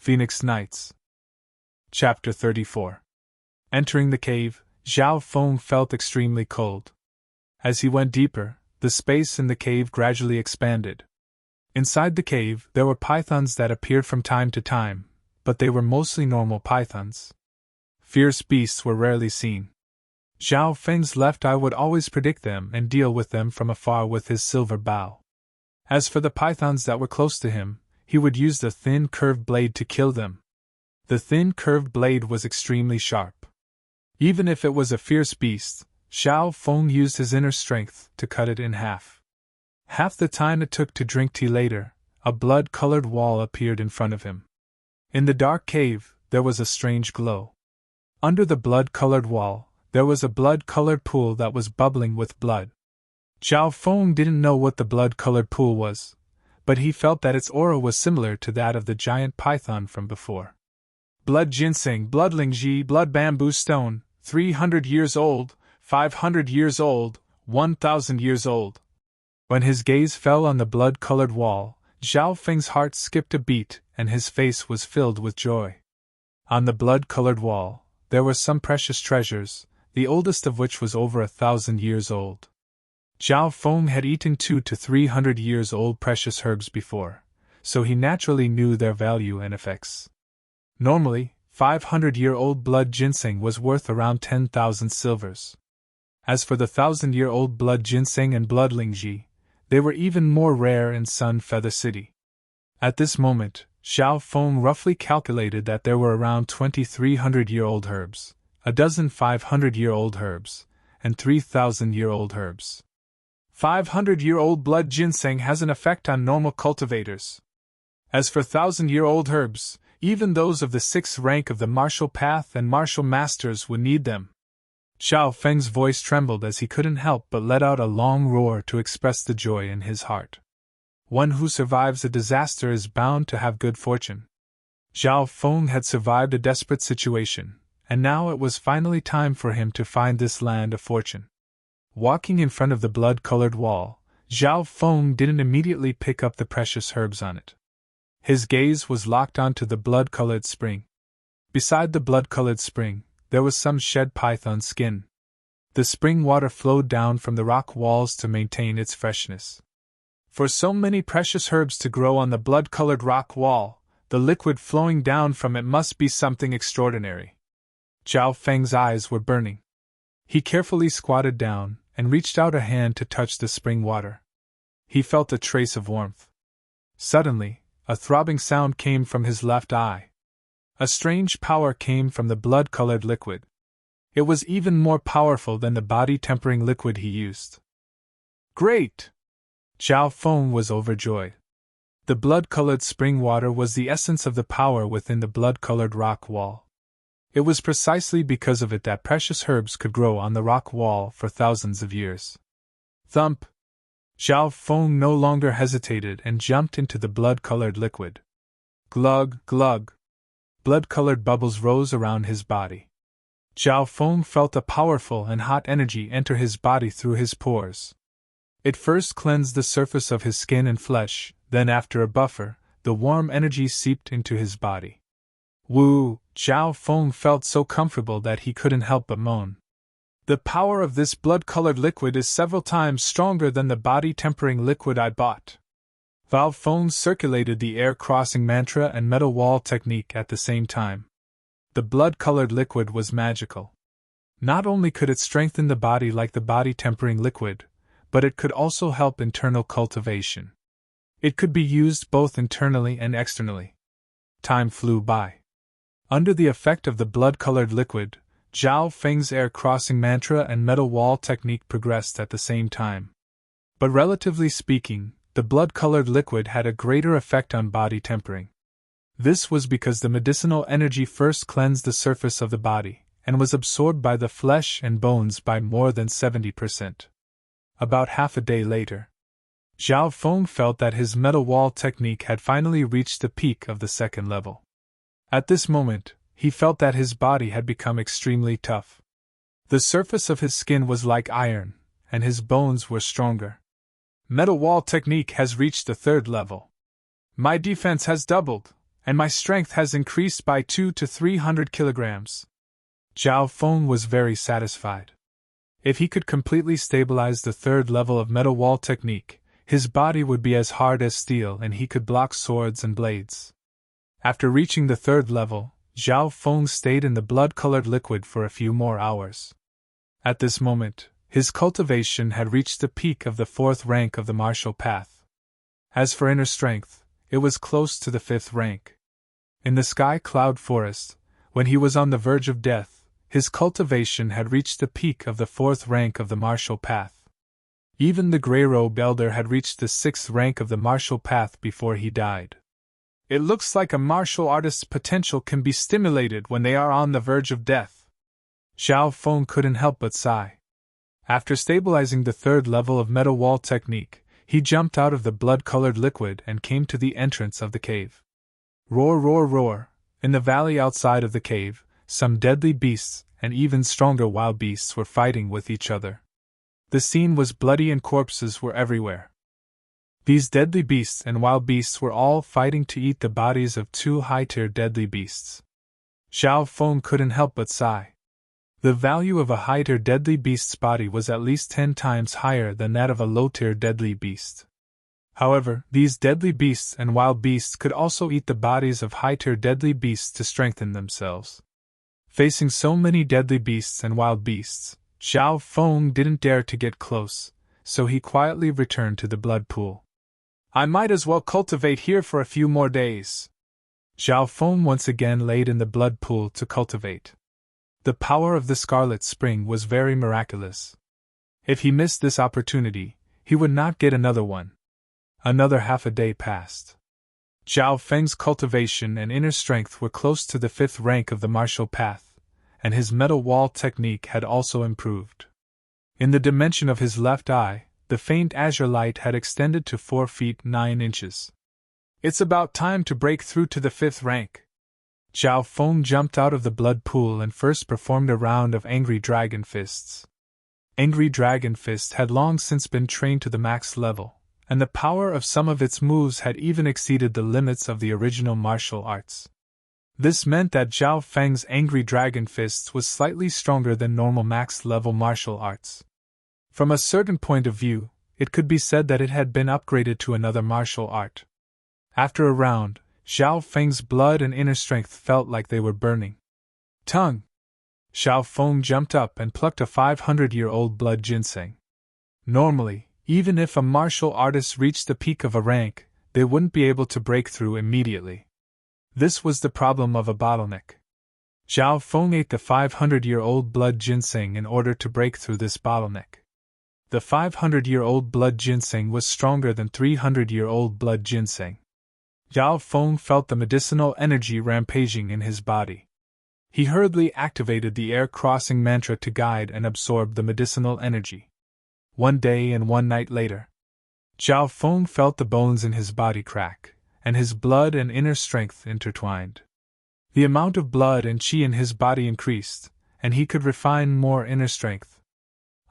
Phoenix Nights. Chapter 34. Entering the cave, Zhao Feng felt extremely cold. As he went deeper, the space in the cave gradually expanded. Inside the cave, there were pythons that appeared from time to time, but they were mostly normal pythons. Fierce beasts were rarely seen. Zhao Feng's left eye would always predict them and deal with them from afar with his silver bow. As for the pythons that were close to him, he would use the thin curved blade to kill them. The thin curved blade was extremely sharp. Even if it was a fierce beast, Zhao Feng used his inner strength to cut it in half. Half the time it took to drink tea later, a blood-colored wall appeared in front of him. In the dark cave, there was a strange glow. Under the blood-colored wall, there was a blood-colored pool that was bubbling with blood. Zhao Feng didn't know what the blood-colored pool was, but he felt that its aura was similar to that of the giant python from before. Blood ginseng, blood lingji, blood bamboo stone, 300 years old, 500 years old, 1,000 years old. When his gaze fell on the blood-colored wall, Zhao Feng's heart skipped a beat and his face was filled with joy. On the blood-colored wall, there were some precious treasures, the oldest of which was over 1,000 years old. Zhao Feng had eaten 200 to 300 years old precious herbs before, so he naturally knew their value and effects. Normally, 500-year-old blood ginseng was worth around 10,000 silvers. As for the 1,000-year-old blood ginseng and blood lingji, they were even more rare in Sun Feather City. At this moment, Zhao Feng roughly calculated that there were around 2,300-year-old herbs, a dozen 500-year-old herbs, and 3,000-year-old herbs. 500-year-old blood ginseng has an effect on normal cultivators. As for 1,000-year-old herbs, even those of the 6th rank of the martial path and martial masters would need them. Zhao Feng's voice trembled as he couldn't help but let out a long roar to express the joy in his heart. One who survives a disaster is bound to have good fortune. Zhao Feng had survived a desperate situation, and now it was finally time for him to find this land of fortune. Walking in front of the blood-colored wall, Zhao Feng didn't immediately pick up the precious herbs on it. His gaze was locked onto the blood-colored spring. Beside the blood-colored spring, there was some shed python skin. The spring water flowed down from the rock walls to maintain its freshness. For so many precious herbs to grow on the blood-colored rock wall, the liquid flowing down from it must be something extraordinary. Zhao Feng's eyes were burning. He carefully squatted down and reached out a hand to touch the spring water. He felt a trace of warmth. Suddenly, a throbbing sound came from his left eye. A strange power came from the blood-colored liquid. It was even more powerful than the body-tempering liquid he used. Great! Zhao Feng was overjoyed. The blood-colored spring water was the essence of the power within the blood-colored rock wall. It was precisely because of it that precious herbs could grow on the rock wall for thousands of years. Thump! Zhao Feng no longer hesitated and jumped into the blood-colored liquid. Glug, glug! Blood-colored bubbles rose around his body. Zhao Feng felt a powerful and hot energy enter his body through his pores. It first cleansed the surface of his skin and flesh, then after a buffer, the warm energy seeped into his body. Woo! Zhao Feng felt so comfortable that he couldn't help but moan. The power of this blood-colored liquid is several times stronger than the body-tempering liquid I bought. Zhao Feng circulated the air-crossing mantra and metal wall technique at the same time. The blood-colored liquid was magical. Not only could it strengthen the body like the body-tempering liquid, but it could also help internal cultivation. It could be used both internally and externally. Time flew by. Under the effect of the blood-colored liquid, Zhao Feng's air-crossing mantra and metal wall technique progressed at the same time. But relatively speaking, the blood-colored liquid had a greater effect on body tempering. This was because the medicinal energy first cleansed the surface of the body, and was absorbed by the flesh and bones by more than 70%. About half a day later, Zhao Feng felt that his metal wall technique had finally reached the peak of the second level. At this moment, he felt that his body had become extremely tough. The surface of his skin was like iron, and his bones were stronger. Metal wall technique has reached the third level. My defense has doubled, and my strength has increased by 200 to 300 kilograms. Zhao Feng was very satisfied. If he could completely stabilize the third level of metal wall technique, his body would be as hard as steel and he could block swords and blades. After reaching the third level, Zhao Feng stayed in the blood-colored liquid for a few more hours. At this moment, his cultivation had reached the peak of the 4th rank of the martial path. As for inner strength, it was close to the 5th rank. In the sky cloud forest, when he was on the verge of death, his cultivation had reached the peak of the 4th rank of the martial path. Even the grey-robed elder had reached the 6th rank of the martial path before he died. It looks like a martial artist's potential can be stimulated when they are on the verge of death. Zhao Feng couldn't help but sigh. After stabilizing the 3rd level of metal wall technique, he jumped out of the blood-colored liquid and came to the entrance of the cave. Roar, roar, roar! In the valley outside of the cave, some deadly beasts and even stronger wild beasts were fighting with each other. The scene was bloody and corpses were everywhere. These deadly beasts and wild beasts were all fighting to eat the bodies of 2 high-tier deadly beasts. Zhao Feng couldn't help but sigh. The value of a high-tier deadly beast's body was at least 10 times higher than that of a low-tier deadly beast. However, these deadly beasts and wild beasts could also eat the bodies of high-tier deadly beasts to strengthen themselves. Facing so many deadly beasts and wild beasts, Zhao Feng didn't dare to get close, so he quietly returned to the blood pool. I might as well cultivate here for a few more days. Zhao Feng once again laid in the blood pool to cultivate. The power of the Scarlet Spring was very miraculous. If he missed this opportunity, he would not get another one. Another half a day passed. Zhao Feng's cultivation and inner strength were close to the 5th rank of the martial path, and his metal wall technique had also improved. In the dimension of his left eye, the faint azure light had extended to 4 feet 9 inches. It's about time to break through to the 5th rank. Zhao Feng jumped out of the blood pool and first performed a round of Angry Dragon Fists. Angry Dragon Fist had long since been trained to the max level, and the power of some of its moves had even exceeded the limits of the original martial arts. This meant that Zhao Feng's Angry Dragon Fists was slightly stronger than normal max-level martial arts. From a certain point of view, it could be said that it had been upgraded to another martial art. After a round, Zhao Feng's blood and inner strength felt like they were burning. Tongue! Zhao Feng jumped up and plucked a 500-year-old blood ginseng. Normally, even if a martial artist reached the peak of a rank, they wouldn't be able to break through immediately. This was the problem of a bottleneck. Zhao Feng ate the 500-year-old blood ginseng in order to break through this bottleneck. The 500-year-old blood ginseng was stronger than 300-year-old blood ginseng. Zhao Feng felt the medicinal energy rampaging in his body. He hurriedly activated the air-crossing mantra to guide and absorb the medicinal energy. One day and one night later, Zhao Feng felt the bones in his body crack, and his blood and inner strength intertwined. The amount of blood and qi in his body increased, and he could refine more inner strength.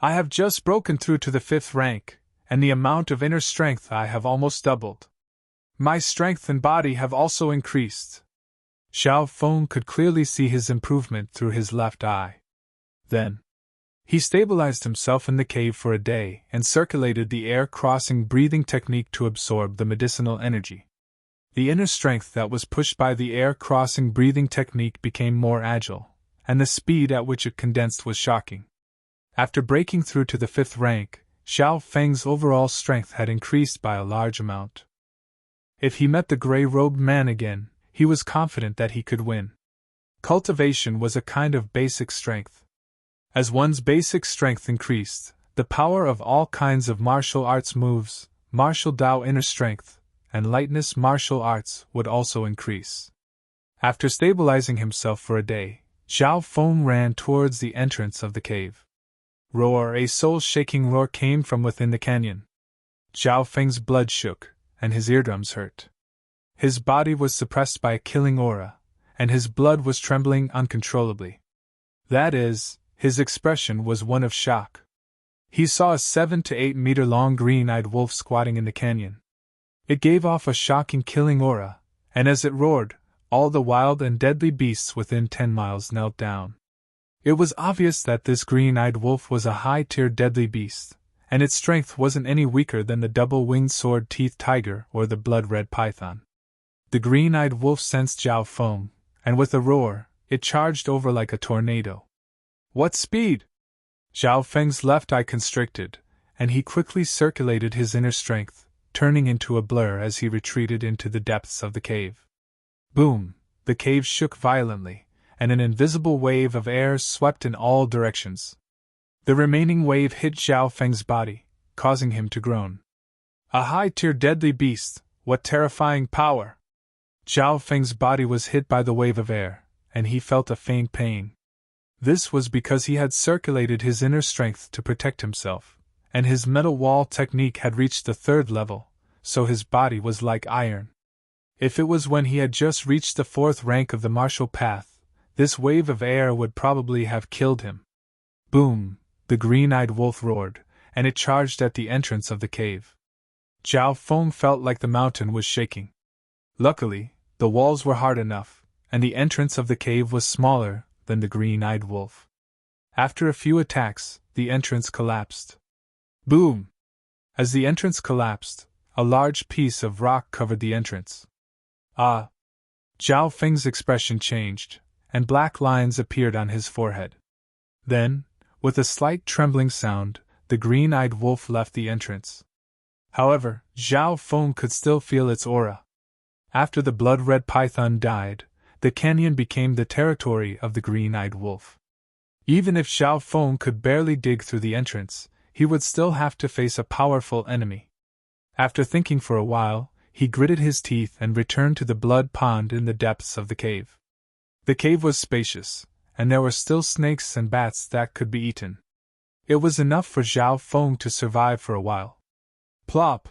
I have just broken through to the 5th rank, and the amount of inner strength I have almost doubled. My strength and body have also increased. Zhao Feng could clearly see his improvement through his left eye. Then, he stabilized himself in the cave for a day and circulated the air-crossing breathing technique to absorb the medicinal energy. The inner strength that was pushed by the air-crossing breathing technique became more agile, and the speed at which it condensed was shocking. After breaking through to the 5th rank, Zhao Feng's overall strength had increased by a large amount. If he met the gray-robed man again, he was confident that he could win. Cultivation was a kind of basic strength. As one's basic strength increased, the power of all kinds of martial arts moves, martial Dao inner strength, and lightness martial arts would also increase. After stabilizing himself for a day, Zhao Feng ran towards the entrance of the cave. Roar! A soul-shaking roar came from within the canyon. Zhao Feng's blood shook, and his eardrums hurt. His body was suppressed by a killing aura, and his blood was trembling uncontrollably. That is, his expression was one of shock. He saw a 7 to 8 meter long green-eyed wolf squatting in the canyon. It gave off a shocking killing aura, and as it roared, All the wild and deadly beasts within 10 miles knelt down. It was obvious that this green-eyed wolf was a high-tier deadly beast, and its strength wasn't any weaker than the double-winged sword-teethed tiger or the blood-red python. The green-eyed wolf sensed Zhao Feng, and with a roar, it charged over like a tornado. What speed! Zhao Feng's left eye constricted, and he quickly circulated his inner strength, turning into a blur as he retreated into the depths of the cave. Boom! The cave shook violently, and an invisible wave of air swept in all directions. The remaining wave hit Zhao Feng's body, causing him to groan. A high-tier deadly beast, what terrifying power! Zhao Feng's body was hit by the wave of air, and he felt a faint pain. This was because he had circulated his inner strength to protect himself, and his metal wall technique had reached the 3rd level, so his body was like iron. If it was when he had just reached the 4th rank of the martial path, this wave of air would probably have killed him. Boom! The green-eyed wolf roared, and it charged at the entrance of the cave. Zhao Feng felt like the mountain was shaking. Luckily, the walls were hard enough, and the entrance of the cave was smaller than the green-eyed wolf. After a few attacks, the entrance collapsed. Boom! As the entrance collapsed, a large piece of rock covered the entrance. Ah! Zhao Feng's expression changed, and black lines appeared on his forehead. Then, with a slight trembling sound, the green-eyed wolf left the entrance. However, Zhao Feng could still feel its aura. After the blood-red python died, the canyon became the territory of the green-eyed wolf. Even if Zhao Feng could barely dig through the entrance, he would still have to face a powerful enemy. After thinking for a while, he gritted his teeth and returned to the blood pond in the depths of the cave. The cave was spacious, and there were still snakes and bats that could be eaten. It was enough for Zhao Feng to survive for a while. Plop!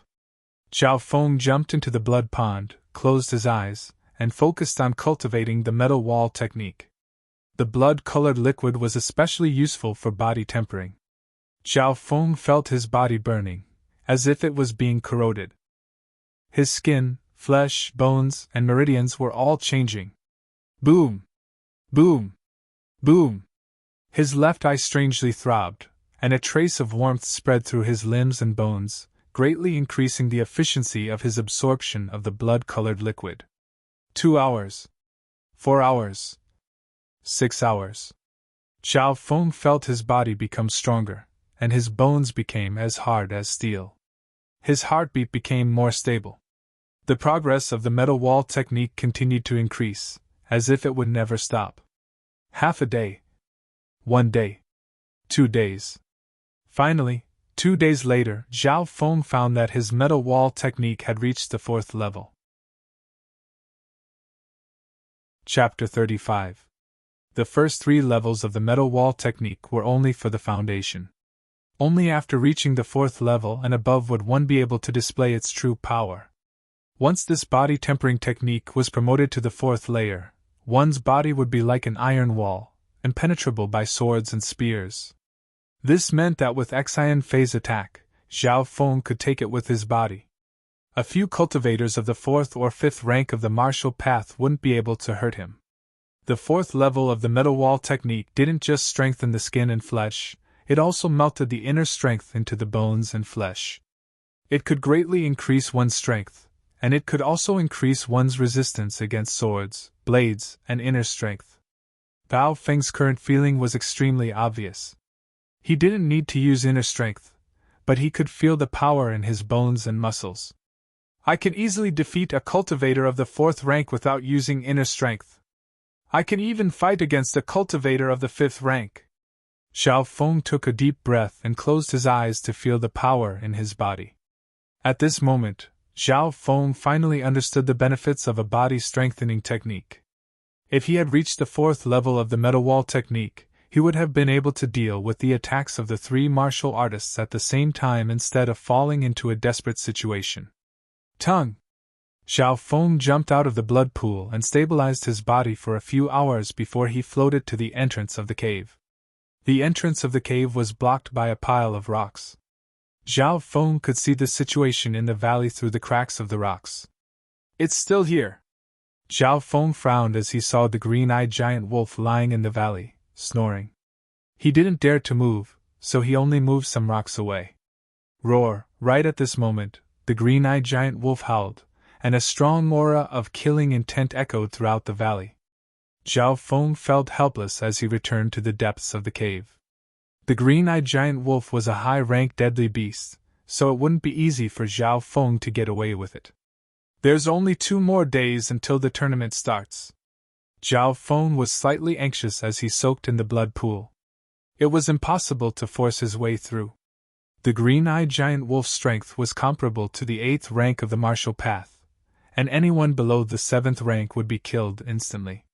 Zhao Feng jumped into the blood pond, closed his eyes, and focused on cultivating the metal wall technique. The blood-colored liquid was especially useful for body tempering. Zhao Feng felt his body burning, as if it was being corroded. His skin, flesh, bones, and meridians were all changing. Boom! Boom! Boom! His left eye strangely throbbed, and a trace of warmth spread through his limbs and bones, greatly increasing the efficiency of his absorption of the blood-colored liquid. 2 hours. 4 hours. 6 hours. Zhao Feng felt his body become stronger, and his bones became as hard as steel. His heartbeat became more stable. The progress of the metal wall technique continued to increase, as if it would never stop. Half a day. 1 day. 2 days. Finally, 2 days later, Zhao Feng found that his metal wall technique had reached the 4th level. Chapter 35. The first 3 levels of the metal wall technique were only for the foundation. Only after reaching the 4th level and above would one be able to display its true power. Once this body tempering technique was promoted to the 4th layer, one's body would be like an iron wall, impenetrable by swords and spears. This meant that with Xian phase attack, Zhao Feng could take it with his body. A few cultivators of the 4th or 5th rank of the martial path wouldn't be able to hurt him. The 4th level of the metal wall technique didn't just strengthen the skin and flesh, it also melted the inner strength into the bones and flesh. It could greatly increase one's strength, and it could also increase one's resistance against swords, blades, and inner strength. Bao Feng's current feeling was extremely obvious. He didn't need to use inner strength, but he could feel the power in his bones and muscles. I can easily defeat a cultivator of the 4th rank without using inner strength. I can even fight against a cultivator of the 5th rank. Zhao Feng took a deep breath and closed his eyes to feel the power in his body. At this moment, Zhao Feng finally understood the benefits of a body-strengthening technique. If he had reached the 4th level of the metal wall technique, he would have been able to deal with the attacks of the 3 martial artists at the same time instead of falling into a desperate situation. Tongue! Zhao Feng jumped out of the blood pool and stabilized his body for a few hours before he floated to the entrance of the cave. The entrance of the cave was blocked by a pile of rocks. Zhao Feng could see the situation in the valley through the cracks of the rocks. It's still here. Zhao Feng frowned as he saw the green-eyed giant wolf lying in the valley, snoring. He didn't dare to move, so he only moved some rocks away. Roar! Right at this moment, the green-eyed giant wolf howled, and a strong aura of killing intent echoed throughout the valley. Zhao Feng felt helpless as he returned to the depths of the cave. The green-eyed giant wolf was a high-ranked deadly beast, so it wouldn't be easy for Zhao Feng to get away with it. There's only 2 more days until the tournament starts. Zhao Feng was slightly anxious as he soaked in the blood pool. It was impossible to force his way through. The green-eyed giant wolf's strength was comparable to the 8th rank of the martial path, and anyone below the 7th rank would be killed instantly.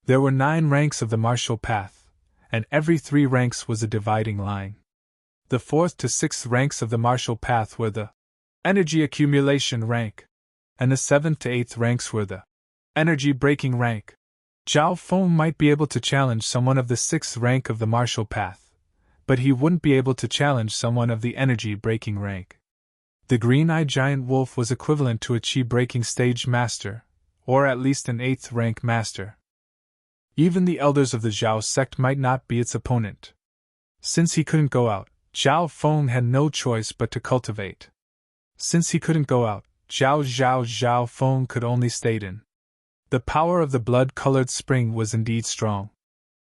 There were 9 ranks of the martial path, and every 3 ranks was a dividing line. The 4th to 6th ranks of the martial path were the energy accumulation rank, and the 7th to 8th ranks were the energy breaking rank. Zhao Feng might be able to challenge someone of the 6th rank of the martial path, but he wouldn't be able to challenge someone of the energy breaking rank. The green-eyed giant wolf was equivalent to a chi breaking stage master, or at least an 8th rank master. Even the elders of the Zhao sect might not be its opponent. Since he couldn't go out, Zhao Feng had no choice but to cultivate. Since he couldn't go out, Zhao Feng could only stay in. The power of the blood-colored spring was indeed strong.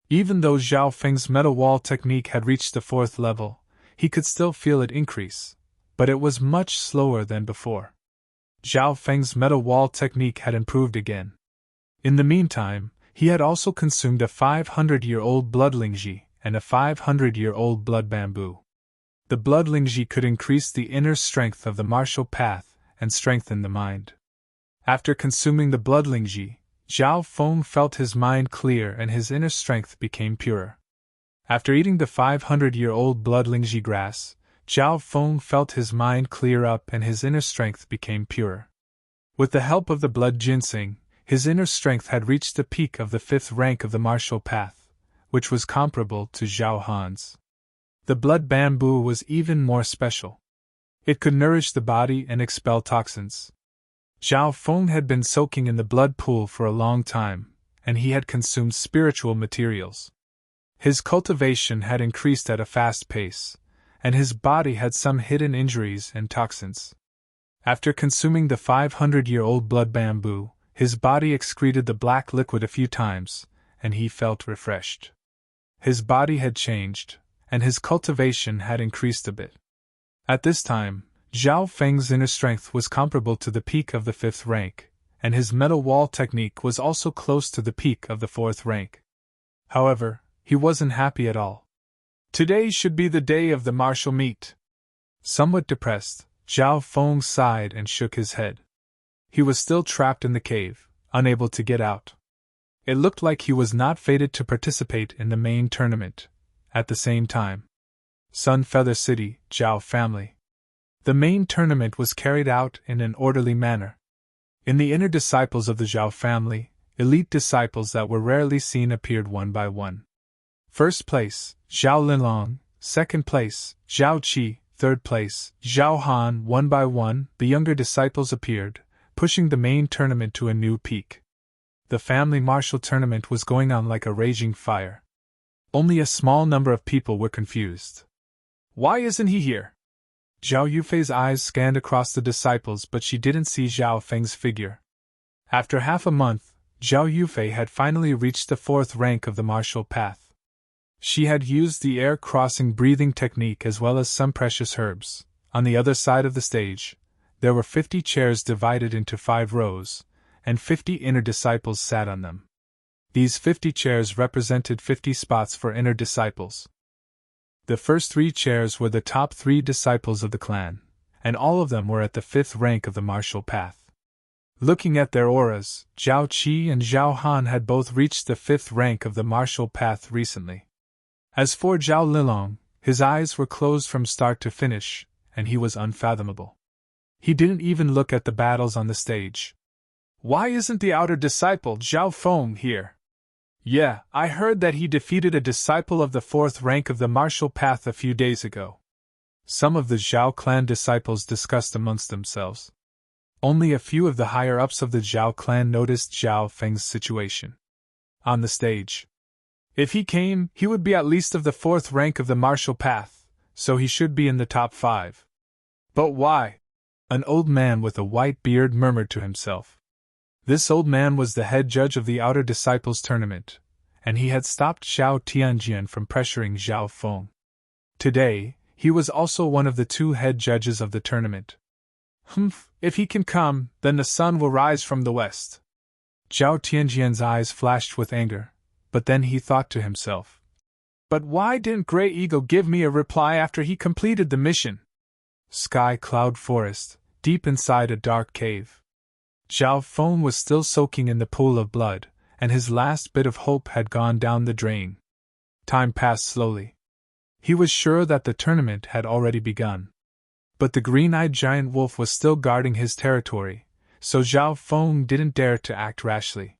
Even though Zhao Feng's metal wall technique had reached the 4th level, he could still feel it increase, but it was much slower than before. Zhao Feng's metal wall technique had improved again. In the meantime, he had also consumed a 500-year-old blood lingji and a 500-year-old blood bamboo. The blood lingji could increase the inner strength of the martial path and strengthen the mind. After consuming the blood lingji, Zhao Feng felt his mind clear and his inner strength became purer. After eating the 500-year-old blood lingji grass, Zhao Feng felt his mind clear up and his inner strength became purer. With the help of the blood ginseng, his inner strength had reached the peak of the 5th rank of the martial path, which was comparable to Zhao Han's. The blood bamboo was even more special. It could nourish the body and expel toxins. Zhao Feng had been soaking in the blood pool for a long time, and he had consumed spiritual materials. His cultivation had increased at a fast pace, and his body had some hidden injuries and toxins. After consuming the 500-year-old blood bamboo, his body excreted the black liquid a few times, and he felt refreshed. His body had changed, and his cultivation had increased a bit. At this time, Zhao Feng's inner strength was comparable to the peak of the 5th rank, and his metal wall technique was also close to the peak of the 4th rank. However, he wasn't happy at all. Today should be the day of the martial meet. Somewhat depressed, Zhao Feng sighed and shook his head. He was still trapped in the cave, unable to get out. It looked like he was not fated to participate in the main tournament. At the same time, Sun Feather City, Zhao family. The main tournament was carried out in an orderly manner. In the inner disciples of the Zhao family, elite disciples that were rarely seen appeared one by one. First place, Zhao Linlong. Second place, Zhao Qi. Third place, Zhao Han. One by one, the younger disciples appeared, pushing the main tournament to a new peak. The family martial tournament was going on like a raging fire. Only a small number of people were confused. Why isn't he here? Zhao Yufei's eyes scanned across the disciples, but she didn't see Zhao Feng's figure. After half a month, Zhao Yufei had finally reached the 4th rank of the martial path. She had used the air-crossing breathing technique as well as some precious herbs. On the other side of the stage, there were 50 chairs divided into 5 rows, and 50 inner disciples sat on them. These 50 chairs represented 50 spots for inner disciples. The first 3 chairs were the top 3 disciples of the clan, and all of them were at the 5th rank of the martial path. Looking at their auras, Zhao Qi and Zhao Han had both reached the 5th rank of the martial path recently. As for Zhao Lilong, his eyes were closed from start to finish, and he was unfathomable. He didn't even look at the battles on the stage. Why isn't the outer disciple Zhao Feng here? Yeah, I heard that he defeated a disciple of the 4th rank of the martial path a few days ago. Some of the Zhao clan disciples discussed amongst themselves. Only a few of the higher-ups of the Zhao clan noticed Zhao Feng's situation. On the stage. If he came, he would be at least of the 4th rank of the martial path, so he should be in the top 5. But why? An old man with a white beard murmured to himself. This old man was the head judge of the Outer Disciples tournament, and he had stopped Xiao Tianjian from pressuring Zhao Feng. Today, he was also one of the 2 head judges of the tournament. If he can come, then the sun will rise from the west. Zhao Tianjian's eyes flashed with anger, but then he thought to himself. But why didn't Grey Eagle give me a reply after he completed the mission? Sky Cloud Forest, deep inside a dark cave. Zhao Feng was still soaking in the pool of blood, and his last bit of hope had gone down the drain. Time passed slowly. He was sure that the tournament had already begun. But the green-eyed giant wolf was still guarding his territory, so Zhao Feng didn't dare to act rashly.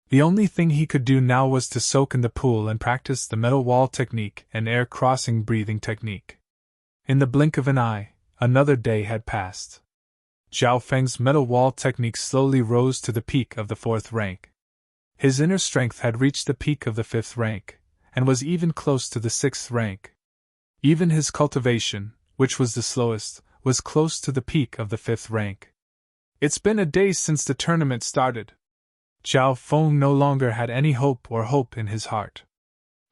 The only thing he could do now was to soak in the pool and practice the metal wall technique and air-crossing breathing technique. In the blink of an eye, another day had passed. Zhao Feng's metal wall technique slowly rose to the peak of the 4th rank. His inner strength had reached the peak of the 5th rank, and was even close to the 6th rank. Even his cultivation, which was the slowest, was close to the peak of the 5th rank. It's been a day since the tournament started. Zhao Feng no longer had any hope in his heart.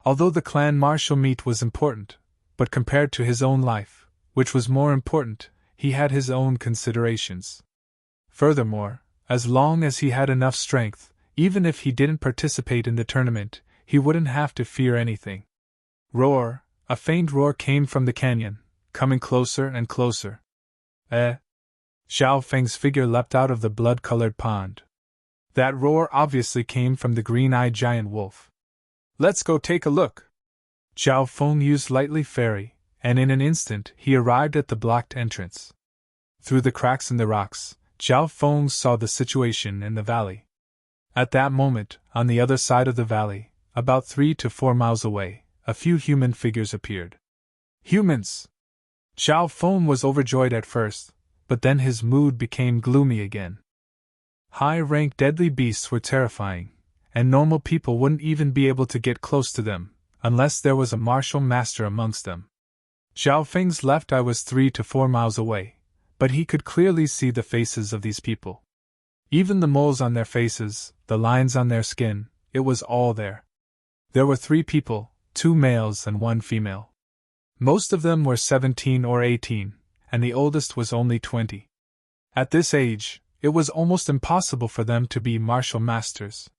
Although the clan martial meet was important, but compared to his own life, which was more important, he had his own considerations. Furthermore, as long as he had enough strength, even if he didn't participate in the tournament, he wouldn't have to fear anything. Roar! A faint roar came from the canyon, coming closer and closer. Zhao Feng's figure leapt out of the blood-colored pond. That roar obviously came from the green-eyed giant wolf. Let's go take a look. Zhao Feng used lightly fairy, and in an instant he arrived at the blocked entrance. Through the cracks in the rocks, Zhao Feng saw the situation in the valley. At that moment, on the other side of the valley, about 3 to 4 miles away, a few human figures appeared. Humans! Zhao Feng was overjoyed at first, but then his mood became gloomy again. High-rank deadly beasts were terrifying, and normal people wouldn't even be able to get close to them, unless there was a martial master amongst them. Zhao Feng's left eye was 3 to 4 miles away, but he could clearly see the faces of these people. Even the moles on their faces, the lines on their skin, it was all there. There were 3 people, 2 males and 1 female. Most of them were 17 or 18, and the oldest was only 20. At this age, it was almost impossible for them to be martial masters.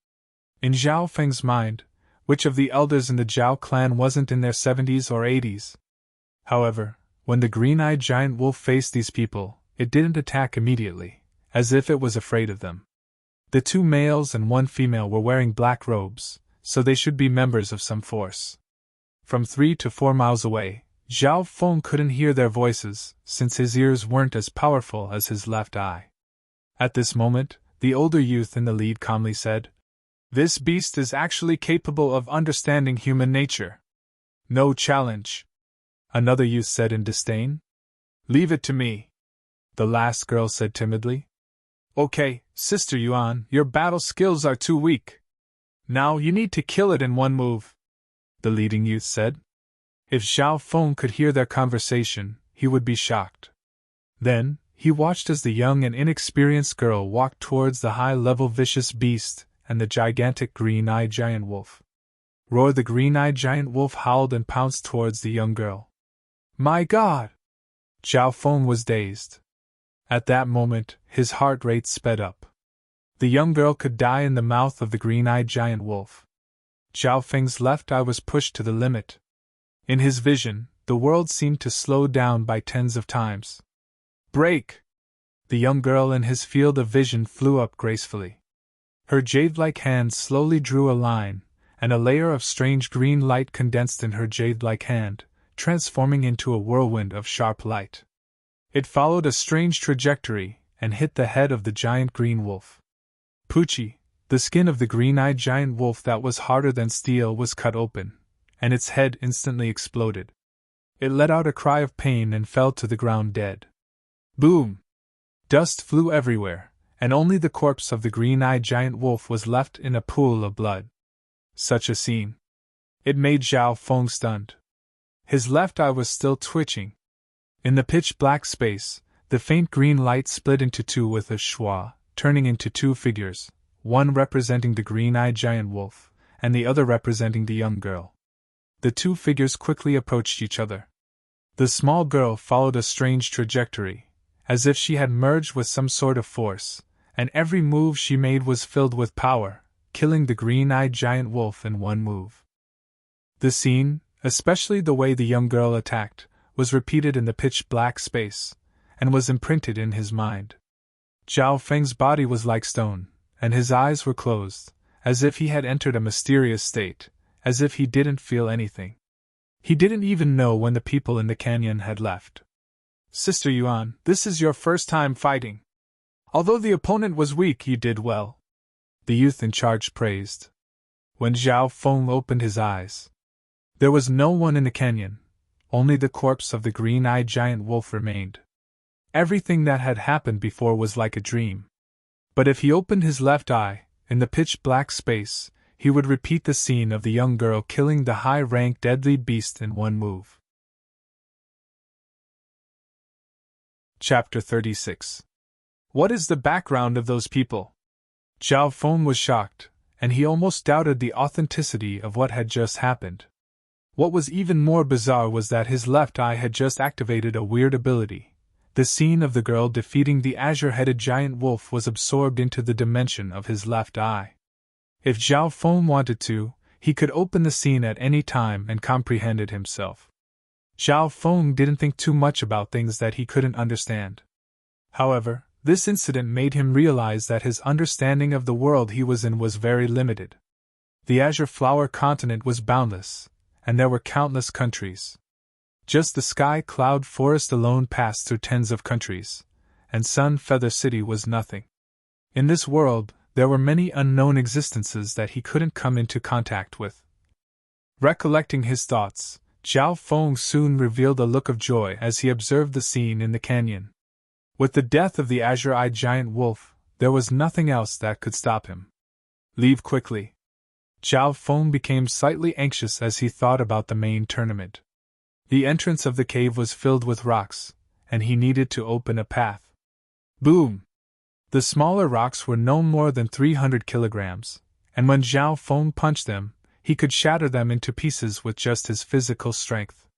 In Zhao Feng's mind, which of the elders in the Zhao clan wasn't in their 70s or 80s? However, when the green-eyed giant wolf faced these people, it didn't attack immediately, as if it was afraid of them. The 2 males and 1 female were wearing black robes, so they should be members of some force. From 3 to 4 miles away, Zhao Feng couldn't hear their voices, since his ears weren't as powerful as his left eye. At this moment, the older youth in the lead calmly said, "This beast is actually capable of understanding human nature. No challenge." Another youth said in disdain. "Leave it to me," the last girl said timidly. "Okay, Sister Yuan, your battle skills are too weak. Now you need to kill it in one move," the leading youth said. If Zhao Feng could hear their conversation, he would be shocked. Then, he watched as the young and inexperienced girl walked towards the high-level vicious beast and the gigantic green-eyed giant wolf. Roar! The green-eyed giant wolf howled and pounced towards the young girl. My God! Zhao Feng was dazed. At that moment, his heart rate sped up. The young girl could die in the mouth of the green-eyed giant wolf. Zhao Feng's left eye was pushed to the limit. In his vision, the world seemed to slow down by tens of times. Break! The young girl in his field of vision flew up gracefully. Her jade-like hand slowly drew a line, and a layer of strange green light condensed in her jade-like hand, transforming into a whirlwind of sharp light. It followed a strange trajectory and hit the head of the giant green wolf. Poochie, the skin of the green-eyed giant wolf that was harder than steel was cut open, and its head instantly exploded. It let out a cry of pain and fell to the ground dead. Boom! Dust flew everywhere, and only the corpse of the green-eyed giant wolf was left in a pool of blood. Such a scene. It made Zhao Feng stunned. His left eye was still twitching. In the pitch-black space, the faint green light split into two with a schwa, turning into two figures, one representing the green-eyed giant wolf, and the other representing the young girl. The two figures quickly approached each other. The small girl followed a strange trajectory, as if she had merged with some sort of force, and every move she made was filled with power, killing the green-eyed giant wolf in one move. The scene, especially the way the young girl attacked, was repeated in the pitch-black space, and was imprinted in his mind. Zhao Feng's body was like stone, and his eyes were closed, as if he had entered a mysterious state, as if he didn't feel anything. He didn't even know when the people in the canyon had left. "Sister Yuan, this is your first time fighting. Although the opponent was weak, you did well," the youth in charge praised. When Zhao Feng opened his eyes, there was no one in the canyon, only the corpse of the green-eyed giant wolf remained. Everything that had happened before was like a dream. But if he opened his left eye, in the pitch-black space, he would repeat the scene of the young girl killing the high-ranked deadly beast in one move. Chapter 36. What is the background of those people? Zhao Feng was shocked, and he almost doubted the authenticity of what had just happened. What was even more bizarre was that his left eye had just activated a weird ability. The scene of the girl defeating the azure-headed giant wolf was absorbed into the dimension of his left eye. If Zhao Feng wanted to, he could open the scene at any time and comprehend it himself. Zhao Feng didn't think too much about things that he couldn't understand. However, this incident made him realize that his understanding of the world he was in was very limited. The Azure Flower continent was boundless, and there were countless countries. Just the Sky Cloud Forest alone passed through tens of countries, and Sun Feather City was nothing. In this world, there were many unknown existences that he couldn't come into contact with. Recollecting his thoughts, Zhao Feng soon revealed a look of joy as he observed the scene in the canyon. With the death of the azure-eyed giant wolf, there was nothing else that could stop him. Leave quickly. Zhao Feng became slightly anxious as he thought about the main tournament. The entrance of the cave was filled with rocks, and he needed to open a path. Boom! The smaller rocks were no more than 300 kilograms, and when Zhao Feng punched them, he could shatter them into pieces with just his physical strength.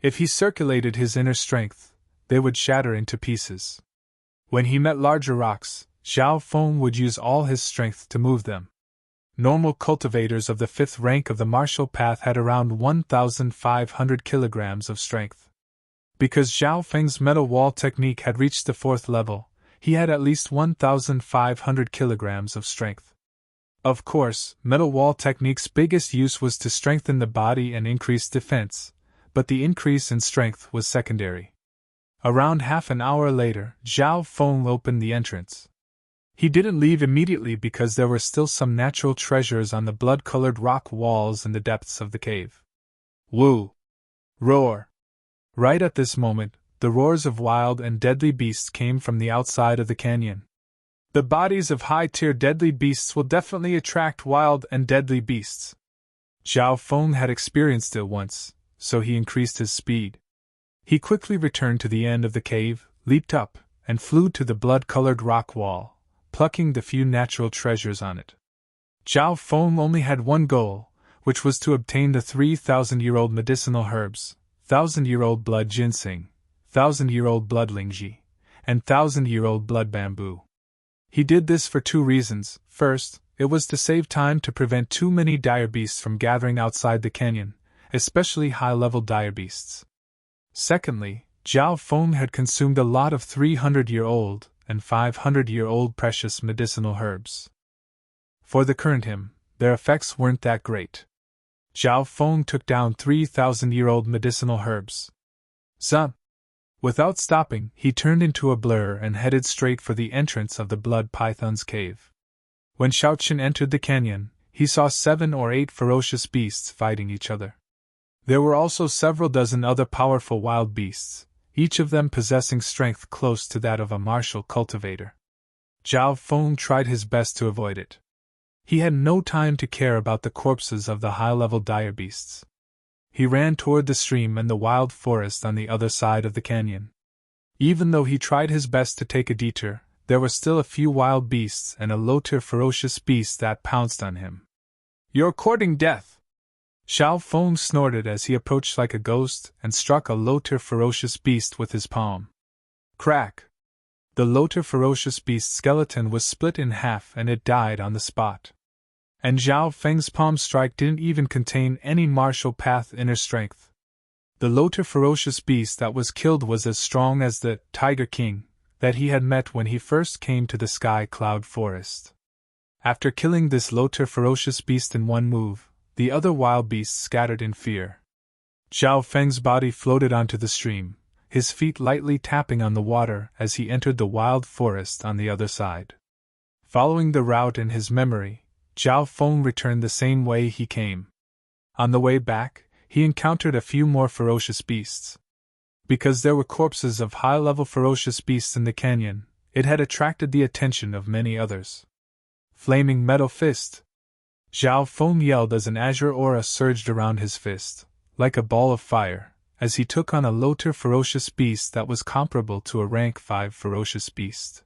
If he circulated his inner strength, they would shatter into pieces. When he met larger rocks, Zhao Feng would use all his strength to move them. Normal cultivators of the 5th rank of the martial path had around 1,500 kilograms of strength. Because Zhao Feng's metal wall technique had reached the 4th level, he had at least 1,500 kilograms of strength. Of course, metal wall technique's biggest use was to strengthen the body and increase defense, but the increase in strength was secondary. Around half an hour later, Zhao Feng opened the entrance. He didn't leave immediately because there were still some natural treasures on the blood-colored rock walls in the depths of the cave. Woo! Roar! Right at this moment, the roars of wild and deadly beasts came from the outside of the canyon. The bodies of high-tier deadly beasts will definitely attract wild and deadly beasts. Zhao Feng had experienced it once, so he increased his speed. He quickly returned to the end of the cave, leaped up, and flew to the blood-colored rock wall, plucking the few natural treasures on it. Zhao Feng only had one goal, which was to obtain the 3,000-year-old medicinal herbs, 1,000-year-old blood ginseng, 1,000-year-old blood lingji, and 1,000-year-old blood bamboo. He did this for two reasons. First, it was to save time to prevent too many dire beasts from gathering outside the canyon, especially high-level dire beasts. Secondly, Zhao Feng had consumed a lot of 300-year-old and 500-year-old precious medicinal herbs. For the current him, their effects weren't that great. Zhao Feng took down 3,000-year-old medicinal herbs. Zum! Without stopping, he turned into a blur and headed straight for the entrance of the Blood Python's cave. When Shaoqin entered the canyon, he saw 7 or 8 ferocious beasts fighting each other. There were also several dozen other powerful wild beasts, each of them possessing strength close to that of a martial cultivator. Zhao Feng tried his best to avoid it. He had no time to care about the corpses of the high-level dire beasts. He ran toward the stream and the wild forest on the other side of the canyon. Even though he tried his best to take a detour, there were still a few wild beasts and a low-tier ferocious beast that pounced on him. "You're courting death!" Zhao Feng snorted as he approached like a ghost and struck a low-tier ferocious beast with his palm. Crack! The low-tier ferocious beast's skeleton was split in half and it died on the spot. And Zhao Feng's palm strike didn't even contain any martial path inner strength. The low-tier ferocious beast that was killed was as strong as the Tiger King that he had met when he first came to the Sky Cloud Forest. After killing this low-tier ferocious beast in one move, the other wild beasts scattered in fear. Zhao Feng's body floated onto the stream, his feet lightly tapping on the water as he entered the wild forest on the other side. Following the route in his memory, Zhao Feng returned the same way he came. On the way back, he encountered a few more ferocious beasts. Because there were corpses of high-level ferocious beasts in the canyon, it had attracted the attention of many others. Flaming Metal Fist! Zhao Feng yelled as an azure aura surged around his fist, like a ball of fire, as he took on a low-tier ferocious beast that was comparable to a rank 5 ferocious beast.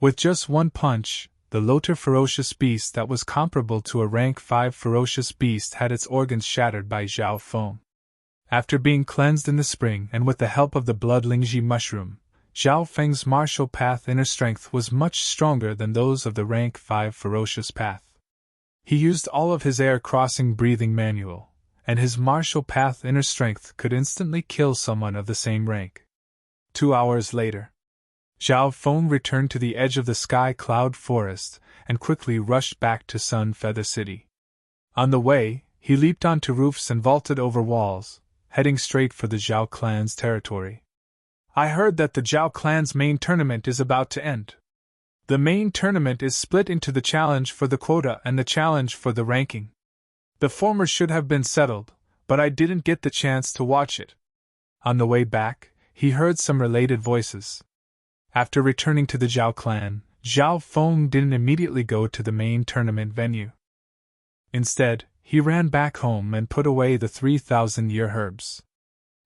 With just one punch, the low-tier ferocious beast that was comparable to a rank 5 ferocious beast had its organs shattered by Zhao Feng. After being cleansed in the spring and with the help of the blood Lingji mushroom, Zhao Feng's martial path inner strength was much stronger than those of the rank 5 ferocious path. He used all of his air-crossing breathing manual, and his martial path inner strength could instantly kill someone of the same rank. 2 hours later, Zhao Feng returned to the edge of the Sky Cloud Forest and quickly rushed back to Sun Feather City. On the way, he leaped onto roofs and vaulted over walls, heading straight for the Zhao clan's territory. "I heard that the Zhao clan's main tournament is about to end. The main tournament is split into the challenge for the quota and the challenge for the ranking. The former should have been settled, but I didn't get the chance to watch it." On the way back, he heard some related voices. After returning to the Zhao clan, Zhao Feng didn't immediately go to the main tournament venue. Instead, he ran back home and put away the 3,000-year herbs.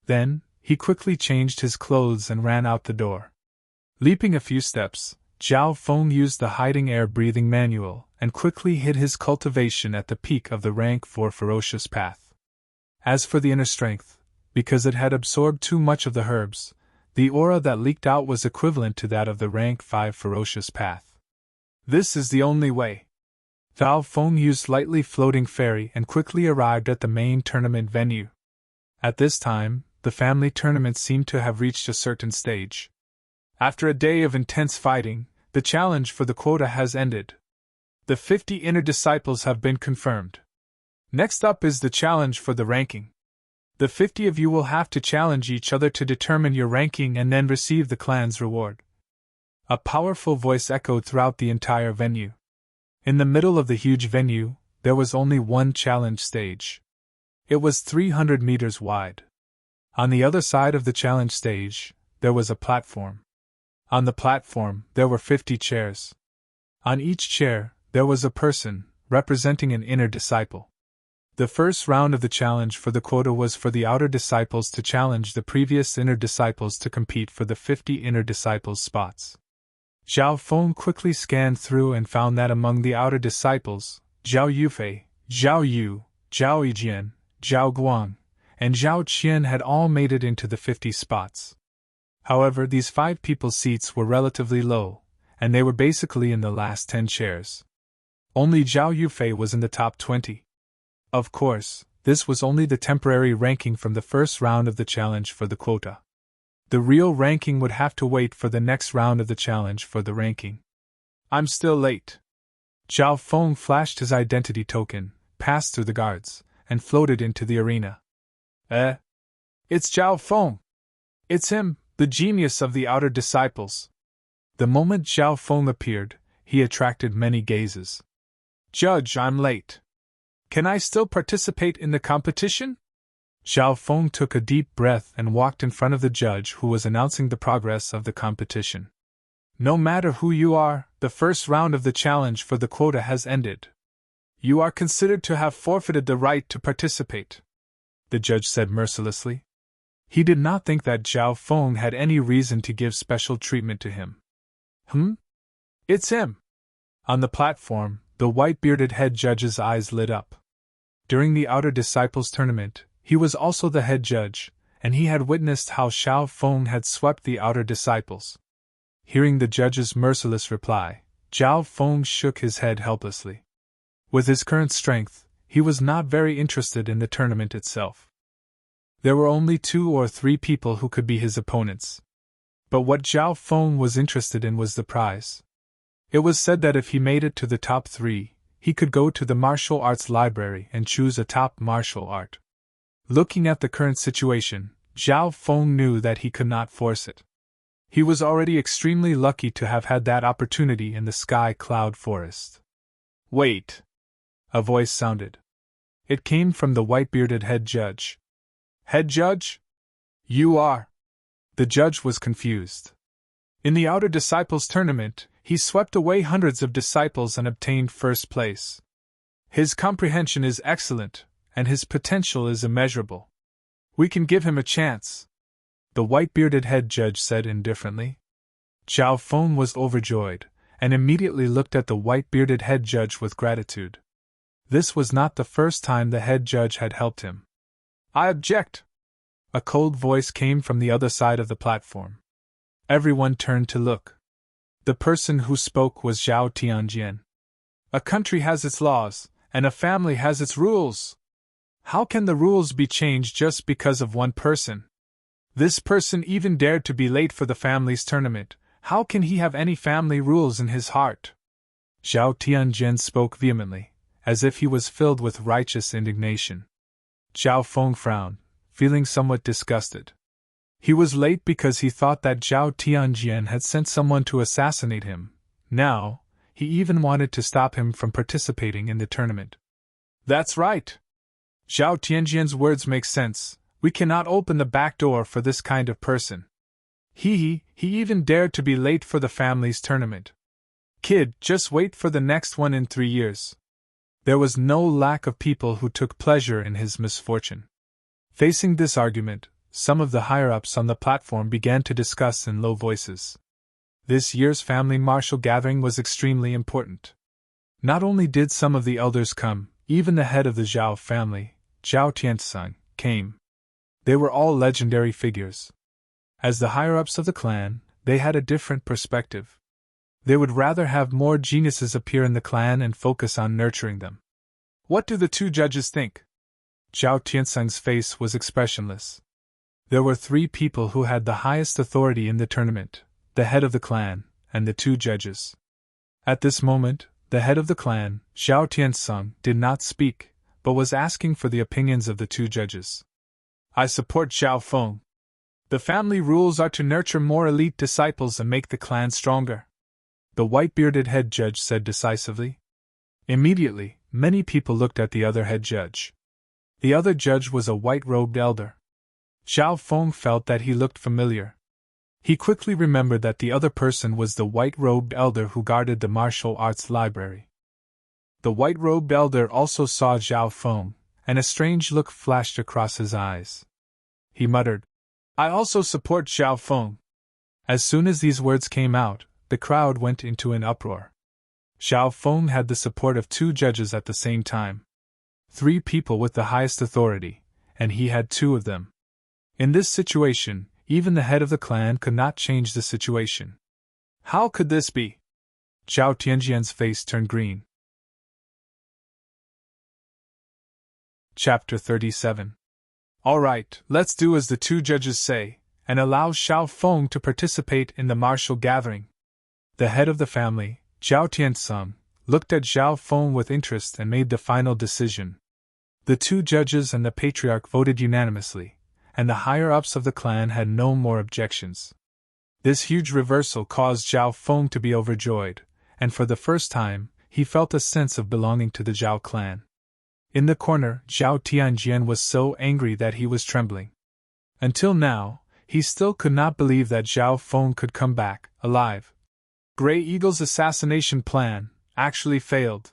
Then, he quickly changed his clothes and ran out the door. Leaping a few steps, Zhao Feng used the hiding air-breathing manual and quickly hid his cultivation at the peak of the rank 4 ferocious path. As for the inner strength, because it had absorbed too much of the herbs, the aura that leaked out was equivalent to that of the rank 5 ferocious path. "This is the only way." Zhao Feng used lightly floating fairy and quickly arrived at the main tournament venue. At this time, the family tournament seemed to have reached a certain stage. After a day of intense fighting, the challenge for the quota has ended. The 50 inner disciples have been confirmed. Next up is the challenge for the ranking. The 50 of you will have to challenge each other to determine your ranking and then receive the clan's reward. A powerful voice echoed throughout the entire venue. In the middle of the huge venue, there was only one challenge stage. It was 300 meters wide. On the other side of the challenge stage, there was a platform. On the platform, there were 50 chairs. On each chair, there was a person, representing an inner disciple. The first round of the challenge for the quota was for the outer disciples to challenge the previous inner disciples to compete for the 50 inner disciples spots. Zhao Feng quickly scanned through and found that among the outer disciples, Zhao Yufei, Zhao Yu, Zhao Yijian, Zhao Guang, and Zhao Qian had all made it into the 50 spots. However, these 5 people's seats were relatively low, and they were basically in the last 10 chairs. Only Zhao Yufei was in the top 20. Of course, this was only the temporary ranking from the first round of the challenge for the quota. The real ranking would have to wait for the next round of the challenge for the ranking. "I'm still late." Zhao Feng flashed his identity token, passed through the guards, and floated into the arena. It's Zhao Feng! It's him, the genius of the outer disciples." The moment Zhao Feng appeared, he attracted many gazes. "Judge, I'm late. Can I still participate in the competition?" Zhao Feng took a deep breath and walked in front of the judge who was announcing the progress of the competition. No matter who you are, the first round of the challenge for the quota has ended. You are considered to have forfeited the right to participate, the judge said mercilessly. He did not think that Zhao Feng had any reason to give special treatment to him. It's him! On the platform, the white-bearded head judge's eyes lit up. During the Outer Disciples tournament, he was also the head judge, and he had witnessed how Zhao Feng had swept the Outer Disciples. Hearing the judge's merciless reply, Zhao Feng shook his head helplessly. With his current strength, he was not very interested in the tournament itself. There were only 2 or 3 people who could be his opponents. But what Zhao Feng was interested in was the prize. It was said that if he made it to the top 3, he could go to the martial arts library and choose a top martial art. Looking at the current situation, Zhao Feng knew that he could not force it. He was already extremely lucky to have had that opportunity in the Sky Cloud Forest. Wait! A voice sounded. It came from the white-bearded head judge. Head judge? You are? The judge was confused. In the Outer Disciples tournament, he swept away hundreds of disciples and obtained first place. His comprehension is excellent, and his potential is immeasurable. We can give him a chance, the white-bearded head judge said indifferently. Zhao Feng was overjoyed, and immediately looked at the white-bearded head judge with gratitude. This was not the first time the head judge had helped him. I object! A cold voice came from the other side of the platform. Everyone turned to look. The person who spoke was Zhao Tianjian. A country has its laws, and a family has its rules. How can the rules be changed just because of one person? This person even dared to be late for the family's tournament. How can he have any family rules in his heart? Zhao Tianjian spoke vehemently, as if he was filled with righteous indignation. Zhao Feng frowned, feeling somewhat disgusted. He was late because he thought that Zhao Tianjian had sent someone to assassinate him. Now, he even wanted to stop him from participating in the tournament. That's right! Zhao Tianjian's words make sense. We cannot open the back door for this kind of person. He even dared to be late for the family's tournament. Kid, just wait for the next one in 3 years. There was no lack of people who took pleasure in his misfortune. Facing this argument, some of the higher-ups on the platform began to discuss in low voices. This year's family martial gathering was extremely important. Not only did some of the elders come, even the head of the Zhao family, Zhao Tianzong, came. They were all legendary figures. As the higher-ups of the clan, they had a different perspective. They would rather have more geniuses appear in the clan and focus on nurturing them. What do the 2 judges think? Zhao Tianzong's face was expressionless. There were 3 people who had the highest authority in the tournament, the head of the clan, and the 2 judges. At this moment, the head of the clan, Zhao Tianzong, did not speak, but was asking for the opinions of the 2 judges. I support Zhao Feng. The family rules are to nurture more elite disciples and make the clan stronger, the white-bearded head judge said decisively. Immediately, many people looked at the other head judge. The other judge was a white-robed elder. Zhao Feng felt that he looked familiar. He quickly remembered that the other person was the white-robed elder who guarded the martial arts library. The white-robed elder also saw Zhao Feng, and a strange look flashed across his eyes. He muttered, I also support Zhao Feng. As soon as these words came out, the crowd went into an uproar. Zhao Feng had the support of 2 judges at the same time. 3 people with the highest authority, and he had 2 of them. In this situation, even the head of the clan could not change the situation. How could this be? Zhao Tianjian's face turned green. Chapter 37. All right, let's do as the 2 judges say, and allow Zhao Feng to participate in the martial gathering. The head of the family, Zhao Tianzong, looked at Zhao Feng with interest and made the final decision. The 2 judges and the patriarch voted unanimously, and the higher-ups of the clan had no more objections. This huge reversal caused Zhao Feng to be overjoyed, and for the first time, he felt a sense of belonging to the Zhao clan. In the corner, Zhao Tianjian was so angry that he was trembling. Until now, he still could not believe that Zhao Feng could come back, alive. Grey Eagle's assassination plan actually failed.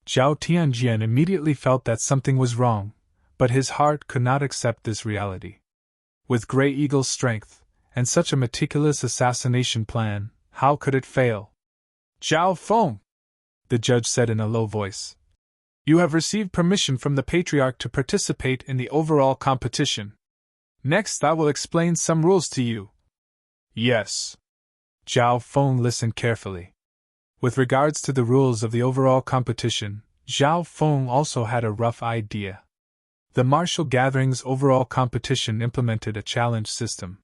Zhao Tianjian immediately felt that something was wrong, but his heart could not accept this reality. With Grey Eagle's strength, and such a meticulous assassination plan, how could it fail? Zhao Feng, the judge said in a low voice. You have received permission from the Patriarch to participate in the overall competition. Next, I will explain some rules to you. Yes. Zhao Feng listened carefully. With regards to the rules of the overall competition, Zhao Feng also had a rough idea. The martial gathering's overall competition implemented a challenge system.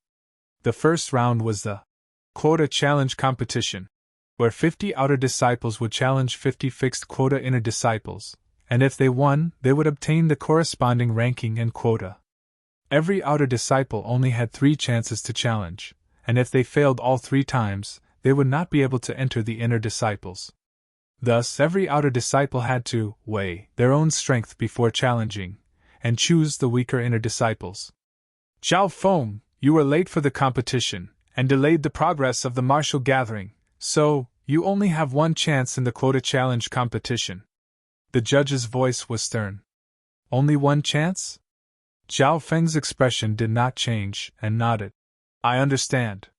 The first round was the quota challenge competition, where 50 outer disciples would challenge 50 fixed quota inner disciples, and if they won, they would obtain the corresponding ranking and quota. Every outer disciple only had 3 chances to challenge, and if they failed all 3 times, they would not be able to enter the inner disciples. Thus, every outer disciple had to weigh their own strength before challenging, and choose the weaker inner disciples. Zhao Feng, you were late for the competition, and delayed the progress of the martial gathering, so, you only have 1 chance in the quota challenge competition. The judge's voice was stern. Only 1 chance? Zhao Feng's expression did not change, and nodded. I understand.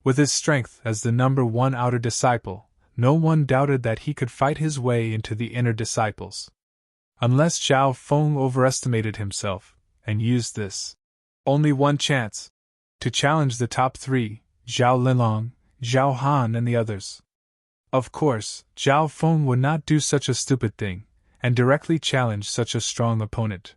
With his strength as the number 1 outer disciple, no one doubted that he could fight his way into the inner disciples. Unless Zhao Feng overestimated himself, and used this only 1 chance to challenge the top 3, Zhao Linlong, Zhao Han and the others. Of course, Zhao Feng would not do such a stupid thing, and directly challenge such a strong opponent.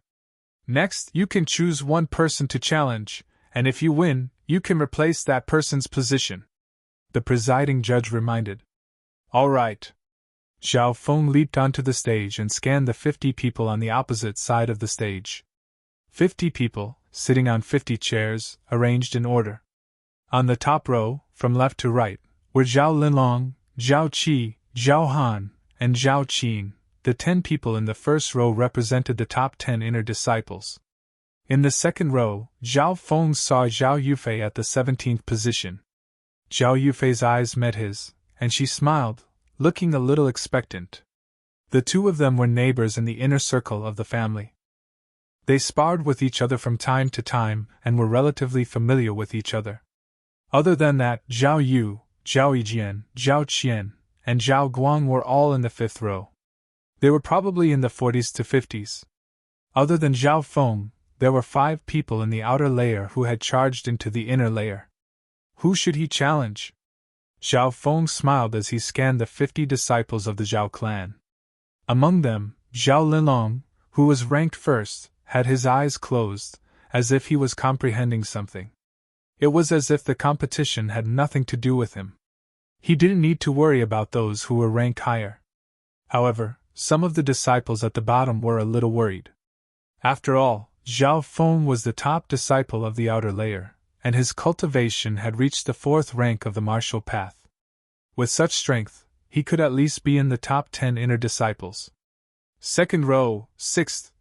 Next, you can choose 1 person to challenge, and if you win, you can replace that person's position. The presiding judge reminded. All right. Zhao Feng leaped onto the stage and scanned the 50 people on the opposite side of the stage. 50 people, sitting on 50 chairs, arranged in order. On the top row, from left to right, were Zhao Linlong, Zhao Qi, Zhao Han, and Zhao Qin. The 10 people in the first row represented the top 10 inner disciples. In the second row, Zhao Feng saw Zhao Yufei at the 17th position. Zhao Yufei's eyes met his, and she smiled, looking a little expectant. The 2 of them were neighbors in the inner circle of the family. They sparred with each other from time to time and were relatively familiar with each other. Other than that, Zhao Yu, Zhao Yijian, Zhao Qian, and Zhao Guang were all in the 5th row. They were probably in the 40s to 50s. Other than Zhao Feng, there were 5 people in the outer layer who had charged into the inner layer. Who should he challenge? Zhao Feng smiled as he scanned the 50 disciples of the Zhao clan. Among them, Zhao Linlong, who was ranked first, had his eyes closed, as if he was comprehending something. It was as if the competition had nothing to do with him. He didn't need to worry about those who were ranked higher. However, some of the disciples at the bottom were a little worried. After all, Zhao Feng was the top disciple of the outer layer, and his cultivation had reached the 4th rank of the martial path. With such strength, he could at least be in the top 10 inner disciples. Second row, 6th.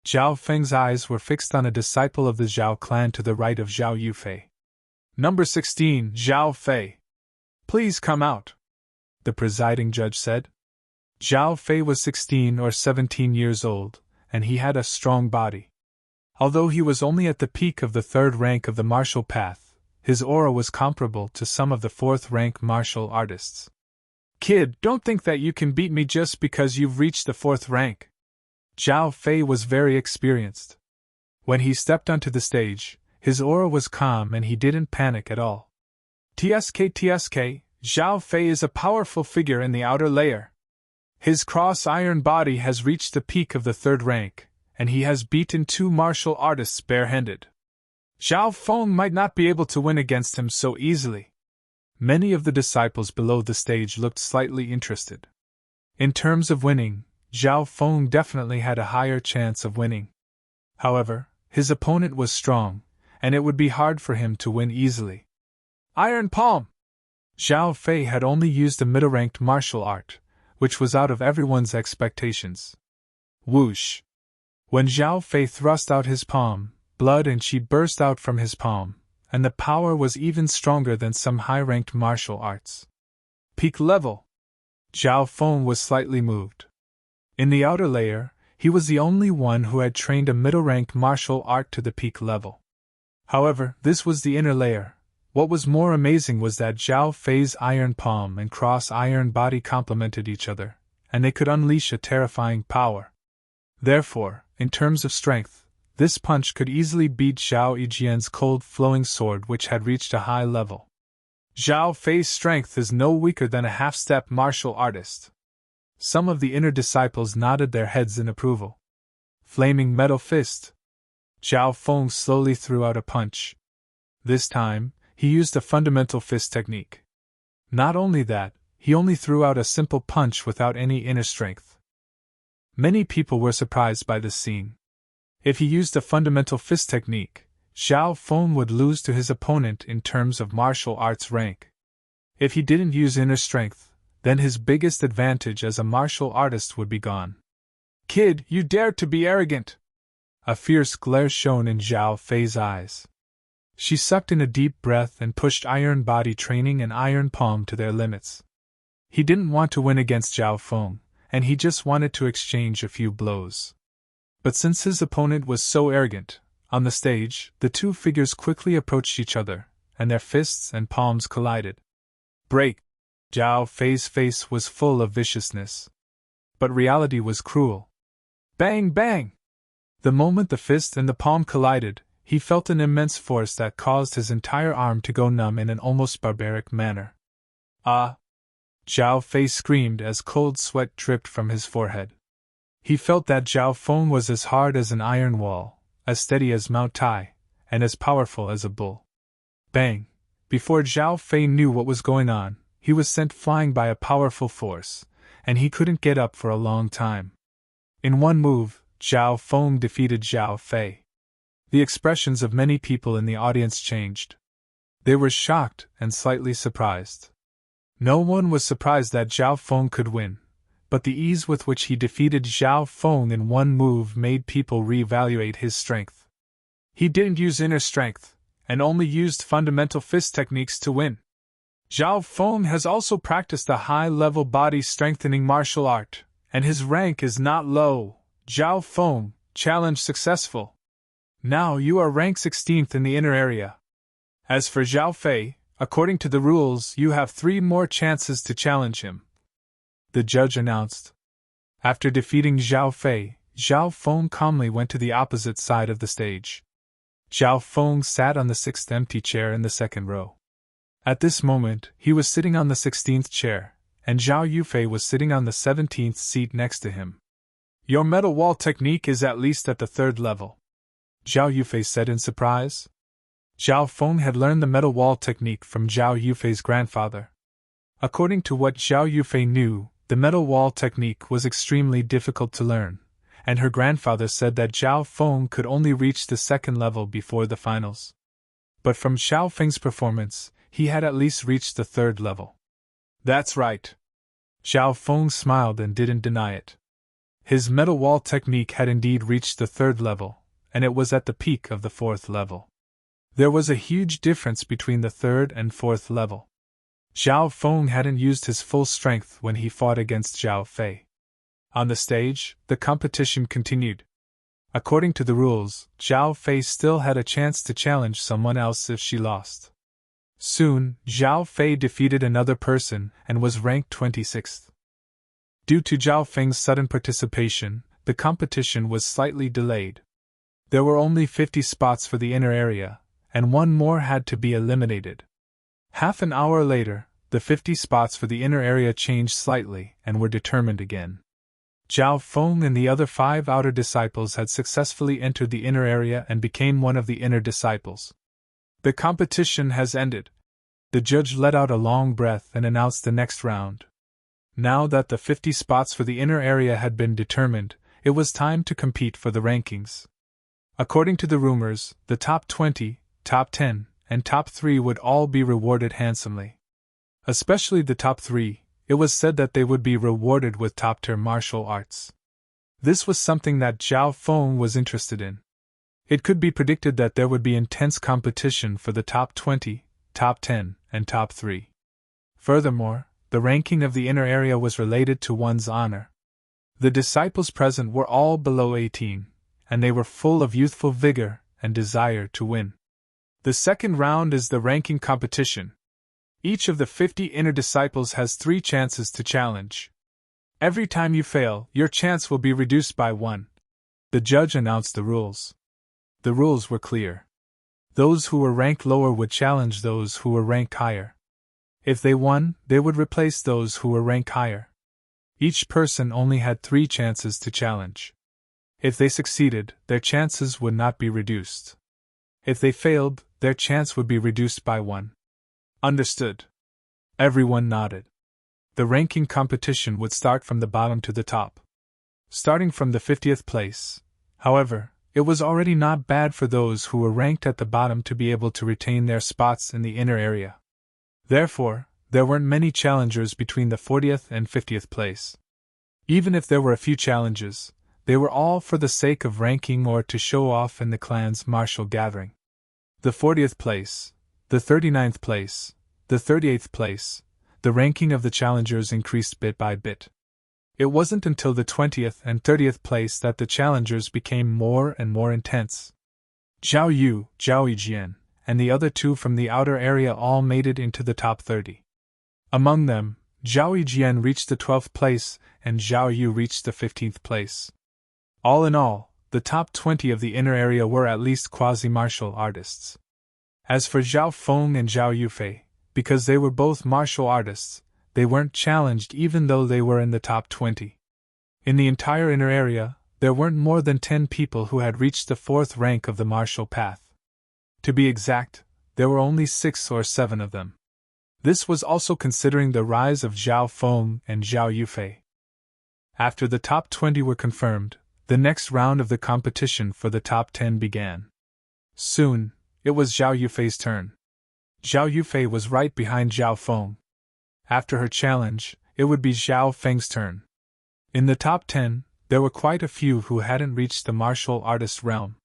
Zhao Feng's eyes were fixed on a disciple of the Zhao clan to the right of Zhao Yufei. Number 16, Zhao Fei. Please come out, the presiding judge said. Zhao Fei was 16 or 17 years old, and he had a strong body. Although he was only at the peak of the 3rd rank of the martial path, his aura was comparable to some of the 4th rank martial artists. Kid, don't think that you can beat me just because you've reached the 4th rank. Zhao Fei was very experienced. When he stepped onto the stage, his aura was calm and he didn't panic at all. TSK, Zhao Fei is a powerful figure in the outer layer. His cross-iron body has reached the peak of the 3rd rank, and he has beaten 2 martial artists barehanded. Zhao Feng might not be able to win against him so easily. Many of the disciples below the stage looked slightly interested. In terms of winning, Zhao Feng definitely had a higher chance of winning. However, his opponent was strong, and it would be hard for him to win easily. Iron Palm! Zhao Fei had only used a middle-ranked martial art, which was out of everyone's expectations. Whoosh! When Zhao Fei thrust out his palm, blood and chi burst out from his palm, and the power was even stronger than some high-ranked martial arts. Peak level! Zhao Feng was slightly moved. In the outer layer, he was the only one who had trained a middle-rank martial art to the peak level. However, this was the inner layer. What was more amazing was that Zhao Fei's iron palm and cross-iron body complemented each other, and they could unleash a terrifying power. Therefore, in terms of strength, this punch could easily beat Zhao Yijian's cold flowing sword, which had reached a high level. Zhao Fei's strength is no weaker than a half-step martial artist. Some of the inner disciples nodded their heads in approval. Flaming metal fist. Zhao Feng slowly threw out a punch. This time, he used a fundamental fist technique. Not only that, he only threw out a simple punch without any inner strength. Many people were surprised by this scene. If he used a fundamental fist technique, Zhao Feng would lose to his opponent in terms of martial arts rank. If he didn't use inner strength, then his biggest advantage as a martial artist would be gone. Kid, you dare to be arrogant! A fierce glare shone in Zhao Fei's eyes. She sucked in a deep breath and pushed iron body training and iron palm to their limits. He didn't want to win against Zhao Feng, and he just wanted to exchange a few blows. But since his opponent was so arrogant, on the stage, the two figures quickly approached each other, and their fists and palms collided. Break! Zhao Fei's face was full of viciousness. But reality was cruel. Bang bang! The moment the fist and the palm collided, he felt an immense force that caused his entire arm to go numb in an almost barbaric manner. Ah! Zhao Fei screamed as cold sweat dripped from his forehead. He felt that Zhao Feng was as hard as an iron wall, as steady as Mount Tai, and as powerful as a bull. Bang! Before Zhao Fei knew what was going on, he was sent flying by a powerful force, and he couldn't get up for a long time. In one move, Zhao Feng defeated Zhao Fei. The expressions of many people in the audience changed. They were shocked and slightly surprised. No one was surprised that Zhao Feng could win, but the ease with which he defeated Zhao Feng in one move made people reevaluate his strength. He didn't use inner strength, and only used fundamental fist techniques to win. Zhao Feng has also practiced a high-level body-strengthening martial art, and his rank is not low. Zhao Feng, challenge successful. Now you are ranked 16th in the inner area. As for Zhao Fei, according to the rules, you have 3 more chances to challenge him, the judge announced. After defeating Zhao Fei, Zhao Feng calmly went to the opposite side of the stage. Zhao Feng sat on the 6th empty chair in the 2nd row. At this moment, he was sitting on the 16th chair, and Zhao Yufei was sitting on the 17th seat next to him. Your metal wall technique is at least at the 3rd level, Zhao Yufei said in surprise. Zhao Feng had learned the metal wall technique from Zhao Yufei's grandfather. According to what Zhao Yufei knew, the metal wall technique was extremely difficult to learn, and her grandfather said that Zhao Feng could only reach the 2nd level before the finals. But from Zhao Feng's performance, he had at least reached the 3rd level. That's right. Zhao Feng smiled and didn't deny it. His metal wall technique had indeed reached the 3rd level, and it was at the peak of the 4th level. There was a huge difference between the 3rd and 4th level. Zhao Feng hadn't used his full strength when he fought against Zhao Fei. On the stage, the competition continued. According to the rules, Zhao Fei still had a chance to challenge someone else if she lost. Soon, Zhao Fei defeated another person and was ranked 26th. Due to Zhao Feng's sudden participation, the competition was slightly delayed. There were only 50 spots for the inner area, and 1 more had to be eliminated. Half an hour later, the 50 spots for the inner area changed slightly and were determined again. Zhao Feng and the other 5 outer disciples had successfully entered the inner area and became one of the inner disciples. The competition has ended. The judge let out a long breath and announced the next round. Now that the 50 spots for the inner area had been determined, it was time to compete for the rankings. According to the rumors, the top 20, top 10, and top 3 would all be rewarded handsomely. Especially the top 3, it was said that they would be rewarded with top-tier martial arts. This was something that Zhao Feng was interested in. It could be predicted that there would be intense competition for the top 20, top 10, and top 3. Furthermore, the ranking of the inner area was related to one's honor. The disciples present were all below 18, and they were full of youthful vigor and desire to win. The second round is the ranking competition. Each of the 50 inner disciples has 3 chances to challenge. Every time you fail, your chance will be reduced by 1. The judge announced the rules. The rules were clear. Those who were ranked lower would challenge those who were ranked higher. If they won, they would replace those who were ranked higher. Each person only had 3 chances to challenge. If they succeeded, their chances would not be reduced. If they failed, their chance would be reduced by 1. Understood. Everyone nodded. The ranking competition would start from the bottom to the top. Starting from the 50th place, however, it was already not bad for those who were ranked at the bottom to be able to retain their spots in the inner area. Therefore, there weren't many challengers between the 40th and 50th place. Even if there were a few challenges, they were all for the sake of ranking or to show off in the clan's martial gathering. The 40th place, the 39th place, the 38th place, the ranking of the challengers increased bit by bit. It wasn't until the 20th and 30th place that the challengers became more and more intense. Zhao Yu, Zhao Yijian, and the other 2 from the outer area all made it into the top 30. Among them, Zhao Yijian reached the 12th place and Zhao Yu reached the 15th place. All in all, the top 20 of the inner area were at least quasi-martial artists. As for Zhao Feng and Zhao Yufei, because they were both martial artists, they weren't challenged even though they were in the top 20. In the entire inner area, there weren't more than 10 people who had reached the 4th rank of the martial path. To be exact, there were only 6 or 7 of them. This was also considering the rise of Zhao Feng and Zhao Yufei. After the top 20 were confirmed, the next round of the competition for the top 10 began. Soon, it was Zhao Yufei's turn. Zhao Yufei was right behind Zhao Feng. After her challenge, it would be Zhao Feng's turn. In the top 10, there were quite a few who hadn't reached the martial artist realm.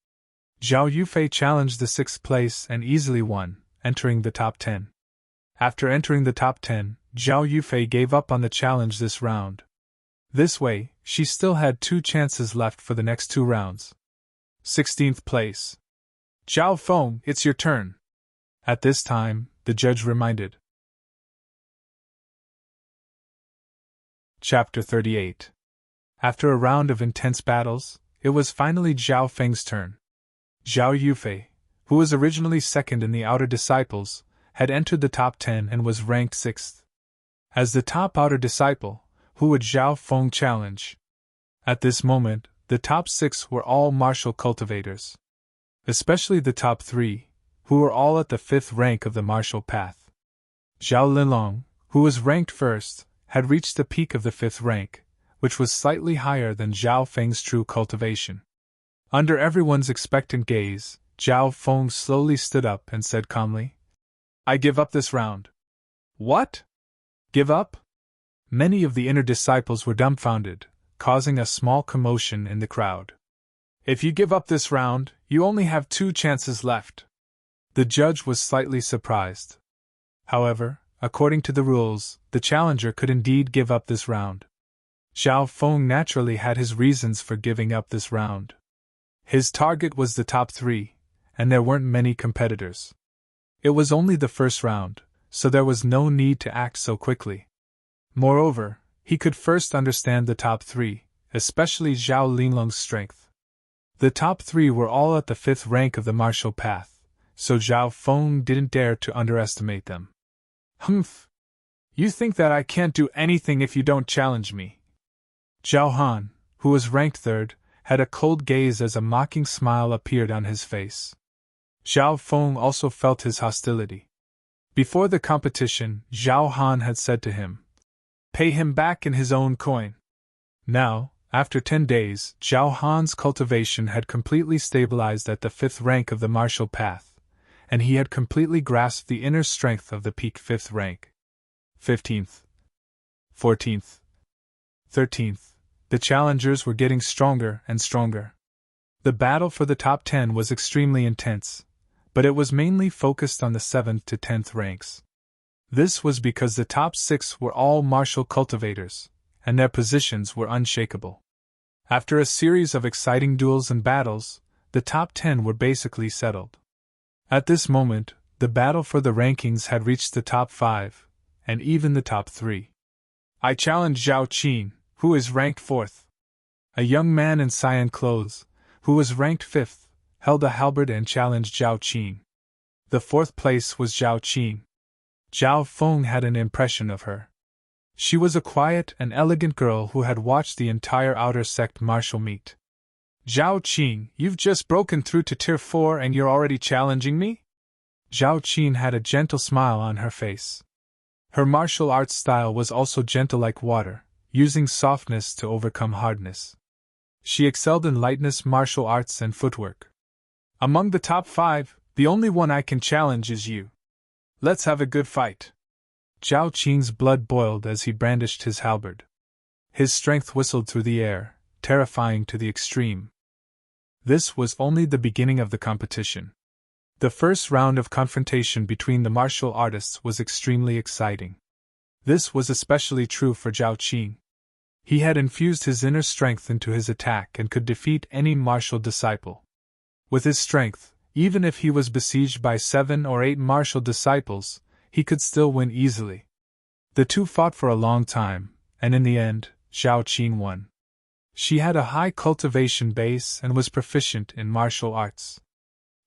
Zhao Yufei challenged the 6th place and easily won, entering the top 10. After entering the top 10, Zhao Yufei gave up on the challenge this round. This way, she still had 2 chances left for the next 2 rounds. 16th place. Zhao Feng, it's your turn. At this time, the judge reminded. Chapter 38. After a round of intense battles, it was finally Zhao Feng's turn. Zhao Yufei, who was originally 2nd in the outer disciples, had entered the top 10 and was ranked 6th. As the top outer disciple, who would Zhao Feng challenge? At this moment, the top 6 were all martial cultivators. Especially the top 3, who were all at the 5th rank of the martial path. Zhao Linlong, who was ranked 1st, had reached the peak of the 5th rank, which was slightly higher than Zhao Feng's true cultivation. Under everyone's expectant gaze, Zhao Feng slowly stood up and said calmly, "I give up this round." "What? Give up?" Many of the inner disciples were dumbfounded, causing a small commotion in the crowd. "If you give up this round, you only have 2 chances left." The judge was slightly surprised. However, according to the rules, the challenger could indeed give up this round. Zhao Feng naturally had his reasons for giving up this round. His target was the top 3, and there weren't many competitors. It was only the first round, so there was no need to act so quickly. Moreover, he could first understand the top 3, especially Zhao Linlong's strength. The top 3 were all at the 5th rank of the martial path, so Zhao Feng didn't dare to underestimate them. "Humph! You think that I can't do anything if you don't challenge me?" Zhao Han, who was ranked 3rd, had a cold gaze as a mocking smile appeared on his face. Zhao Feng also felt his hostility. Before the competition, Zhao Han had said to him, "Pay him back in his own coin." Now, after 10 days, Zhao Han's cultivation had completely stabilized at the 5th rank of the martial path, and he had completely grasped the inner strength of the peak 5th rank. 15th, 14th, 13th, The challengers were getting stronger and stronger. The battle for the top 10 was extremely intense, but it was mainly focused on the 7th to 10th ranks. This was because the top 6 were all martial cultivators, and their positions were unshakable. After a series of exciting duels and battles, the top 10 were basically settled. At this moment, the battle for the rankings had reached the top 5, and even the top 3. I challenge Zhao Qin, who is ranked 4th. A young man in cyan clothes, who was ranked 5th, held a halberd and challenged Zhao Qin. The 4th place was Zhao Qin. Zhao Feng had an impression of her. She was a quiet and elegant girl who had watched the entire outer sect martial meet. Zhao Qin, you've just broken through to Tier 4 and you're already challenging me? Zhao Qin had a gentle smile on her face. Her martial arts style was also gentle like water, using softness to overcome hardness. She excelled in lightness, martial arts, and footwork. Among the top 5, the only one I can challenge is you. Let's have a good fight. Zhao Qin's blood boiled as he brandished his halberd. His strength whistled through the air, terrifying to the extreme. This was only the beginning of the competition. The first round of confrontation between the martial artists was extremely exciting. This was especially true for Zhao Qin. He had infused his inner strength into his attack and could defeat any martial disciple. With his strength, even if he was besieged by 7 or 8 martial disciples, he could still win easily. The two fought for a long time, and in the end, Zhao Qin won. She had a high cultivation base and was proficient in martial arts.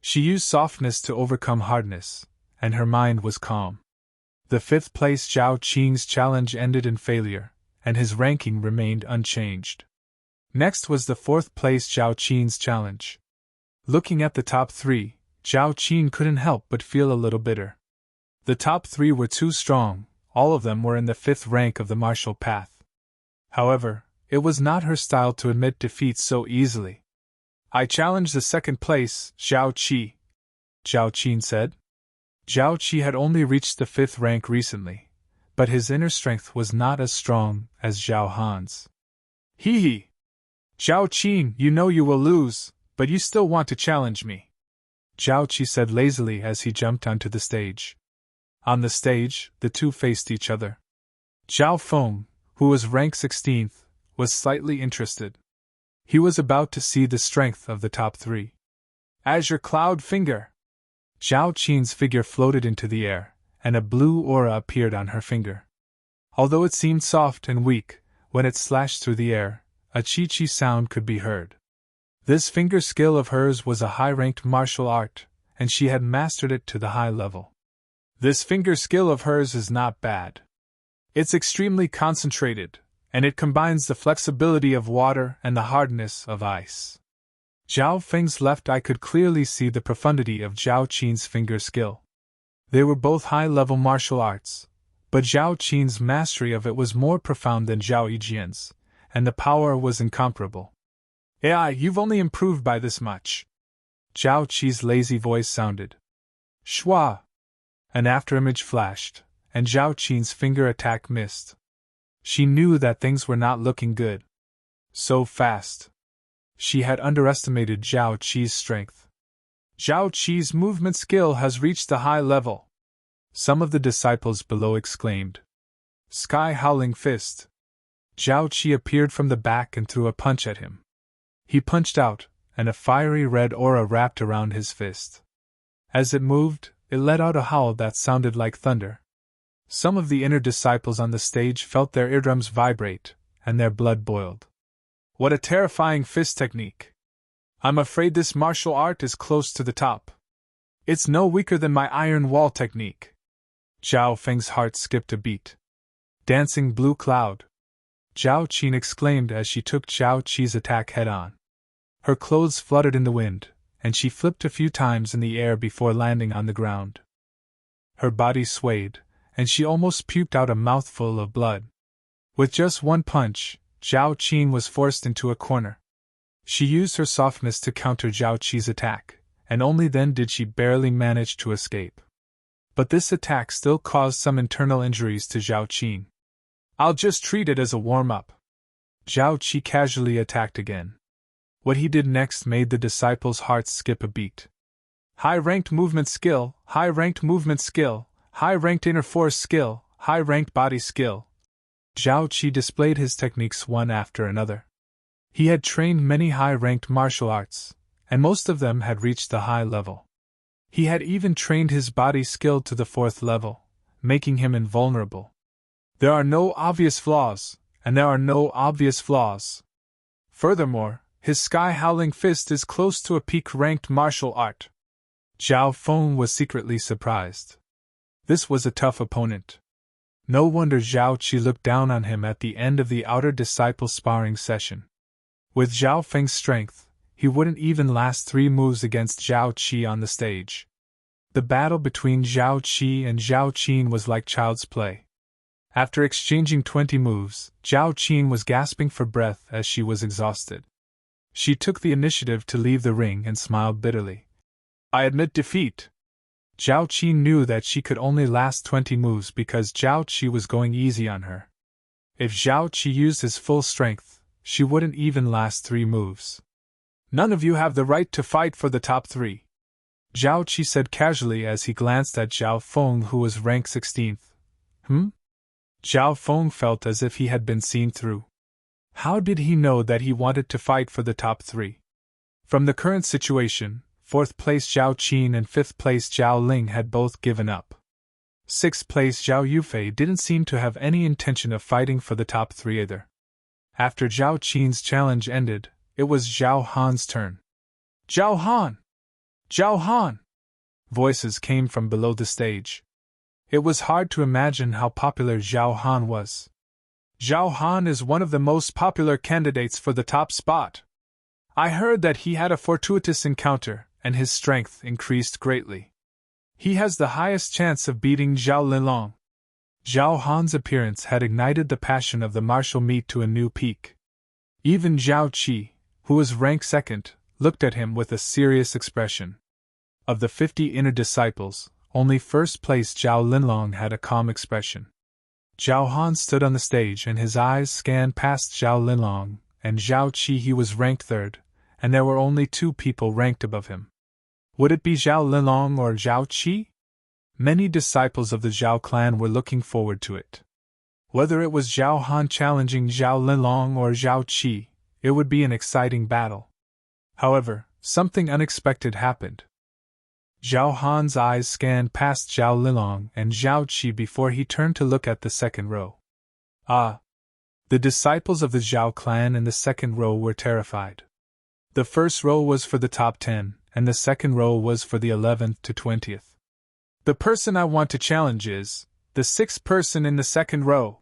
She used softness to overcome hardness, and her mind was calm. The 5th place Zhao Qin's challenge ended in failure, and his ranking remained unchanged. Next was the 4th place Zhao Qin's challenge. Looking at the top 3, Zhao Qin couldn't help but feel a little bitter. The top 3 were too strong, all of them were in the 5th rank of the martial path. However, it was not her style to admit defeat so easily. I challenge the 2nd place, Zhao Qi, Zhao Qin said. Zhao Qi had only reached the 5th rank recently, but his inner strength was not as strong as Zhao Han's. Hee hee! Zhao Qin, you know you will lose, but you still want to challenge me, Zhao Qi said lazily as he jumped onto the stage. On the stage, the two faced each other. Zhao Feng, who was ranked 16th, was slightly interested. He was about to see the strength of the top 3. Azure Cloud Finger! Zhao Qin's figure floated into the air, and a blue aura appeared on her finger. Although it seemed soft and weak, when it slashed through the air, a chi-chi sound could be heard. This finger skill of hers was a high-ranked martial art, and she had mastered it to the high level. This finger skill of hers is not bad. It's extremely concentrated, and it combines the flexibility of water and the hardness of ice. Zhao Feng's left eye could clearly see the profundity of Zhao Qin's finger skill. They were both high-level martial arts, but Zhao Qin's mastery of it was more profound than Zhao Yijian's, and the power was incomparable. AI, you've only improved by this much. Zhao Qi's lazy voice sounded. Shwa! An afterimage flashed, and Zhao Qin's finger attack missed. She knew that things were not looking good. So fast. She had underestimated Zhao Qi's strength. Zhao Qi's movement skill has reached a high level. Some of the disciples below exclaimed. Sky Howling Fist. Zhao Qi appeared from the back and threw a punch at him. He punched out, and a fiery red aura wrapped around his fist. As it moved, it let out a howl that sounded like thunder. Some of the inner disciples on the stage felt their eardrums vibrate, and their blood boiled. What a terrifying fist technique! I'm afraid this martial art is close to the top. It's no weaker than my iron wall technique. Zhao Feng's heart skipped a beat. Dancing blue cloud! Zhao Qin exclaimed as she took Zhao Qi's attack head-on. Her clothes fluttered in the wind, and she flipped a few times in the air before landing on the ground. Her body swayed, and she almost puked out a mouthful of blood. With just one punch, Zhao Qin was forced into a corner. She used her softness to counter Zhao Qi's attack, and only then did she barely manage to escape. But this attack still caused some internal injuries to Zhao Qin. I'll just treat it as a warm-up. Zhao Qi casually attacked again. What he did next made the disciples' hearts skip a beat. High-ranked movement skill, high-ranked movement skill, high-ranked inner force skill, high-ranked body skill. Zhao Qi displayed his techniques one after another. He had trained many high-ranked martial arts, and most of them had reached the high level. He had even trained his body skill to the 4th level, making him invulnerable. There are no obvious flaws, and there are no obvious flaws. Furthermore, his sky-howling fist is close to a peak-ranked martial art. Zhao Feng was secretly surprised. This was a tough opponent. No wonder Zhao Qi looked down on him at the end of the outer disciple sparring session. With Zhao Feng's strength, he wouldn't even last 3 moves against Zhao Qi on the stage. The battle between Zhao Qi and Zhao Qin was like child's play. After exchanging 20 moves, Zhao Qin was gasping for breath as she was exhausted. She took the initiative to leave the ring and smiled bitterly. I admit defeat. Zhao Qi knew that she could only last 20 moves because Zhao Qi was going easy on her. If Zhao Qi used his full strength, she wouldn't even last 3 moves. None of you have the right to fight for the top 3. Zhao Qi said casually as he glanced at Zhao Feng, who was ranked 16th. Zhao Feng felt as if he had been seen through. How did he know that he wanted to fight for the top 3? From the current situation, 4th place Zhao Qin and 5th place Zhao Ling had both given up. 6th place Zhao Yufei didn't seem to have any intention of fighting for the top 3 either. After Zhao Qin's challenge ended, it was Zhao Han's turn. Zhao Han! Zhao Han! Voices came from below the stage. It was hard to imagine how popular Zhao Han was. Zhao Han is one of the most popular candidates for the top spot. I heard that he had a fortuitous encounter, and his strength increased greatly. He has the highest chance of beating Zhao Linlong. Zhao Han's appearance had ignited the passion of the martial meet to a new peak. Even Zhao Qi, who was ranked 2nd, looked at him with a serious expression. Of the 50 inner disciples, only 1st place Zhao Linlong had a calm expression. Zhao Han stood on the stage and his eyes scanned past Zhao Linlong and Zhao Qi. He was ranked 3rd, and there were only 2 people ranked above him. Would it be Zhao Linlong or Zhao Qi? Many disciples of the Zhao clan were looking forward to it. Whether it was Zhao Han challenging Zhao Linlong or Zhao Qi, it would be an exciting battle. However, something unexpected happened. Zhao Han's eyes scanned past Zhao Linlong and Zhao Qi before he turned to look at the 2nd row. Ah! The disciples of the Zhao clan in the 2nd row were terrified. The 1st row was for the top 10, and the 2nd row was for the 11th to 20th. The person I want to challenge is the 6th person in the 2nd row.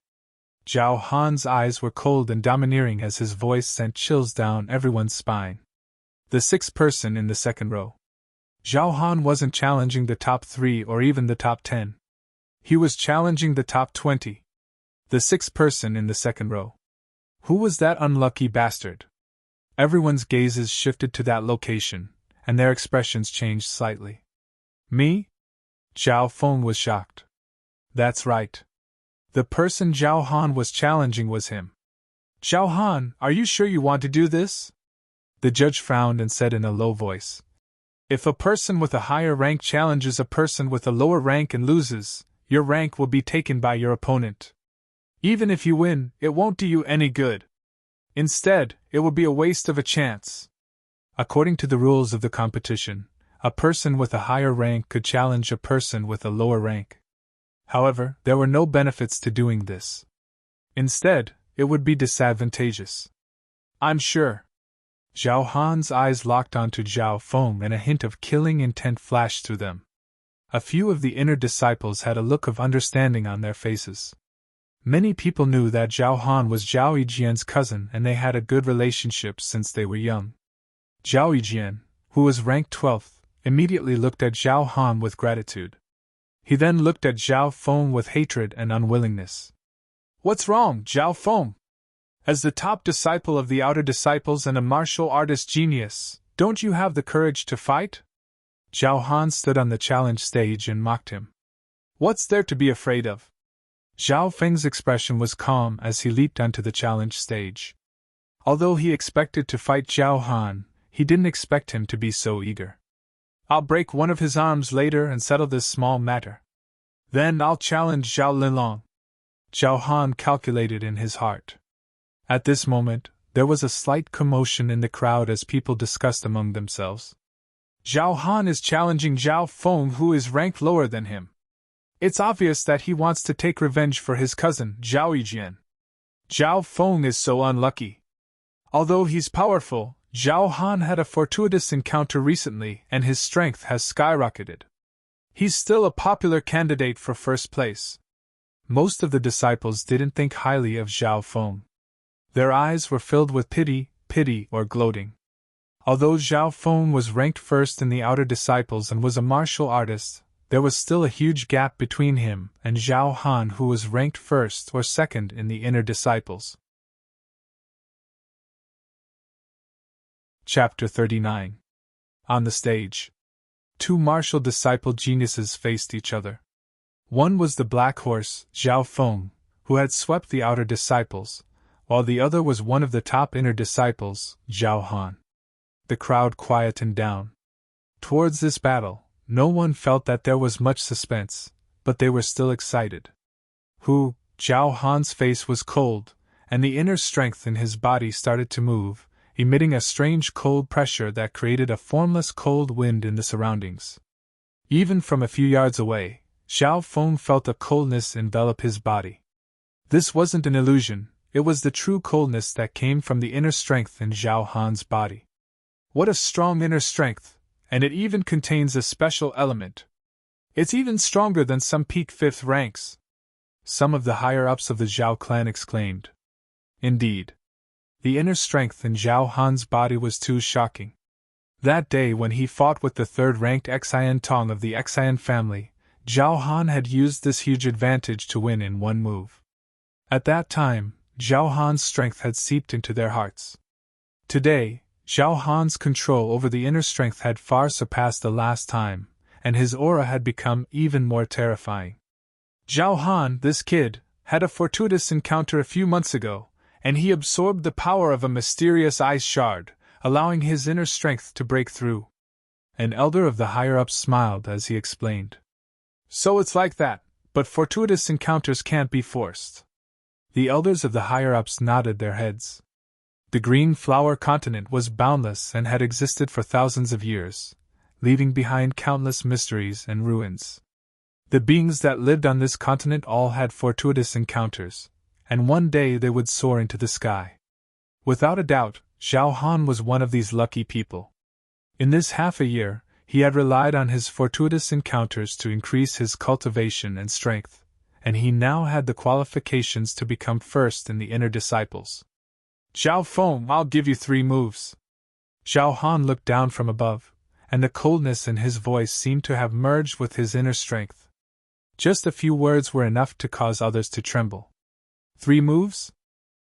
Zhao Han's eyes were cold and domineering as his voice sent chills down everyone's spine. The 6th person in the 2nd row. Zhao Han wasn't challenging the top 3 or even the top 10. He was challenging the top 20. The 6th person in the 2nd row. Who was that unlucky bastard? Everyone's gazes shifted to that location, and their expressions changed slightly. Me? Zhao Feng was shocked. That's right. The person Zhao Han was challenging was him. Zhao Han, are you sure you want to do this? The judge frowned and said in a low voice. If a person with a higher rank challenges a person with a lower rank and loses, your rank will be taken by your opponent. Even if you win, it won't do you any good. Instead, it will be a waste of a chance. According to the rules of the competition, a person with a higher rank could challenge a person with a lower rank. However, there were no benefits to doing this. Instead, it would be disadvantageous. I'm sure. Zhao Han's eyes locked onto Zhao Feng and a hint of killing intent flashed through them. A few of the inner disciples had a look of understanding on their faces. Many people knew that Zhao Han was Zhao Yijian's cousin and they had a good relationship since they were young. Zhao Yijian, who was ranked 12th, immediately looked at Zhao Han with gratitude. He then looked at Zhao Feng with hatred and unwillingness. What's wrong, Zhao Feng? As the top disciple of the outer disciples and a martial artist genius, don't you have the courage to fight? Zhao Han stood on the challenge stage and mocked him. What's there to be afraid of? Zhao Feng's expression was calm as he leaped onto the challenge stage. Although he expected to fight Zhao Han, he didn't expect him to be so eager. I'll break one of his arms later and settle this small matter. Then I'll challenge Zhao Linlong. Zhao Han calculated in his heart. At this moment, there was a slight commotion in the crowd as people discussed among themselves. Zhao Han is challenging Zhao Feng, who is ranked lower than him. It's obvious that he wants to take revenge for his cousin, Zhao Yijian. Zhao Feng is so unlucky. Although he's powerful, Zhao Han had a fortuitous encounter recently and his strength has skyrocketed. He's still a popular candidate for first place. Most of the disciples didn't think highly of Zhao Feng. Their eyes were filled with pity, or gloating. Although Zhao Feng was ranked first in the outer disciples and was a martial artist, there was still a huge gap between him and Zhao Han, who was ranked first or second in the inner disciples. Chapter 39. On the stage. Two martial disciple geniuses faced each other. One was the black horse, Zhao Feng, who had swept the outer disciples, while the other was one of the top inner disciples, Zhao Han. The crowd quietened down. Towards this battle, no one felt that there was much suspense, but they were still excited. Zhao Han's face was cold, and the inner strength in his body started to move, emitting a strange cold pressure that created a formless cold wind in the surroundings. Even from a few yards away, Zhao Feng felt a coldness envelop his body. This wasn't an illusion, it was the true coldness that came from the inner strength in Zhao Han's body. What a strong inner strength, and it even contains a special element. It's even stronger than some peak 5th ranks. Some of the higher-ups of the Zhao clan exclaimed. Indeed. The inner strength in Zhao Han's body was too shocking. That day when he fought with the 3rd-ranked Xian Tong of the Xian family, Zhao Han had used this huge advantage to win in one move. At that time, Zhao Han's strength had seeped into their hearts. Today, Zhao Han's control over the inner strength had far surpassed the last time, and his aura had become even more terrifying. Zhao Han, this kid, had a fortuitous encounter a few months ago, and he absorbed the power of a mysterious ice shard, allowing his inner strength to break through. An elder of the higher-ups smiled as he explained. So it's like that, but fortuitous encounters can't be forced. The elders of the higher-ups nodded their heads. The green flower continent was boundless and had existed for thousands of years, leaving behind countless mysteries and ruins. The beings that lived on this continent all had fortuitous encounters, and one day they would soar into the sky. Without a doubt, Zhao Han was one of these lucky people. In this half a year, he had relied on his fortuitous encounters to increase his cultivation and strength, and he now had the qualifications to become first in the inner disciples. Zhao Feng, I'll give you 3 moves. Zhao Han looked down from above, and the coldness in his voice seemed to have merged with his inner strength. Just a few words were enough to cause others to tremble. 3 moves?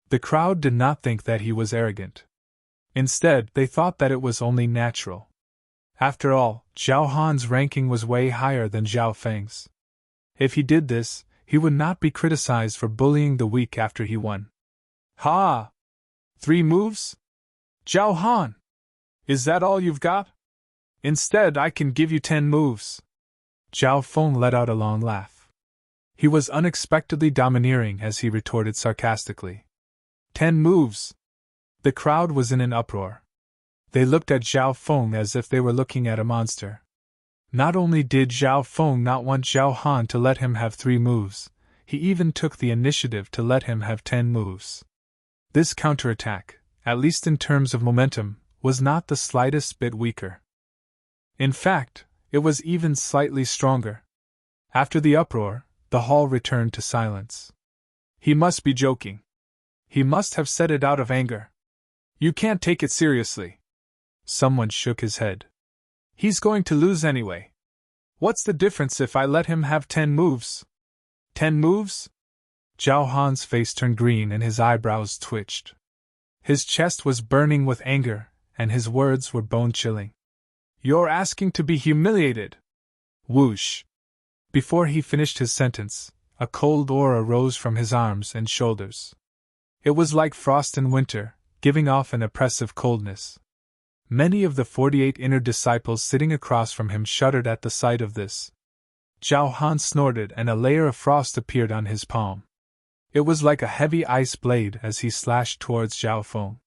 The crowd did not think that he was arrogant. Instead, they thought that it was only natural. After all, Zhao Han's ranking was way higher than Zhao Feng's. If he did this, he would not be criticized for bullying the weak after he won. Ha! 3 moves? Zhao Han! Is that all you've got? Instead, I can give you 10 moves. Zhao Feng let out a long laugh. He was unexpectedly domineering as he retorted sarcastically. 10 moves! The crowd was in an uproar. They looked at Zhao Feng as if they were looking at a monster. Not only did Zhao Feng not want Zhao Han to let him have 3 moves, he even took the initiative to let him have 10 moves. This counterattack, at least in terms of momentum, was not the slightest bit weaker. In fact, it was even slightly stronger. After the uproar, the hall returned to silence. He must be joking. He must have said it out of anger. You can't take it seriously. Someone shook his head. He's going to lose anyway. What's the difference if I let him have 10 moves? 10 moves? Zhao Han's face turned green and his eyebrows twitched. His chest was burning with anger, and his words were bone-chilling. You're asking to be humiliated. Whoosh! Before he finished his sentence, a cold aura rose from his arms and shoulders. It was like frost in winter, giving off an oppressive coldness. Many of the 48 inner disciples sitting across from him shuddered at the sight of this. Zhao Han snorted and a layer of frost appeared on his palm. It was like a heavy ice blade as he slashed towards Zhao Feng.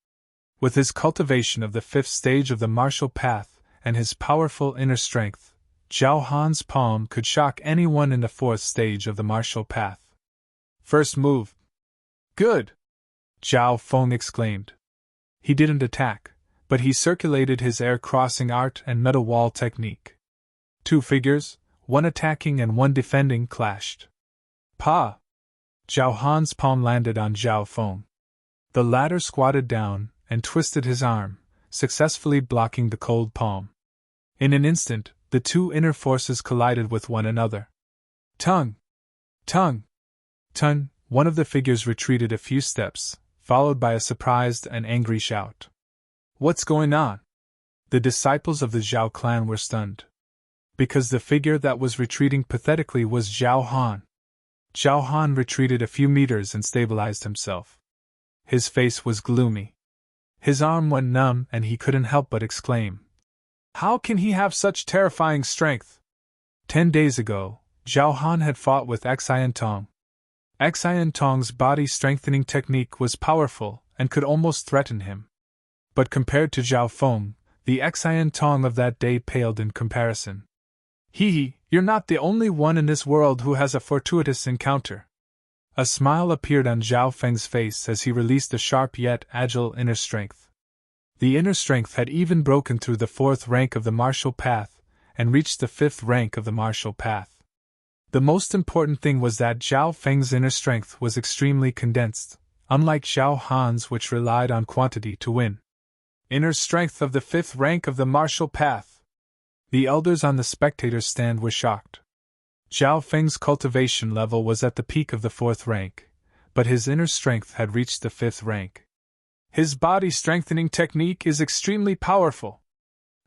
With his cultivation of the 5th stage of the martial path and his powerful inner strength, Zhao Han's palm could shock anyone in the 4th stage of the martial path. First move. Good! Zhao Feng exclaimed. He didn't attack, but he circulated his air-crossing art and metal wall technique. 2 figures, one attacking and one defending, clashed. Pa! Zhao Han's palm landed on Zhao Feng. The latter squatted down and twisted his arm, successfully blocking the cold palm. In an instant, the 2 inner forces collided with one another. Tongue! Tongue! Tongue! One of the figures retreated a few steps, followed by a surprised and angry shout. What's going on? The disciples of the Zhao clan were stunned. Because the figure that was retreating pathetically was Zhao Han. Zhao Han retreated a few meters and stabilized himself. His face was gloomy. His arm went numb and he couldn't help but exclaim, "How can he have such terrifying strength?" 10 days ago, Zhao Han had fought with Xian Tong. Xian Tong's body-strengthening technique was powerful and could almost threaten him. But compared to Zhao Feng, the Xian Tong of that day paled in comparison. You're not the only one in this world who has a fortuitous encounter." A smile appeared on Zhao Feng's face as he released a sharp yet agile inner strength. The inner strength had even broken through the 4th rank of the martial path and reached the 5th rank of the martial path. The most important thing was that Zhao Feng's inner strength was extremely condensed, unlike Zhao Han's, which relied on quantity to win. Inner strength of the 5th rank of the martial path. The elders on the spectators' stand were shocked. Zhao Feng's cultivation level was at the peak of the 4th rank, but his inner strength had reached the 5th rank. His body-strengthening technique is extremely powerful.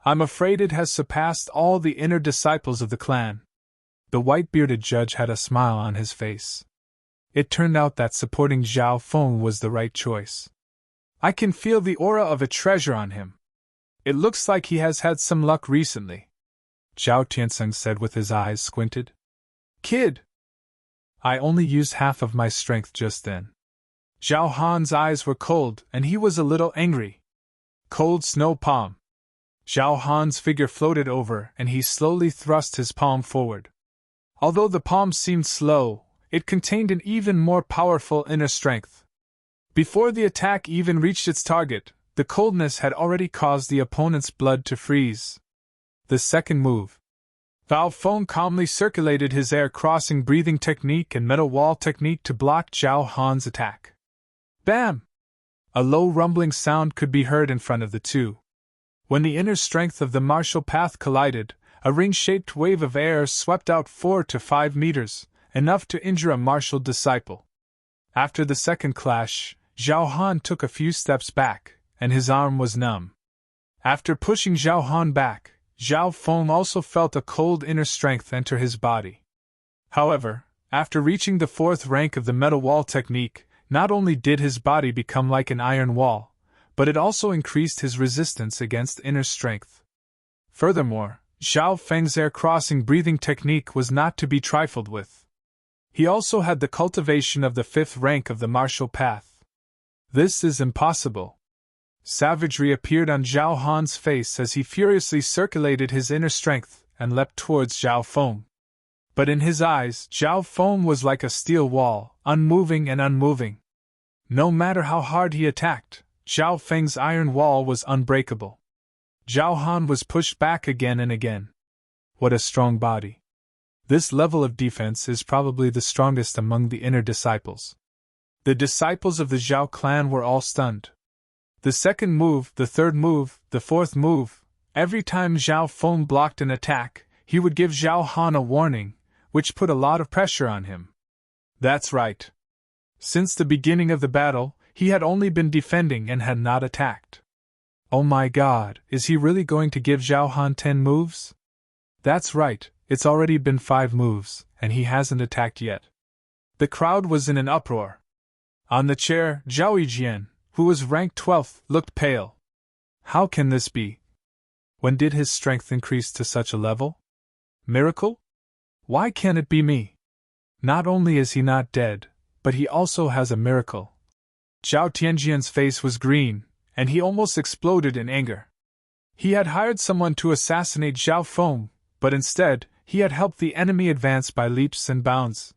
I'm afraid it has surpassed all the inner disciples of the clan. The white-bearded judge had a smile on his face. It turned out that supporting Zhao Feng was the right choice. I can feel the aura of a treasure on him. It looks like he has had some luck recently, Zhao Tianzeng said with his eyes squinted. Kid! I only used half of my strength just then. Zhao Han's eyes were cold and he was a little angry. Cold snow palm. Zhao Han's figure floated over and he slowly thrust his palm forward. Although the palm seemed slow, it contained an even more powerful inner strength. Before the attack even reached its target, the coldness had already caused the opponent's blood to freeze. The second move. Zhao Feng calmly circulated his air-crossing breathing technique and metal wall technique to block Zhao Han's attack. Bam! A low rumbling sound could be heard in front of the 2. When the inner strength of the martial path collided, a ring-shaped wave of air swept out 4 to 5 meters, enough to injure a martial disciple. After the second clash, Zhao Han took a few steps back, and his arm was numb. After pushing Zhao Han back, Zhao Feng also felt a cold inner strength enter his body. However, after reaching the 4th rank of the metal wall technique, not only did his body become like an iron wall, but it also increased his resistance against inner strength. Furthermore, Zhao Feng's air-crossing breathing technique was not to be trifled with. He also had the cultivation of the 5th rank of the martial path. This is impossible. Savagery appeared on Zhao Han's face as he furiously circulated his inner strength and leapt towards Zhao Feng. But in his eyes, Zhao Feng was like a steel wall, unmoving and unmoving. No matter how hard he attacked, Zhao Feng's iron wall was unbreakable. Zhao Han was pushed back again and again. What a strong body. This level of defense is probably the strongest among the inner disciples. The disciples of the Zhao clan were all stunned. The second move, the third move, the fourth move, every time Zhao Feng blocked an attack, he would give Zhao Han a warning, which put a lot of pressure on him. That's right. Since the beginning of the battle, he had only been defending and had not attacked. Oh my god, is he really going to give Zhao Han 10 moves? That's right, it's already been 5 moves, and he hasn't attacked yet. The crowd was in an uproar. On the chair, Zhao Yijian, who was ranked 12th, looked pale. How can this be? When did his strength increase to such a level? Miracle? Why can't it be me? Not only is he not dead, but he also has a miracle. Zhao Tianjian's face was green, and he almost exploded in anger. He had hired someone to assassinate Zhao Feng, but instead, he had helped the enemy advance by leaps and bounds.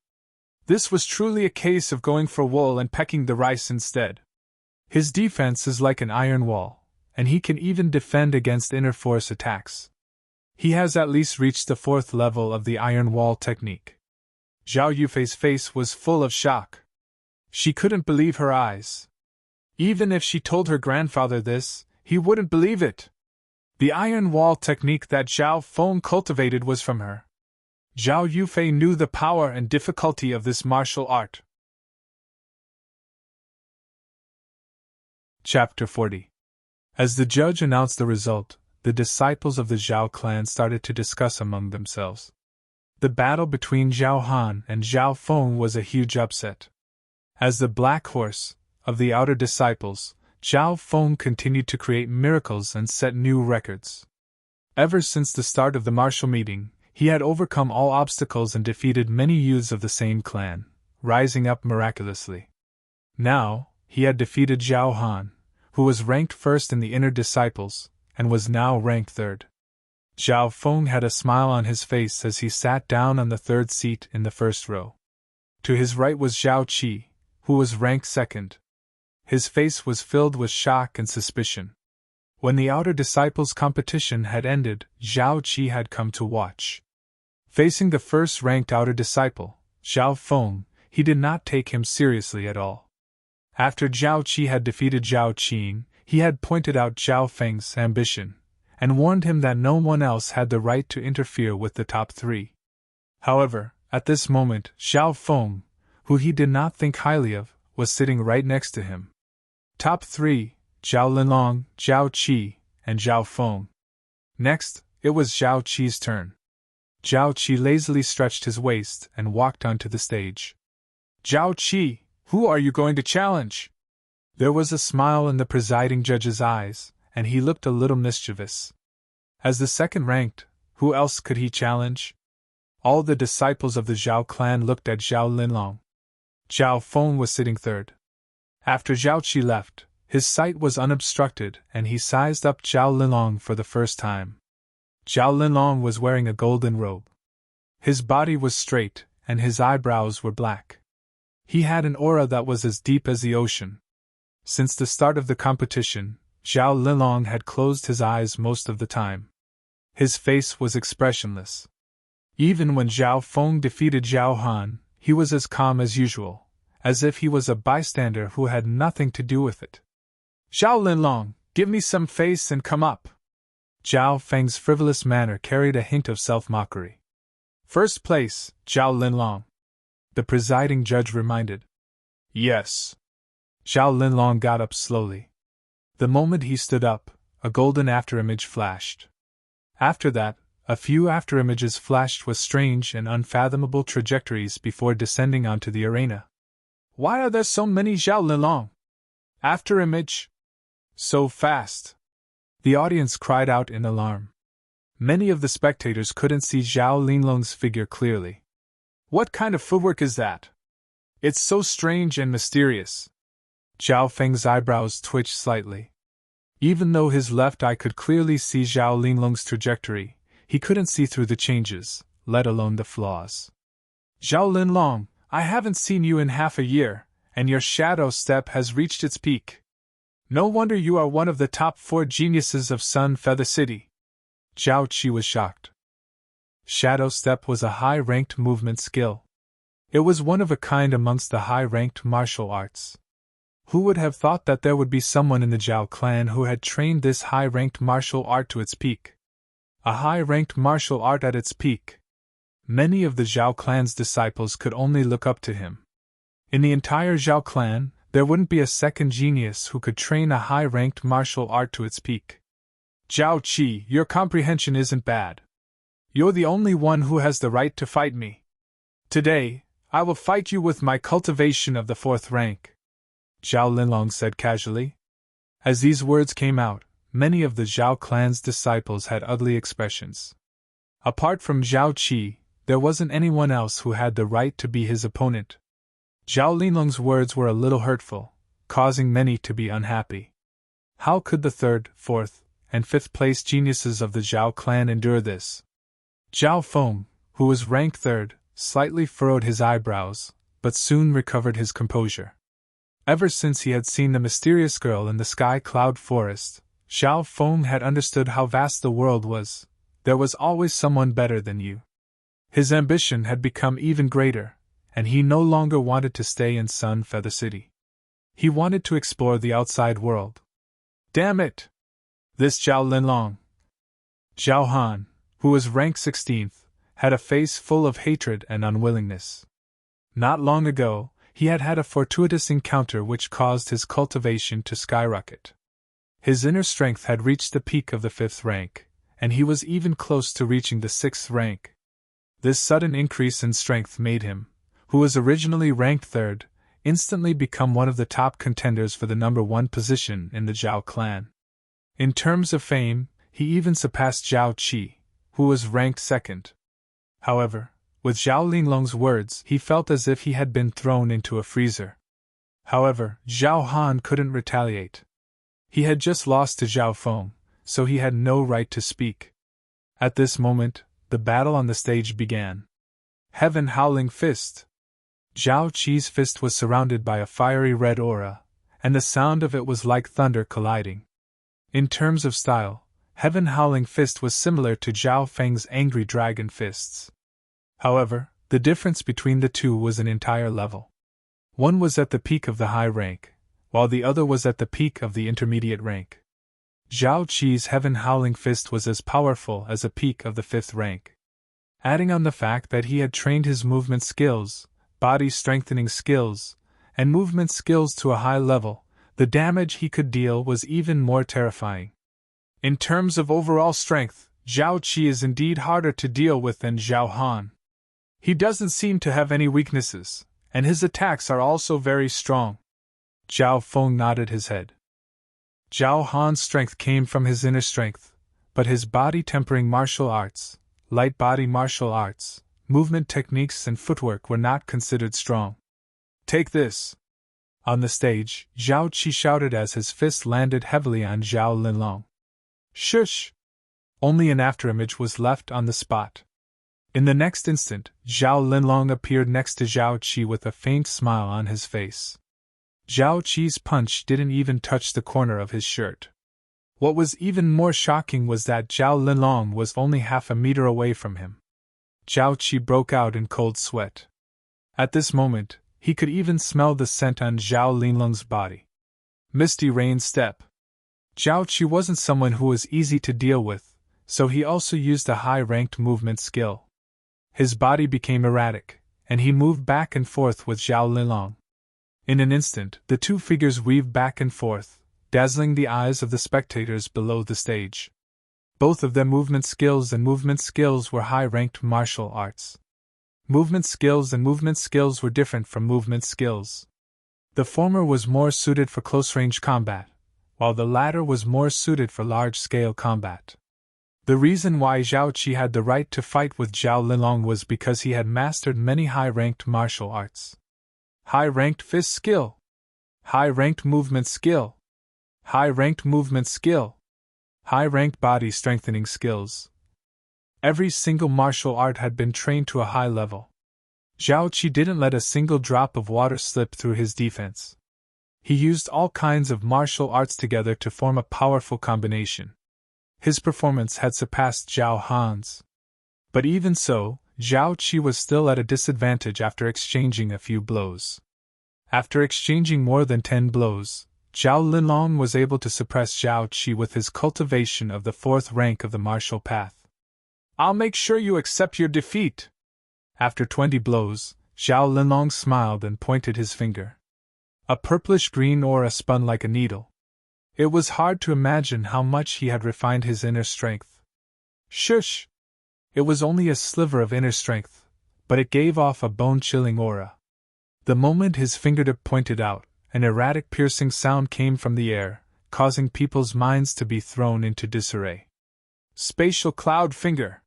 This was truly a case of going for wool and pecking the rice instead. His defense is like an iron wall, and he can even defend against inner force attacks. He has at least reached the 4th level of the iron wall technique. Zhao Yufei's face was full of shock. She couldn't believe her eyes. Even if she told her grandfather this, he wouldn't believe it. The iron wall technique that Zhao Feng cultivated was from her. Zhao Yufei knew the power and difficulty of this martial art. Chapter 40. As the judge announced the result, the disciples of the Zhao clan started to discuss among themselves. The battle between Zhao Han and Zhao Feng was a huge upset. As the black horse of the outer disciples, Zhao Feng continued to create miracles and set new records. Ever since the start of the martial meeting, he had overcome all obstacles and defeated many youths of the same clan, rising up miraculously. Now, he had defeated Zhao Han, who was ranked first in the inner disciples, and was now ranked third. Zhao Feng had a smile on his face as he sat down on the third seat in the first row. To his right was Zhao Qi, who was ranked second. His face was filled with shock and suspicion. When the outer disciples' competition had ended, Zhao Qi had come to watch. Facing the first-ranked outer disciple, Zhao Feng, he did not take him seriously at all. After Zhao Qi had defeated Zhao Qing, he had pointed out Zhao Feng's ambition, and warned him that no one else had the right to interfere with the top 3. However, at this moment, Zhao Feng, who he did not think highly of, was sitting right next to him. Top 3, Zhao Linlong, Zhao Qi, and Zhao Feng. Next, it was Zhao Qi's turn. Zhao Qi lazily stretched his waist and walked onto the stage. Zhao Qi, who are you going to challenge? There was a smile in the presiding judge's eyes, and he looked a little mischievous. As the second-ranked, who else could he challenge? All the disciples of the Zhao clan looked at Zhao Linlong. Zhao Feng was sitting third. After Zhao Qi left, his sight was unobstructed and he sized up Zhao Linlong for the first time. Zhao Linlong was wearing a golden robe. His body was straight, and his eyebrows were black. He had an aura that was as deep as the ocean. Since the start of the competition, Zhao Linlong had closed his eyes most of the time. His face was expressionless. Even when Zhao Feng defeated Zhao Han, he was as calm as usual, as if he was a bystander who had nothing to do with it. Zhao Linlong, give me some face and come up. Zhao Feng's frivolous manner carried a hint of self-mockery. First place, Zhao Linlong. The presiding judge reminded. Yes. Zhao Linlong got up slowly. The moment he stood up, a golden afterimage flashed. After that, a few afterimages flashed with strange and unfathomable trajectories before descending onto the arena. Why are there so many Zhao Linlong? Afterimage? So fast! The audience cried out in alarm. Many of the spectators couldn't see Zhao Linlong's figure clearly. What kind of footwork is that? It's so strange and mysterious. Zhao Feng's eyebrows twitched slightly. Even though his left eye could clearly see Zhao Linlong's trajectory, he couldn't see through the changes, let alone the flaws. Zhao Linlong, I haven't seen you in half a year, and your shadow step has reached its peak. No wonder you are one of the top 4 geniuses of Sun Feather City. Zhao Qi was shocked. Shadow step was a high-ranked movement skill. It was one of a kind amongst the high-ranked martial arts. Who would have thought that there would be someone in the Zhao clan who had trained this high-ranked martial art to its peak? A high-ranked martial art at its peak. Many of the Zhao clan's disciples could only look up to him. In the entire Zhao clan, there wouldn't be a second genius who could train a high-ranked martial art to its peak. Zhao Qi, your comprehension isn't bad. You're the only one who has the right to fight me. Today, I will fight you with my cultivation of the 4th rank. Zhao Linlong said casually. As these words came out, many of the Zhao clan's disciples had ugly expressions. Apart from Zhao Qi, there wasn't anyone else who had the right to be his opponent. Zhao Linlong's words were a little hurtful, causing many to be unhappy. How could the third, fourth, and fifth place geniuses of the Zhao clan endure this? Zhao Feng, who was ranked third, slightly furrowed his eyebrows, but soon recovered his composure. Ever since he had seen the mysterious girl in the sky cloud forest, Zhao Feng had understood how vast the world was. There was always someone better than you. His ambition had become even greater, and he no longer wanted to stay in Sun Feather City. He wanted to explore the outside world. Damn it! This Zhao Linlong. Zhao Han, who was ranked 16th, had a face full of hatred and unwillingness. Not long ago, he had had a fortuitous encounter which caused his cultivation to skyrocket. His inner strength had reached the peak of the 5th rank, and he was even close to reaching the 6th rank. This sudden increase in strength made him, who was originally ranked 3rd, instantly become one of the top contenders for the number 1 position in the Zhao clan. In terms of fame, he even surpassed Zhao Qi, who was ranked 2nd. However, with Zhao Linlong's words, he felt as if he had been thrown into a freezer. However, Zhao Han couldn't retaliate. He had just lost to Zhao Feng, so he had no right to speak. At this moment, the battle on the stage began. Heaven Howling Fist. Zhao Qi's fist was surrounded by a fiery red aura, and the sound of it was like thunder colliding. In terms of style, Heaven Howling Fist was similar to Zhao Feng's angry dragon fists. However, the difference between the two was an entire level. One was at the peak of the high rank, while the other was at the peak of the intermediate rank. Zhao Qi's Heaven Howling Fist was as powerful as a peak of the 5th rank. Adding on the fact that he had trained his movement skills, body strengthening skills, and movement skills to a high level, the damage he could deal was even more terrifying. In terms of overall strength, Zhao Qi is indeed harder to deal with than Zhao Han. He doesn't seem to have any weaknesses, and his attacks are also very strong. Zhao Feng nodded his head. Zhao Han's strength came from his inner strength, but his body-tempering martial arts, light body martial arts, movement techniques and footwork were not considered strong. Take this! On the stage, Zhao Qi shouted as his fist landed heavily on Zhao Linlong. Shush! Only an afterimage was left on the spot. In the next instant, Zhao Linlong appeared next to Zhao Qi with a faint smile on his face. Zhao Qi's punch didn't even touch the corner of his shirt. What was even more shocking was that Zhao Linlong was only half a meter away from him. Zhao Qi broke out in cold sweat. At this moment, he could even smell the scent on Zhao Linlong's body. Misty Rain Step. Zhao Qi wasn't someone who was easy to deal with, so he also used a high-ranked movement skill. His body became erratic, and he moved back and forth with Zhao Linlong. In an instant, the two figures weaved back and forth, dazzling the eyes of the spectators below the stage. Both of their movement skills were high-ranked martial arts. Movement skills were different from movement skills. The former was more suited for close-range combat, while the latter was more suited for large-scale combat. The reason why Zhao Qi had the right to fight with Zhao Linlong was because he had mastered many high-ranked martial arts. High-ranked fist skill. High-ranked movement skill. High-ranked movement skill. High-ranked body strengthening skills. Every single martial art had been trained to a high level. Zhao Qi didn't let a single drop of water slip through his defense. He used all kinds of martial arts together to form a powerful combination. His performance had surpassed Zhao Han's. But even so, Zhao Qi was still at a disadvantage after exchanging a few blows. After exchanging more than 10 blows, Zhao Linlong was able to suppress Zhao Qi with his cultivation of the 4th rank of the martial path. I'll make sure you accept your defeat. After 20 blows, Zhao Linlong smiled and pointed his finger. A purplish-green aura spun like a needle. It was hard to imagine how much he had refined his inner strength. Shush! It was only a sliver of inner strength, but it gave off a bone-chilling aura. The moment his fingertip pointed out, an erratic piercing sound came from the air, causing people's minds to be thrown into disarray. Spatial cloud finger!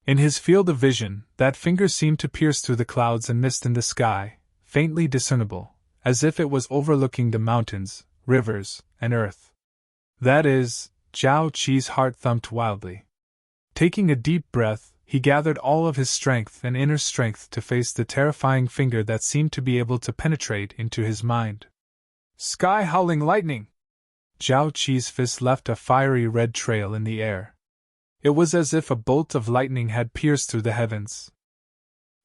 In his field of vision, that finger seemed to pierce through the clouds and mist in the sky, faintly discernible, as if it was overlooking the mountains, rivers, and earth. That is, Zhao Qi's heart thumped wildly. Taking a deep breath, he gathered all of his strength and inner strength to face the terrifying finger that seemed to be able to penetrate into his mind. Sky howling lightning! Zhao Qi's fist left a fiery red trail in the air. It was as if a bolt of lightning had pierced through the heavens.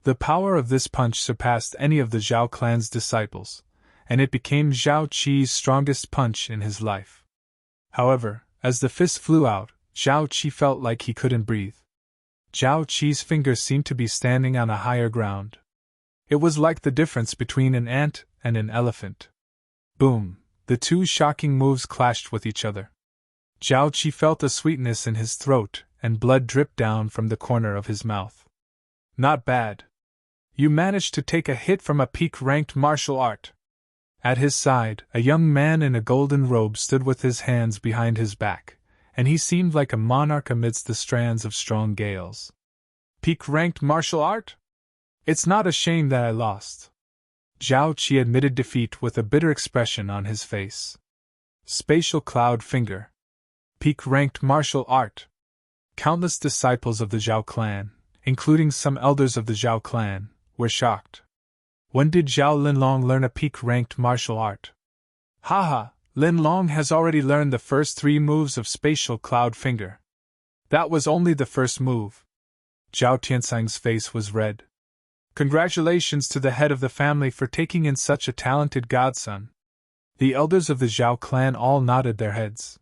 The power of this punch surpassed any of the Zhao clan's disciples, and it became Zhao Qi's strongest punch in his life. However, as the fist flew out, Zhao Qi felt like he couldn't breathe. Zhao Qi's fingers seemed to be standing on a higher ground. It was like the difference between an ant and an elephant. Boom! The two shocking moves clashed with each other. Zhao Qi felt a sweetness in his throat, and blood dripped down from the corner of his mouth. Not bad. You managed to take a hit from a peak-ranked martial art. At his side, a young man in a golden robe stood with his hands behind his back, and he seemed like a monarch amidst the strands of strong gales. Peak-ranked martial art? It's not a shame that I lost. Zhao Qi admitted defeat with a bitter expression on his face. Spatial cloud finger. Peak-ranked martial art. Countless disciples of the Zhao clan, including some elders of the Zhao clan, were shocked. When did Zhao Linlong learn a peak-ranked martial art? Haha, Linlong has already learned the first 3 moves of spatial cloud finger. That was only the first move. Zhao Tiansang's face was red. Congratulations to the head of the family for taking in such a talented godson. The elders of the Zhao clan all nodded their heads.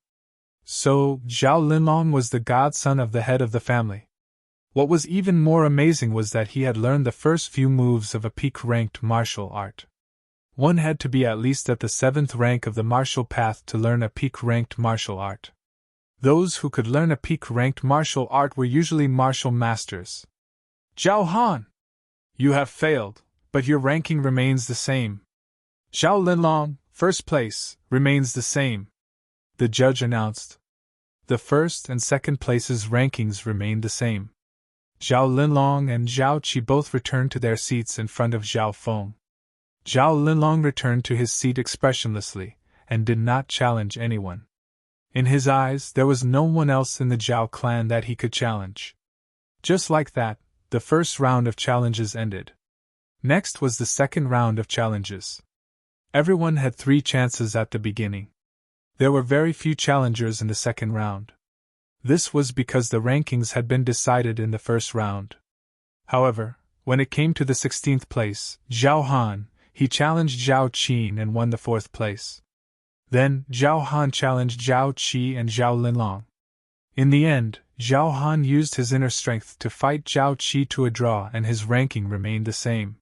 So, Zhao Linlong was the godson of the head of the family. What was even more amazing was that he had learned the first few moves of a peak-ranked martial art. One had to be at least at the 7th rank of the martial path to learn a peak-ranked martial art. Those who could learn a peak-ranked martial art were usually martial masters. Zhao Han! You have failed, but your ranking remains the same. Zhao Linlong, first place, remains the same. The judge announced. The first and second places' rankings remained the same. Zhao Linlong and Zhao Qi both returned to their seats in front of Zhao Feng. Zhao Linlong returned to his seat expressionlessly, and did not challenge anyone. In his eyes, there was no one else in the Zhao clan that he could challenge. Just like that, the first round of challenges ended. Next was the second round of challenges. Everyone had 3 chances at the beginning. There were very few challengers in the second round. This was because the rankings had been decided in the first round. However, when it came to the 16th place, Zhao Han, he challenged Zhao Qin and won the 4th place. Then, Zhao Han challenged Zhao Qi and Zhao Linlong. In the end, Zhao Han used his inner strength to fight Zhao Qi to a draw and his ranking remained the same.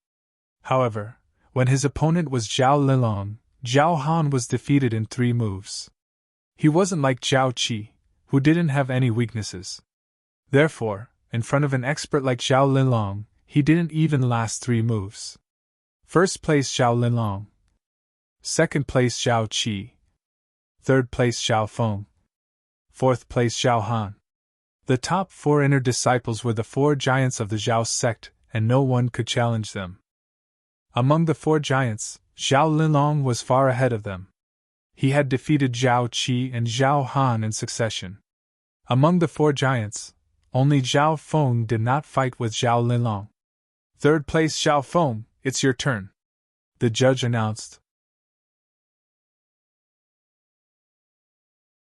However, when his opponent was Zhao Linlong, Zhao Han was defeated in 3 moves. He wasn't like Zhao Qi, who didn't have any weaknesses. Therefore, in front of an expert like Zhao Linlong, he didn't even last 3 moves. First place Zhao Linlong. Second place Zhao Qi. Third place Zhao Feng. 4th place Zhao Han. The top 4 inner disciples were the 4 giants of the Zhao sect, and no one could challenge them. Among the 4 giants, Zhao Linlong was far ahead of them. He had defeated Zhao Qi and Zhao Han in succession. Among the 4 giants, only Zhao Feng did not fight with Zhao Linlong. Third place Zhao Feng, it's your turn. The judge announced.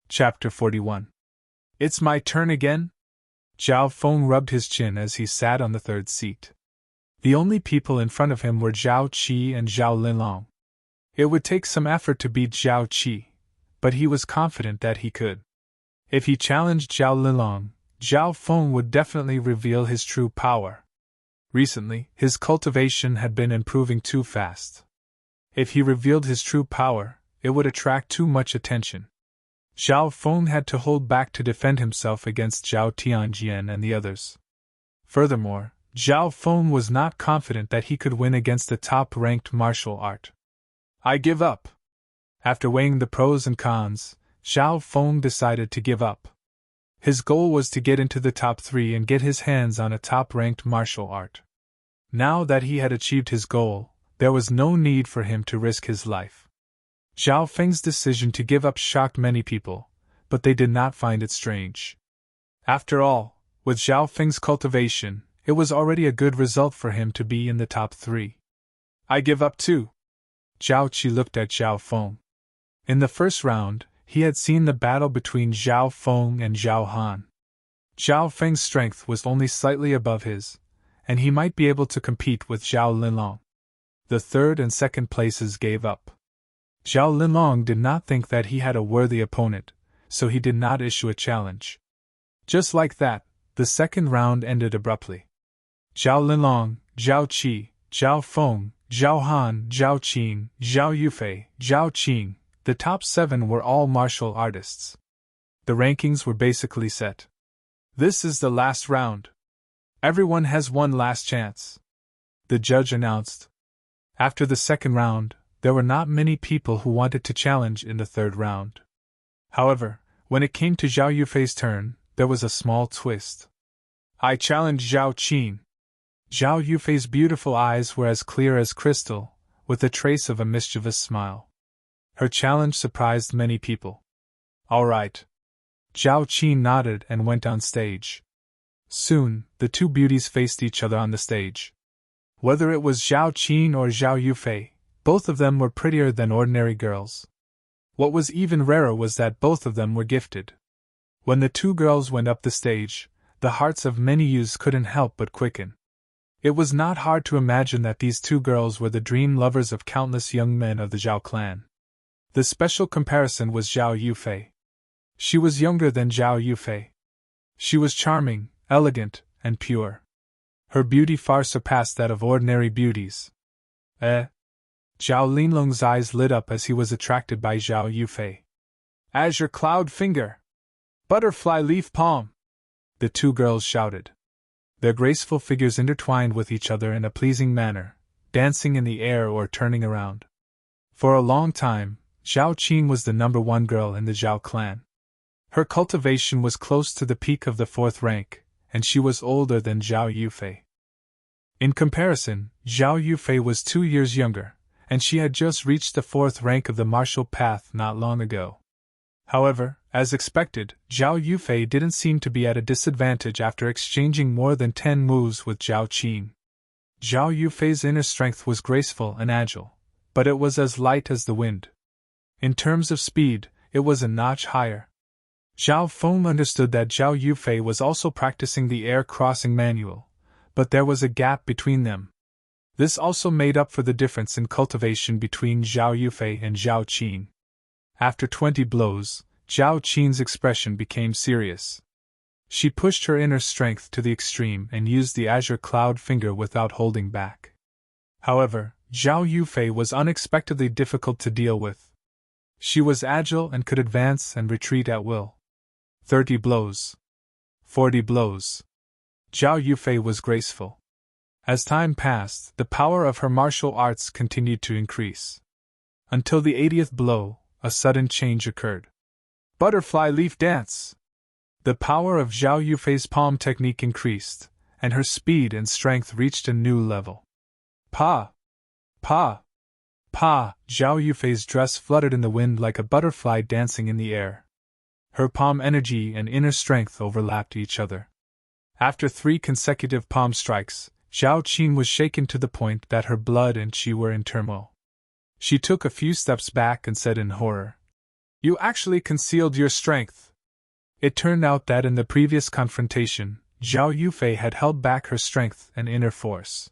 Chapter 41. It's my turn again? Zhao Feng rubbed his chin as he sat on the 3rd seat. The only people in front of him were Zhao Qi and Zhao Linlong. It would take some effort to beat Zhao Qi, but he was confident that he could. If he challenged Zhao Linlong, Zhao Feng would definitely reveal his true power. Recently, his cultivation had been improving too fast. If he revealed his true power, it would attract too much attention. Zhao Feng had to hold back to defend himself against Zhao Tianjian and the others. Furthermore, Zhao Feng was not confident that he could win against the top-ranked martial art. I give up. After weighing the pros and cons, Zhao Feng decided to give up. His goal was to get into the top 3 and get his hands on a top-ranked martial art. Now that he had achieved his goal, there was no need for him to risk his life. Zhao Feng's decision to give up shocked many people, but they did not find it strange. After all, with Zhao Feng's cultivation, it was already a good result for him to be in the top 3. I give up too. Zhao Qi looked at Zhao Feng. In the first round, he had seen the battle between Zhao Feng and Zhao Han. Zhao Feng's strength was only slightly above his, and he might be able to compete with Zhao Linlong. The third and second places gave up. Zhao Linlong did not think that he had a worthy opponent, so he did not issue a challenge. Just like that, the second round ended abruptly. Zhao Linlong, Zhao Qi, Zhao Feng, Zhao Han, Zhao Qin, Zhao Yufei, Zhao Qing, the top 7 were all martial artists. The rankings were basically set. This is the last round. Everyone has one last chance, the judge announced. After the second round, there were not many people who wanted to challenge in the third round. However, when it came to Zhao Yufei's turn, there was a small twist. I challenge Zhao Qin. Zhao Yufei's beautiful eyes were as clear as crystal, with a trace of a mischievous smile. Her challenge surprised many people. All right. Zhao Qin nodded and went on stage. Soon, the two beauties faced each other on the stage. Whether it was Zhao Qin or Zhao Yufei, both of them were prettier than ordinary girls. What was even rarer was that both of them were gifted. When the two girls went up the stage, the hearts of many youths couldn't help but quicken. It was not hard to imagine that these two girls were the dream lovers of countless young men of the Zhao clan. The special comparison was Zhao Yufei. She was younger than Zhao Yufei. She was charming, elegant, and pure. Her beauty far surpassed that of ordinary beauties. Zhao Linlong's eyes lit up as he was attracted by Zhao Yufei. Azure cloud finger! Butterfly leaf palm! The two girls shouted. Their graceful figures intertwined with each other in a pleasing manner, dancing in the air or turning around. For a long time, Zhao Qin was the number 1 girl in the Zhao clan. Her cultivation was close to the peak of the 4th rank, and she was older than Zhao Yufei. In comparison, Zhao Yufei was 2 years younger, and she had just reached the 4th rank of the martial path not long ago. However, as expected, Zhao Yufei didn't seem to be at a disadvantage after exchanging more than 10 moves with Zhao Qin. Zhao Yufei's inner strength was graceful and agile, but it was as light as the wind. In terms of speed, it was a notch higher. Zhao Feng understood that Zhao Yufei was also practicing the air crossing manual, but there was a gap between them. This also made up for the difference in cultivation between Zhao Yufei and Zhao Qin. After 20 blows, Zhao Qin's expression became serious. She pushed her inner strength to the extreme and used the azure cloud finger without holding back. However, Zhao Yufei was unexpectedly difficult to deal with. She was agile and could advance and retreat at will. 30 blows. 40 blows. Zhao Yufei was graceful. As time passed, the power of her martial arts continued to increase. Until the 80th blow, a sudden change occurred. Butterfly leaf dance! The power of Zhao Yufei's palm technique increased, and her speed and strength reached a new level. Pa! Pa! Pa! Zhao Yufei's dress fluttered in the wind like a butterfly dancing in the air. Her palm energy and inner strength overlapped each other. After 3 consecutive palm strikes, Zhao Qin was shaken to the point that her blood and qi were in turmoil. She took a few steps back and said in horror, "You actually concealed your strength." It turned out that in the previous confrontation, Zhao Yufei had held back her strength and inner force.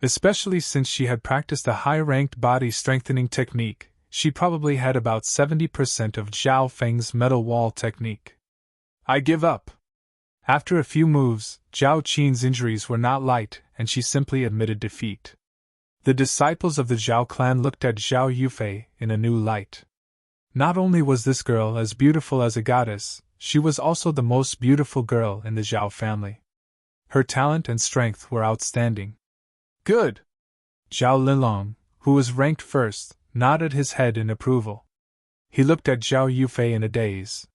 Especially since she had practiced a high-ranked body-strengthening technique, she probably had about 70% of Zhao Feng's metal wall technique. I give up. After a few moves, Zhao Qin's injuries were not light, and she simply admitted defeat. The disciples of the Zhao clan looked at Zhao Yufei in a new light. Not only was this girl as beautiful as a goddess, she was also the most beautiful girl in the Zhao family. Her talent and strength were outstanding. Good! Zhao Linlong, who was ranked first, nodded his head in approval. He looked at Zhao Yufei in a daze.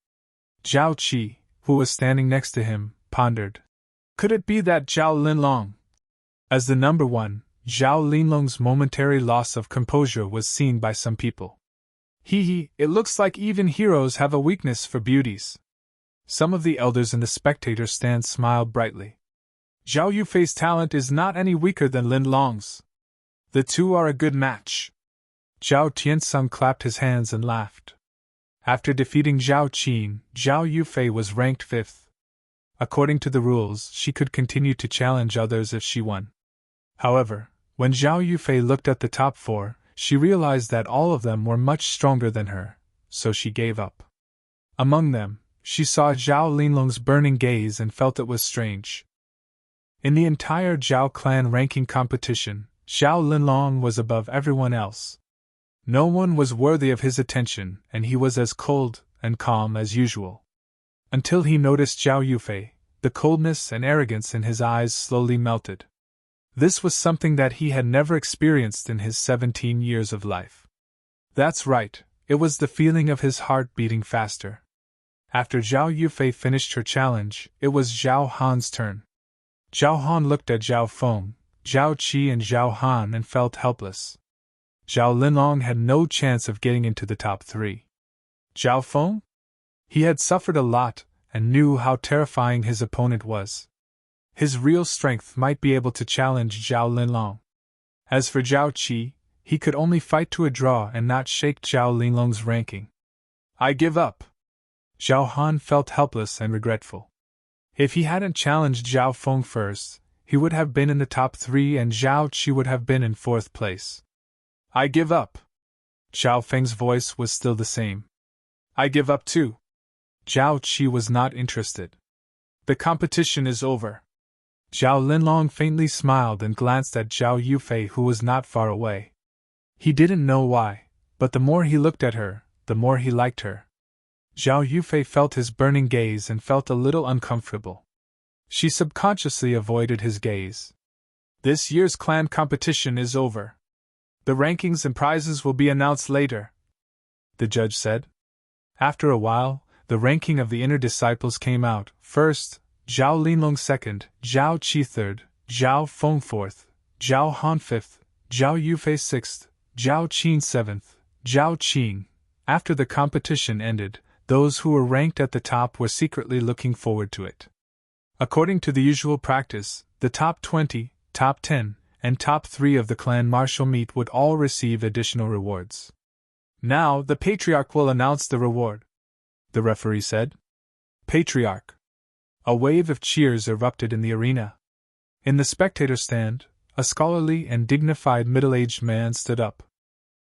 Zhao Qi, who was standing next to him, pondered. Could it be that Zhao Linlong? As the number one, Zhao Linlong's momentary loss of composure was seen by some people. It looks like even heroes have a weakness for beauties. Some of the elders in the spectator stand smiled brightly. Zhao Yufei's talent is not any weaker than Linlong's. The two are a good match. Zhao Tiansung clapped his hands and laughed. After defeating Zhao Qin, Zhao Yufei was ranked 5th. According to the rules, she could continue to challenge others if she won. However, when Zhao Yufei looked at the top 4, she realized that all of them were much stronger than her, so she gave up. Among them, she saw Zhao Linlong's burning gaze and felt it was strange. In the entire Zhao clan ranking competition, Zhao Linlong was above everyone else. No one was worthy of his attention, and he was as cold and calm as usual. Until he noticed Zhao Yufei, the coldness and arrogance in his eyes slowly melted. This was something that he had never experienced in his 17 years of life. That's right, it was the feeling of his heart beating faster. After Zhao Yufei finished her challenge, it was Zhao Han's turn. Zhao Han looked at Zhao Feng, Zhao Qi and Zhao Han and felt helpless. Zhao Linlong had no chance of getting into the top 3. Zhao Feng? He had suffered a lot and knew how terrifying his opponent was. His real strength might be able to challenge Zhao Linlong. As for Zhao Qi, he could only fight to a draw and not shake Zhao Linlong's ranking. I give up. Zhao Han felt helpless and regretful. If he hadn't challenged Zhao Feng first, he would have been in the top 3 and Zhao Qi would have been in 4th place. I give up. Zhao Feng's voice was still the same. I give up too. Zhao Qi was not interested. The competition is over. Zhao Linlong faintly smiled and glanced at Zhao Yufei, who was not far away. He didn't know why, but the more he looked at her, the more he liked her. Zhao Yufei felt his burning gaze and felt a little uncomfortable. She subconsciously avoided his gaze. This year's clan competition is over. The rankings and prizes will be announced later, the judge said. After a while, the ranking of the inner disciples came out. First, Zhao Linlong 2nd, Zhao Qi 3rd, Zhao Feng 4th, Zhao Han 5th, Zhao Yufei 6th, Zhao Qin 7th, Zhao Qing. After the competition ended, those who were ranked at the top were secretly looking forward to it. According to the usual practice, the top 20, top 10, and top 3 of the clan martial meet would all receive additional rewards. Now the Patriarch will announce the reward, the referee said. Patriarch. A wave of cheers erupted in the arena. In the spectator stand, a scholarly and dignified middle-aged man stood up.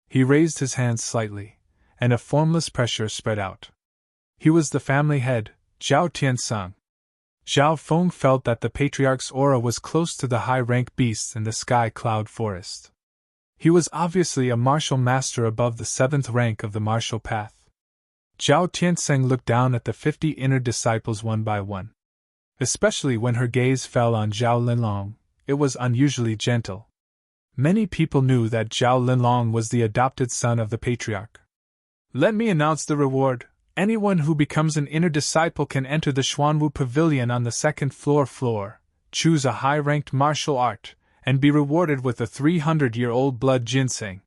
He raised his hands slightly, and a formless pressure spread out. He was the family head, Zhao Tiansung. Zhao Feng felt that the Patriarch's aura was close to the high-rank beasts in the sky cloud forest. He was obviously a martial master above the 7th rank of the martial path. Zhao Tiansung looked down at the 50 inner disciples one by one. Especially when her gaze fell on Zhao Linlong, it was unusually gentle. Many people knew that Zhao Linlong was the adopted son of the Patriarch. Let me announce the reward. Anyone who becomes an inner disciple can enter the Xuanwu Pavilion on the 2nd floor, choose a high-ranked martial art, and be rewarded with a 300-year-old blood ginseng.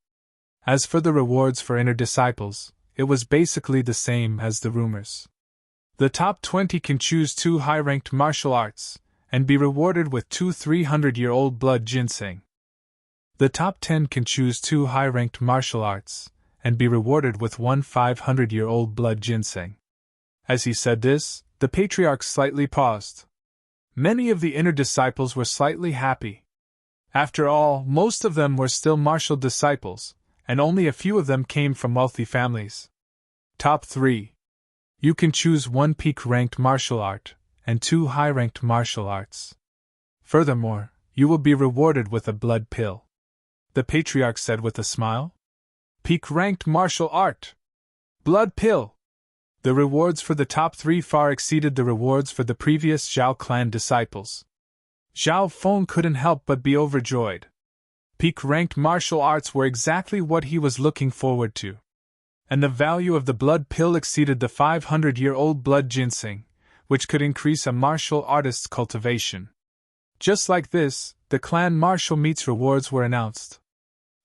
As for the rewards for inner disciples, it was basically the same as the rumors. The top 20 can choose 2 high-ranked martial arts, and be rewarded with 2 300-year-old blood ginseng. The top 10 can choose 2 high-ranked martial arts, and be rewarded with 1 500-year-old blood ginseng. As he said this, the Patriarch slightly paused. Many of the inner disciples were slightly happy. After all, most of them were still martial disciples, and only a few of them came from wealthy families. Top 3. You can choose 1 peak-ranked martial art, and 2 high-ranked martial arts. Furthermore, you will be rewarded with a blood pill, the Patriarch said with a smile. Peak-ranked martial art. Blood pill. The rewards for the top 3 far exceeded the rewards for the previous Zhao clan disciples. Zhao Feng couldn't help but be overjoyed. Peak-ranked martial arts were exactly what he was looking forward to. And the value of the blood pill exceeded the 500-year-old blood ginseng, which could increase a martial artist's cultivation. Just like this, the clan martial meets rewards were announced.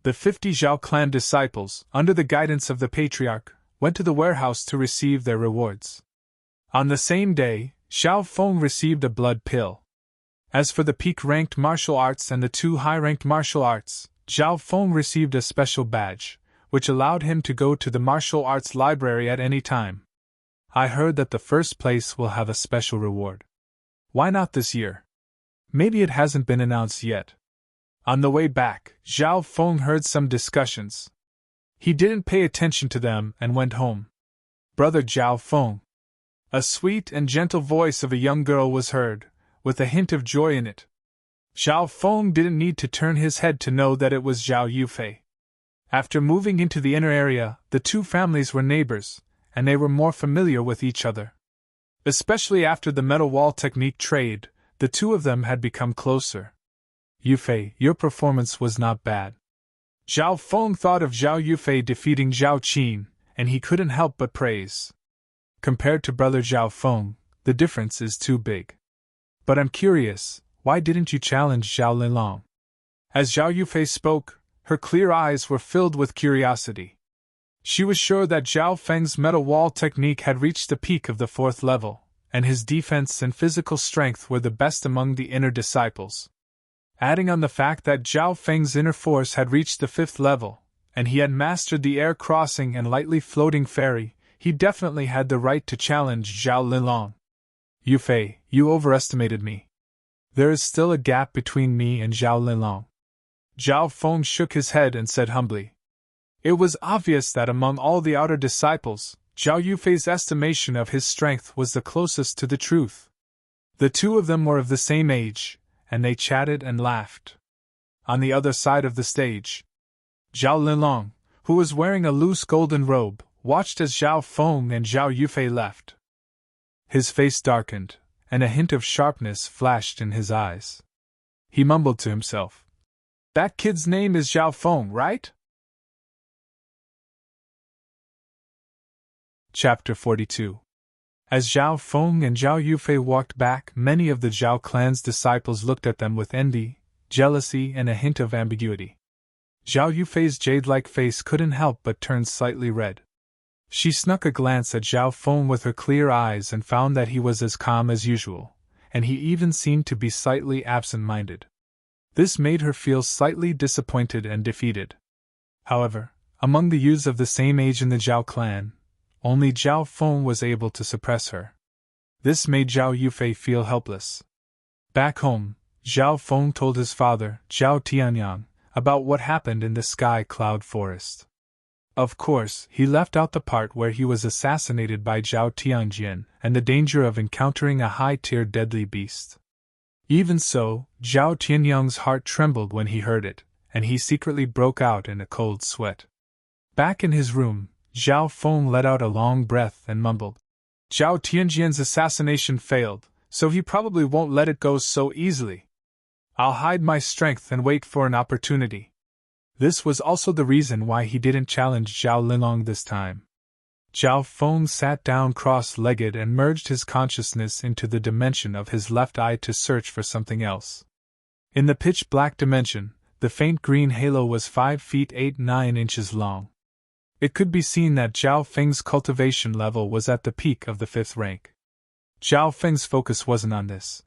The 50 Zhao clan disciples, under the guidance of the patriarch, went to the warehouse to receive their rewards. On the same day, Xiao Feng received a blood pill. As for the peak-ranked martial arts and the 2 high-ranked martial arts, Xiao Feng received a special badge, which allowed him to go to the martial arts library at any time. I heard that the first place will have a special reward. Why not this year? Maybe it hasn't been announced yet. On the way back, Xiao Feng heard some discussions. He didn't pay attention to them and went home. Brother Xiao Feng. A sweet and gentle voice of a young girl was heard, with a hint of joy in it. Xiao Feng didn't need to turn his head to know that it was Zhao Yufei. After moving into the inner area, the 2 families were neighbors, and they were more familiar with each other. Especially after the metal wall technique trade, the 2 of them had become closer. Yufei, your performance was not bad. Zhao Feng thought of Zhao Yufei defeating Zhao Qin, and he couldn't help but praise. Compared to brother Zhao Feng, the difference is too big. But I'm curious, why didn't you challenge Zhao Lilong? As Zhao Yufei spoke, her clear eyes were filled with curiosity. She was sure that Zhao Feng's metal wall technique had reached the peak of the 4th level, and his defense and physical strength were the best among the inner disciples. Adding on the fact that Zhao Feng's inner force had reached the 5th level, and he had mastered the air crossing and lightly floating fairy, he definitely had the right to challenge Zhao Lilong. Yufei, you overestimated me. There is still a gap between me and Zhao Lilong. Zhao Feng shook his head and said humbly. It was obvious that among all the outer disciples, Zhao Yufei's estimation of his strength was the closest to the truth. The 2 of them were of the same age, and they chatted and laughed. On the other side of the stage, Zhao Lilong, who was wearing a loose golden robe, watched as Zhao Feng and Zhao Yufei left. His face darkened, and a hint of sharpness flashed in his eyes. He mumbled to himself. That kid's name is Zhao Feng, right? Chapter 42. As Zhao Feng and Zhao Yufei walked back, many of the Zhao clan's disciples looked at them with envy, jealousy, and a hint of ambiguity. Zhao Yufei's jade-like face couldn't help but turn slightly red. She snuck a glance at Zhao Feng with her clear eyes and found that he was as calm as usual, and he even seemed to be slightly absent-minded. This made her feel slightly disappointed and defeated. However, among the youths of the same age in the Zhao clan, only Zhao Feng was able to suppress her. This made Zhao Yufei feel helpless. Back home, Zhao Feng told his father, Zhao Tianyang, about what happened in the sky cloud forest. Of course, he left out the part where he was assassinated by Zhao Tianjian and the danger of encountering a high-tier deadly beast. Even so, Zhao Tianyang's heart trembled when he heard it, and he secretly broke out in a cold sweat. Back in his room, Zhao Feng let out a long breath and mumbled. Zhao Tianjian's assassination failed, so he probably won't let it go so easily. I'll hide my strength and wait for an opportunity. This was also the reason why he didn't challenge Zhao Lilong this time. Zhao Feng sat down cross-legged and merged his consciousness into the dimension of his left eye to search for something else. In the pitch-black dimension, the faint green halo was 5 feet 8-9 inches long. It could be seen that Zhao Feng's cultivation level was at the peak of the 5th rank. Zhao Feng's focus wasn't on this.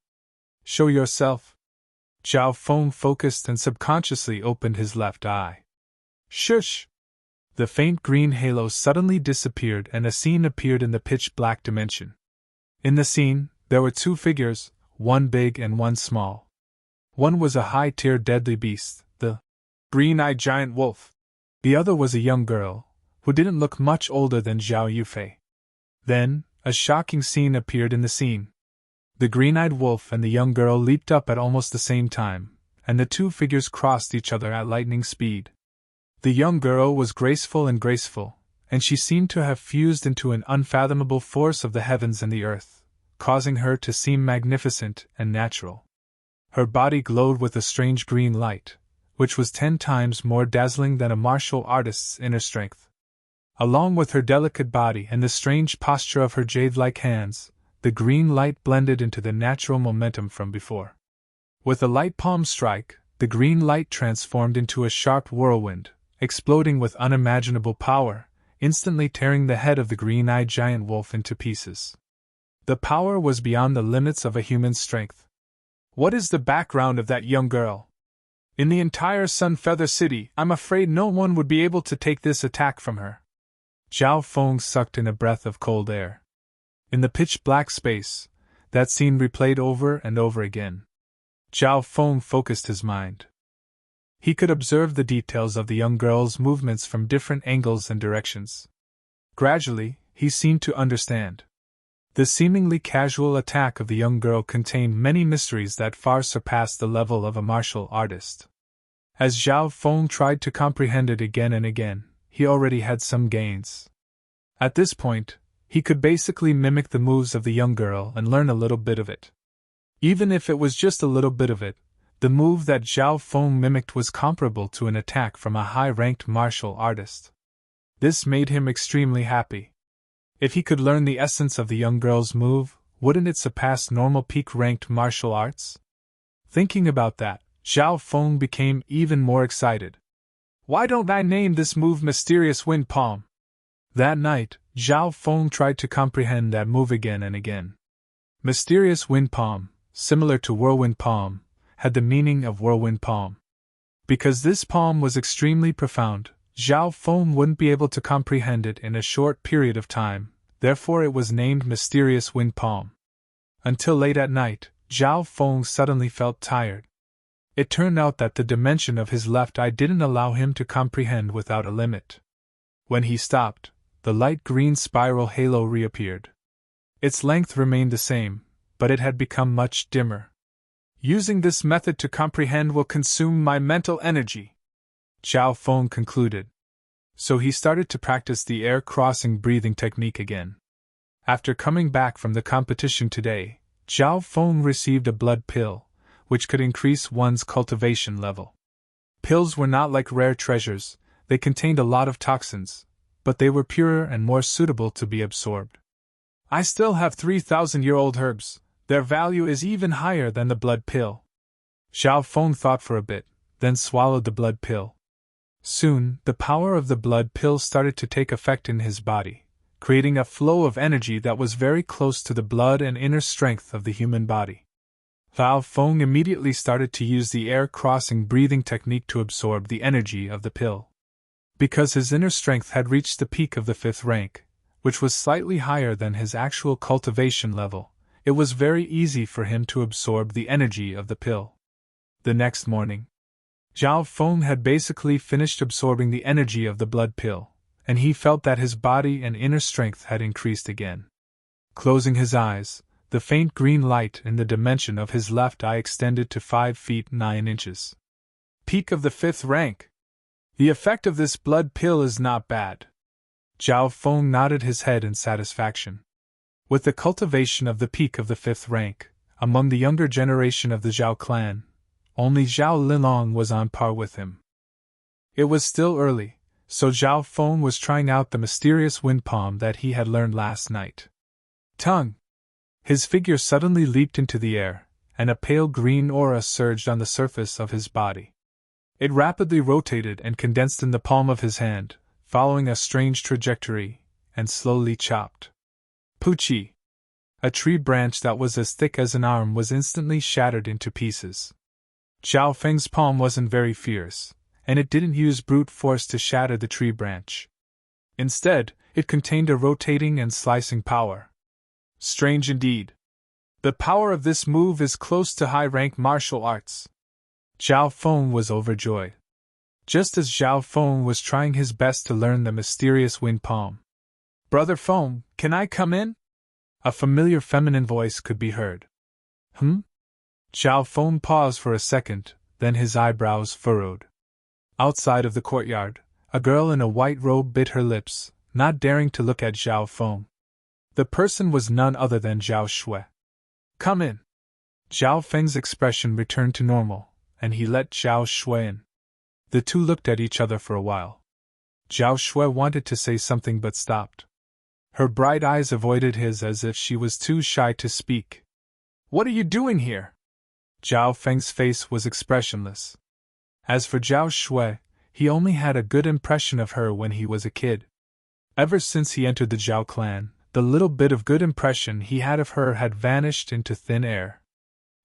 Show yourself. Zhao Feng focused and subconsciously opened his left eye. Shush! The faint green halo suddenly disappeared and a scene appeared in the pitch-black dimension. In the scene, there were 2 figures, one big and one small. One was a high-tier deadly beast, the green-eyed giant wolf. The other was a young girl, who didn't look much older than Zhao Yufei. Then, a shocking scene appeared in the scene. The green-eyed wolf and the young girl leaped up at almost the same time, and the 2 figures crossed each other at lightning speed. The young girl was graceful, and she seemed to have fused into an unfathomable force of the heavens and the earth, causing her to seem magnificent and natural. Her body glowed with a strange green light, which was 10 times more dazzling than a martial artist's inner strength. Along with her delicate body and the strange posture of her jade-like hands, the green light blended into the natural momentum from before. With a light palm strike, the green light transformed into a sharp whirlwind, exploding with unimaginable power, instantly tearing the head of the green-eyed giant wolf into pieces. The power was beyond the limits of a human's strength. What is the background of that young girl? In the entire Sunfeather City, I'm afraid no one would be able to take this attack from her. Zhao Feng sucked in a breath of cold air. In the pitch-black space, that scene replayed over and over again. Zhao Feng focused his mind. He could observe the details of the young girl's movements from different angles and directions. Gradually, he seemed to understand. The seemingly casual attack of the young girl contained many mysteries that far surpassed the level of a martial artist. As Zhao Feng tried to comprehend it again and again, he already had some gains. At this point, he could basically mimic the moves of the young girl and learn a little bit of it. Even if it was just a little bit of it, the move that Zhao Feng mimicked was comparable to an attack from a high-ranked martial artist. This made him extremely happy. If he could learn the essence of the young girl's move, wouldn't it surpass normal peak-ranked martial arts? Thinking about that, Zhao Feng became even more excited. Why don't I name this move Mysterious Wind Palm? That night, Zhao Feng tried to comprehend that move again and again. Mysterious Wind Palm, similar to Whirlwind Palm, had the meaning of whirlwind palm. Because this palm was extremely profound, Zhao Feng wouldn't be able to comprehend it in a short period of time, therefore it was named Mysterious Wind Palm. Until late at night, Zhao Feng suddenly felt tired. It turned out that the dimension of his left eye didn't allow him to comprehend without a limit. When he stopped, the light green spiral halo reappeared. Its length remained the same, but it had become much dimmer. Using this method to comprehend will consume my mental energy, Zhao Feng concluded. So he started to practice the air-crossing breathing technique again. After coming back from the competition today, Zhao Feng received a blood pill, which could increase one's cultivation level. Pills were not like rare treasures, they contained a lot of toxins, but they were purer and more suitable to be absorbed. I still have 3,000-year-old herbs. Their value is even higher than the blood pill. Zhao Feng thought for a bit, then swallowed the blood pill. Soon, the power of the blood pill started to take effect in his body, creating a flow of energy that was very close to the blood and inner strength of the human body. Zhao Feng immediately started to use the air-crossing breathing technique to absorb the energy of the pill. Because his inner strength had reached the peak of the 5th rank, which was slightly higher than his actual cultivation level, it was very easy for him to absorb the energy of the pill. The next morning, Zhao Feng had basically finished absorbing the energy of the blood pill, and he felt that his body and inner strength had increased again. Closing his eyes, the faint green light in the dimension of his left eye extended to 5 feet 9 inches. Peak of the 5th rank. The effect of this blood pill is not bad. Zhao Feng nodded his head in satisfaction. With the cultivation of the peak of the 5th rank, among the younger generation of the Zhao clan, only Zhao Linlong was on par with him. It was still early, so Zhao Feng was trying out the mysterious wind palm that he had learned last night. Tongue! His figure suddenly leaped into the air, and a pale green aura surged on the surface of his body. It rapidly rotated and condensed in the palm of his hand, following a strange trajectory, and slowly chopped. Poochie! A tree branch that was as thick as an arm was instantly shattered into pieces. Zhao Feng's palm wasn't very fierce, and it didn't use brute force to shatter the tree branch. Instead, it contained a rotating and slicing power. Strange indeed. The power of this move is close to high-rank martial arts. Zhao Feng was overjoyed. Just as Zhao Feng was trying his best to learn the mysterious wind palm. Brother Feng, can I come in? A familiar feminine voice could be heard. Zhao Feng paused for a second, then his eyebrows furrowed. Outside of the courtyard, a girl in a white robe bit her lips, not daring to look at Zhao Feng. The person was none other than Zhao Shui. Come in. Zhao Feng's expression returned to normal, and he let Zhao Shui in. The two looked at each other for a while. Zhao Shui wanted to say something but stopped. Her bright eyes avoided his as if she was too shy to speak. What are you doing here? Zhao Feng's face was expressionless. As for Zhao Shui, he only had a good impression of her when he was a kid. Ever since he entered the Zhao clan, the little bit of good impression he had of her had vanished into thin air.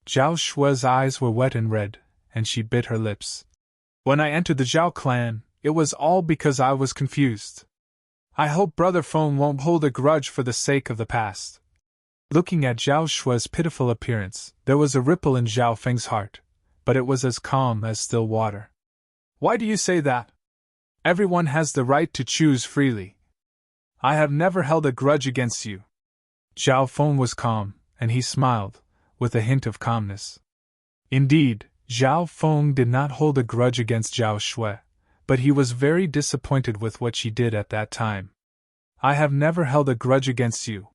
Zhao Shui's eyes were wet and red, and she bit her lips. When I entered the Zhao clan, it was all because I was confused. I hope Brother Feng won't hold a grudge for the sake of the past. Looking at Zhao Shui's pitiful appearance, there was a ripple in Zhao Feng's heart, but it was as calm as still water. Why do you say that? Everyone has the right to choose freely. I have never held a grudge against you. Zhao Feng was calm, and he smiled, with a hint of calmness. Indeed, Zhao Feng did not hold a grudge against Zhao Shui, but he was very disappointed with what she did at that time. I have never held a grudge against you.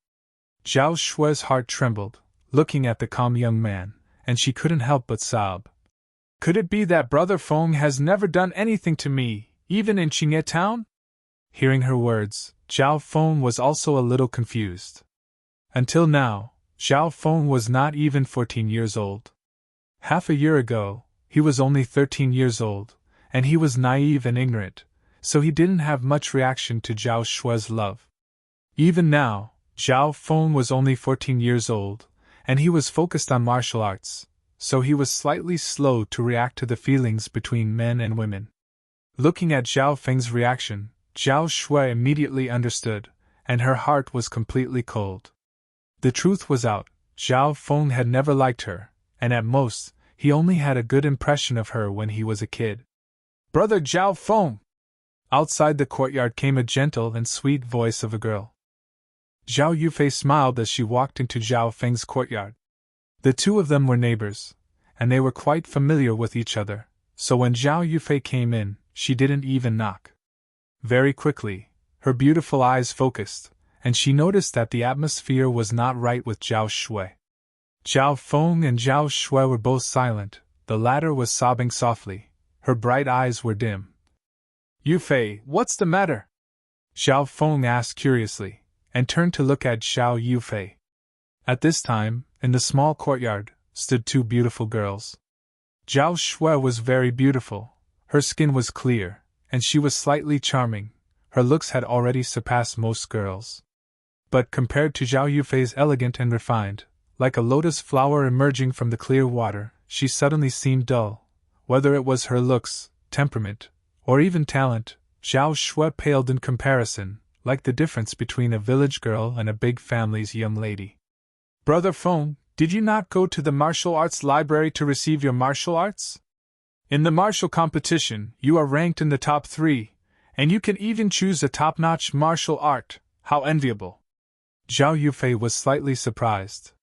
Zhao Shui's heart trembled, looking at the calm young man, and she couldn't help but sob. Could it be that Brother Feng has never done anything to me, even in Qingye town? Hearing her words, Zhao Feng was also a little confused. Until now, Zhao Feng was not even 14 years old. Half a year ago, he was only 13 years old, and he was naive and ignorant, so he didn't have much reaction to Zhao Shui's love. Even now, Zhao Feng was only 14 years old, and he was focused on martial arts, so he was slightly slow to react to the feelings between men and women. Looking at Zhao Feng's reaction, Zhao Shui immediately understood, and her heart was completely cold. The truth was out, Zhao Feng had never liked her, and at most, he only had a good impression of her when he was a kid. Brother Zhao Feng! Outside the courtyard came a gentle and sweet voice of a girl. Zhao Yufei smiled as she walked into Zhao Feng's courtyard. The two of them were neighbors, and they were quite familiar with each other, so when Zhao Yufei came in, she didn't even knock. Very quickly, her beautiful eyes focused, and she noticed that the atmosphere was not right with Zhao Shui. Zhao Feng and Zhao Shui were both silent, the latter was sobbing softly, her bright eyes were dim. Yufei, what's the matter? Zhao Feng asked curiously, and turned to look at Zhao Yufei. At this time, in the small courtyard, stood two beautiful girls. Zhao Shui was very beautiful, her skin was clear, and she was slightly charming, her looks had already surpassed most girls. But compared to Zhao Yufei's elegant and refined, like a lotus flower emerging from the clear water, she suddenly seemed dull. Whether it was her looks, temperament, or even talent, Zhao Shui paled in comparison, like the difference between a village girl and a big family's young lady. Brother Feng, did you not go to the martial arts library to receive your martial arts? In the martial competition, you are ranked in the top 3, and you can even choose a top-notch martial art. How enviable! Zhao Yufei was slightly surprised.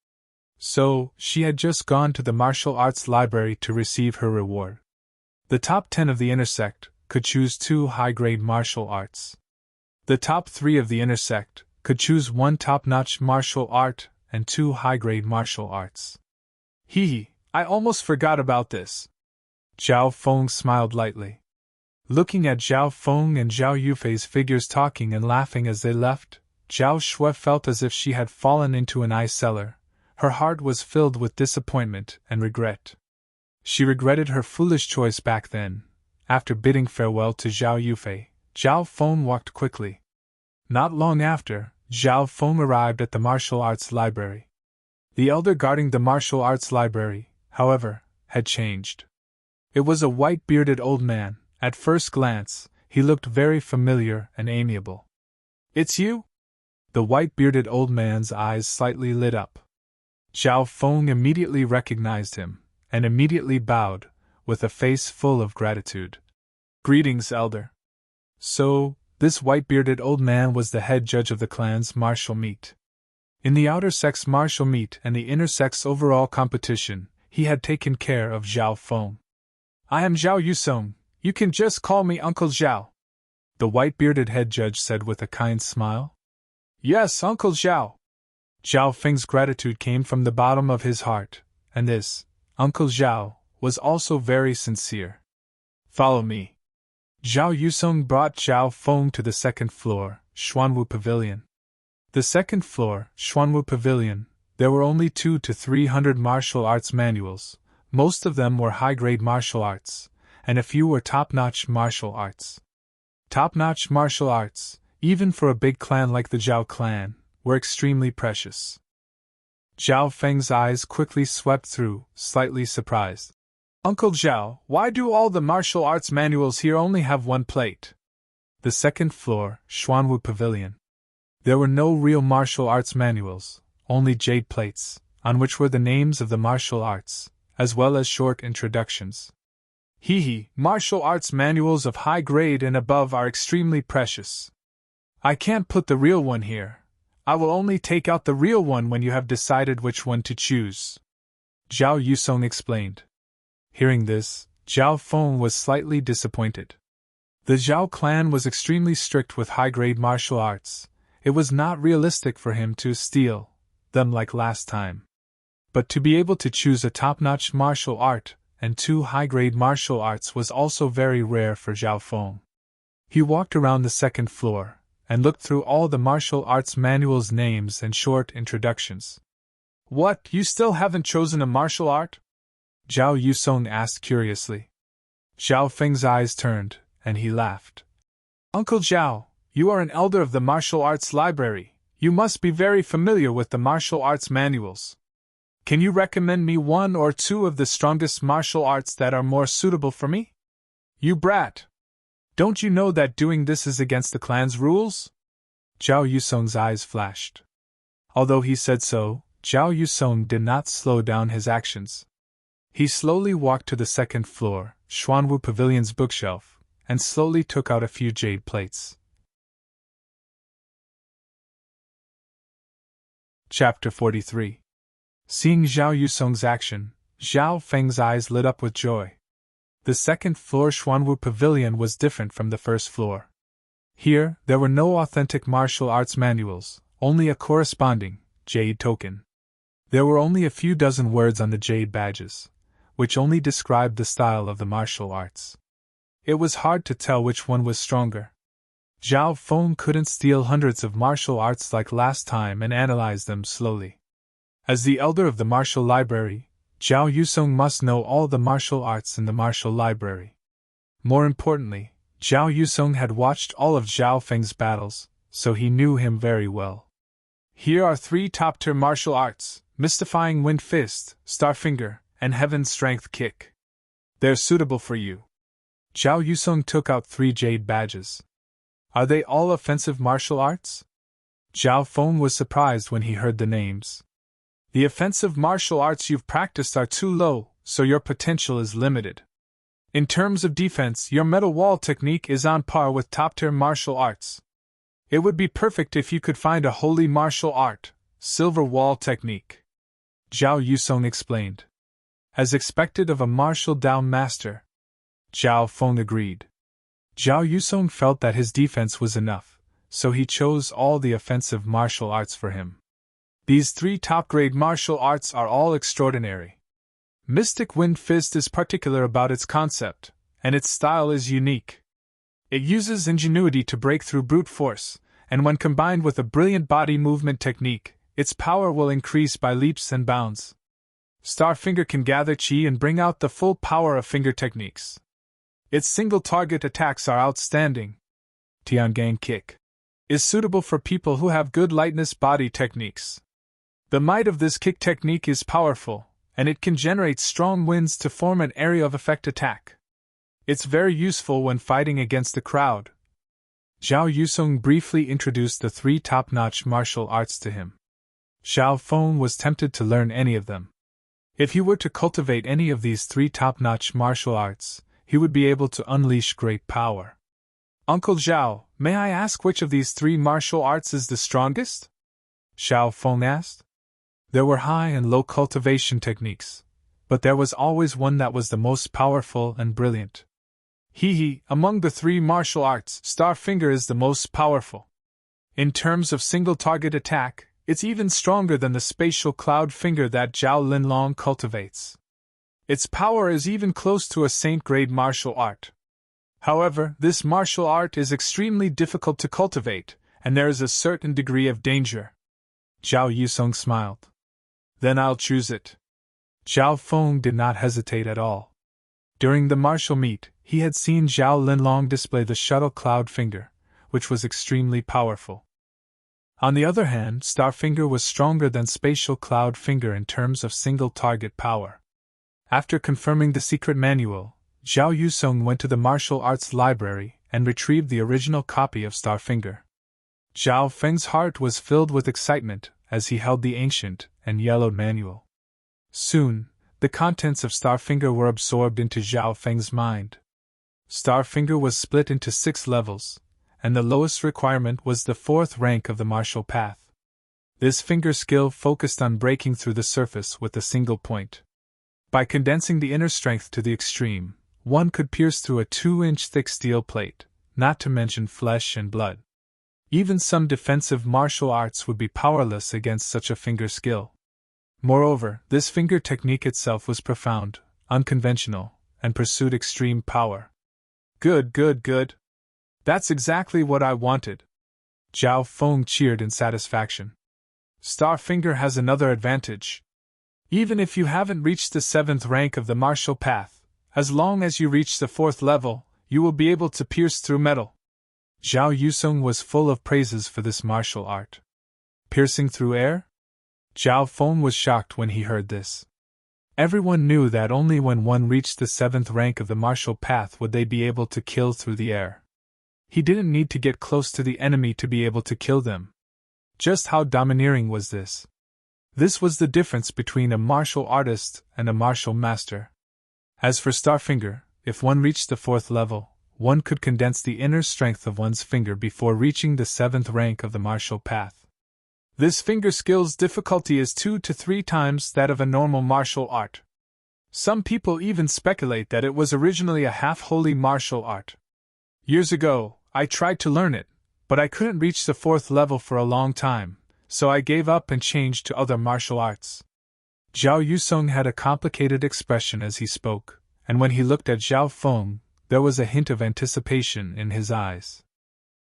So, she had just gone to the martial arts library to receive her reward. The top 10 of the inner sect could choose 2 high-grade martial arts. The top 3 of the inner sect could choose 1 top-notch martial art and 2 high-grade martial arts. Hee, I almost forgot about this. Zhao Feng smiled lightly. Looking at Zhao Feng and Zhao Yufei's figures talking and laughing as they left, Zhao Shui felt as if she had fallen into an ice cellar. Her heart was filled with disappointment and regret. She regretted her foolish choice back then. After bidding farewell to Zhao Yufei, Zhao Feng walked quickly. Not long after, Zhao Feng arrived at the martial arts library. The elder guarding the martial arts library, however, had changed. It was a white-bearded old man. At first glance, he looked very familiar and amiable. It's you? The white-bearded old man's eyes slightly lit up. Zhao Feng immediately recognized him, and immediately bowed, with a face full of gratitude. Greetings, elder. So, this white-bearded old man was the head judge of the clan's martial meet. In the outer sex martial meet and the inner sex overall competition, he had taken care of Zhao Feng. I am Zhao Yusong, you can just call me Uncle Zhao, the white-bearded head judge said with a kind smile. Yes, Uncle Zhao. Zhao Feng's gratitude came from the bottom of his heart, and this, Uncle Zhao, was also very sincere. Follow me. Zhao Yusong brought Zhao Feng to the second floor, Xuanwu Pavilion. The second floor, Xuanwu Pavilion, there were only 200 to 300 martial arts manuals. Most of them were high-grade martial arts, and a few were top-notch martial arts. Top-notch martial arts, even for a big clan like the Zhao clan, were extremely precious. Zhao Feng's eyes quickly swept through, slightly surprised. Uncle Zhao, why do all the martial arts manuals here only have one plate? The second floor, Xuanwu Pavilion. There were no real martial arts manuals, only jade plates, on which were the names of the martial arts, as well as short introductions. Martial arts manuals of high grade and above are extremely precious. I can't put the real one here. I will only take out the real one when you have decided which one to choose. Zhao Yusong explained. Hearing this, Zhao Feng was slightly disappointed. The Zhao clan was extremely strict with high-grade martial arts. It was not realistic for him to steal them like last time. But to be able to choose a top-notch martial art and 2 high-grade martial arts was also very rare for Zhao Feng. He walked around the second floor and looked through all the martial arts manuals' names and short introductions. What, you still haven't chosen a martial art? Zhao Yusong asked curiously. Zhao Feng's eyes turned, and he laughed. Uncle Zhao, you are an elder of the martial arts library. You must be very familiar with the martial arts manuals. Can you recommend me 1 or 2 of the strongest martial arts that are more suitable for me? You brat! Don't you know that doing this is against the clan's rules? Zhao Yusong's eyes flashed. Although he said so, Zhao Yusong did not slow down his actions. He slowly walked to the second floor, Xuanwu Pavilion's bookshelf, and slowly took out a few jade plates. Chapter 43. Seeing Zhao Yusong's action, Zhao Feng's eyes lit up with joy. The second floor Xuanwu Pavilion was different from the first floor. Here, there were no authentic martial arts manuals, only a corresponding jade token. There were only a few dozen words on the jade badges, which only described the style of the martial arts. It was hard to tell which one was stronger. Zhao Feng couldn't steal hundreds of martial arts like last time and analyze them slowly. As the elder of the martial library, Zhao Yusong must know all the martial arts in the martial library. More importantly, Zhao Yusong had watched all of Zhao Feng's battles, so he knew him very well. Here are 3 top-tier martial arts: Mystifying Wind Fist, Star Finger, and Heaven Strength Kick. They're suitable for you. Zhao Yusong took out 3 jade badges. Are they all offensive martial arts? Zhao Feng was surprised when he heard the names. The offensive martial arts you've practiced are too low, so your potential is limited. In terms of defense, your metal wall technique is on par with top-tier martial arts. It would be perfect if you could find a holy martial art, silver wall technique. Zhao Yusong explained. As expected of a martial Dao master. Zhao Feng agreed. Zhao Yusong felt that his defense was enough, so he chose all the offensive martial arts for him. These 3 top-grade martial arts are all extraordinary. Mystic Wind Fist is particular about its concept, and its style is unique. It uses ingenuity to break through brute force, and when combined with a brilliant body movement technique, its power will increase by leaps and bounds. Star Finger can gather chi and bring out the full power of finger techniques. Its single-target attacks are outstanding. Tiangang Kick is suitable for people who have good lightness body techniques. The might of this kick technique is powerful, and it can generate strong winds to form an area of effect attack. It's very useful when fighting against a crowd. Zhao Yusong briefly introduced the 3 top-notch martial arts to him. Zhao Feng was tempted to learn any of them. If he were to cultivate any of these 3 top-notch martial arts, he would be able to unleash great power. Uncle Zhao, may I ask which of these 3 martial arts is the strongest? Zhao Feng asked. There were high and low cultivation techniques, but there was always one that was the most powerful and brilliant. Among the 3 martial arts, Star Finger is the most powerful. In terms of single-target attack, it's even stronger than the spatial cloud finger that Zhao Linlong cultivates. Its power is even close to a saint-grade martial art. However, this martial art is extremely difficult to cultivate, and there is a certain degree of danger. Zhao Yusong smiled. Then I'll choose it. Zhao Feng did not hesitate at all. During the martial meet, he had seen Zhao Linlong display the shuttle cloud finger, which was extremely powerful. On the other hand, Starfinger was stronger than Spatial Cloud Finger in terms of single target power. After confirming the secret manual, Zhao Yusong went to the martial arts library and retrieved the original copy of Starfinger. Zhao Feng's heart was filled with excitement as he held the ancient and yellowed manual. Soon, the contents of Starfinger were absorbed into Zhao Feng's mind. Starfinger was split into 6 levels, and the lowest requirement was the 4th rank of the martial path. This finger skill focused on breaking through the surface with a single point. By condensing the inner strength to the extreme, one could pierce through a 2-inch thick steel plate, not to mention flesh and blood. Even some defensive martial arts would be powerless against such a finger skill. Moreover, this finger technique itself was profound, unconventional, and pursued extreme power. Good. That's exactly what I wanted. Zhao Feng cheered in satisfaction. Starfinger has another advantage. Even if you haven't reached the 7th rank of the martial path, as long as you reach the 4th level, you will be able to pierce through metal. Zhao Yusong was full of praises for this martial art. Piercing through air? Zhao Feng was shocked when he heard this. Everyone knew that only when one reached the 7th rank of the martial path would they be able to kill through the air. He didn't need to get close to the enemy to be able to kill them. Just how domineering was this? This was the difference between a martial artist and a martial master. As for Starfinger, if one reached the 4th level, one could condense the inner strength of one's finger before reaching the 7th rank of the martial path. This finger skill's difficulty is 2 to 3 times that of a normal martial art. Some people even speculate that it was originally a half-holy martial art. Years ago, I tried to learn it, but I couldn't reach the 4th level for a long time, so I gave up and changed to other martial arts. Zhao Yusong had a complicated expression as he spoke, and when he looked at Zhao Feng, there was a hint of anticipation in his eyes.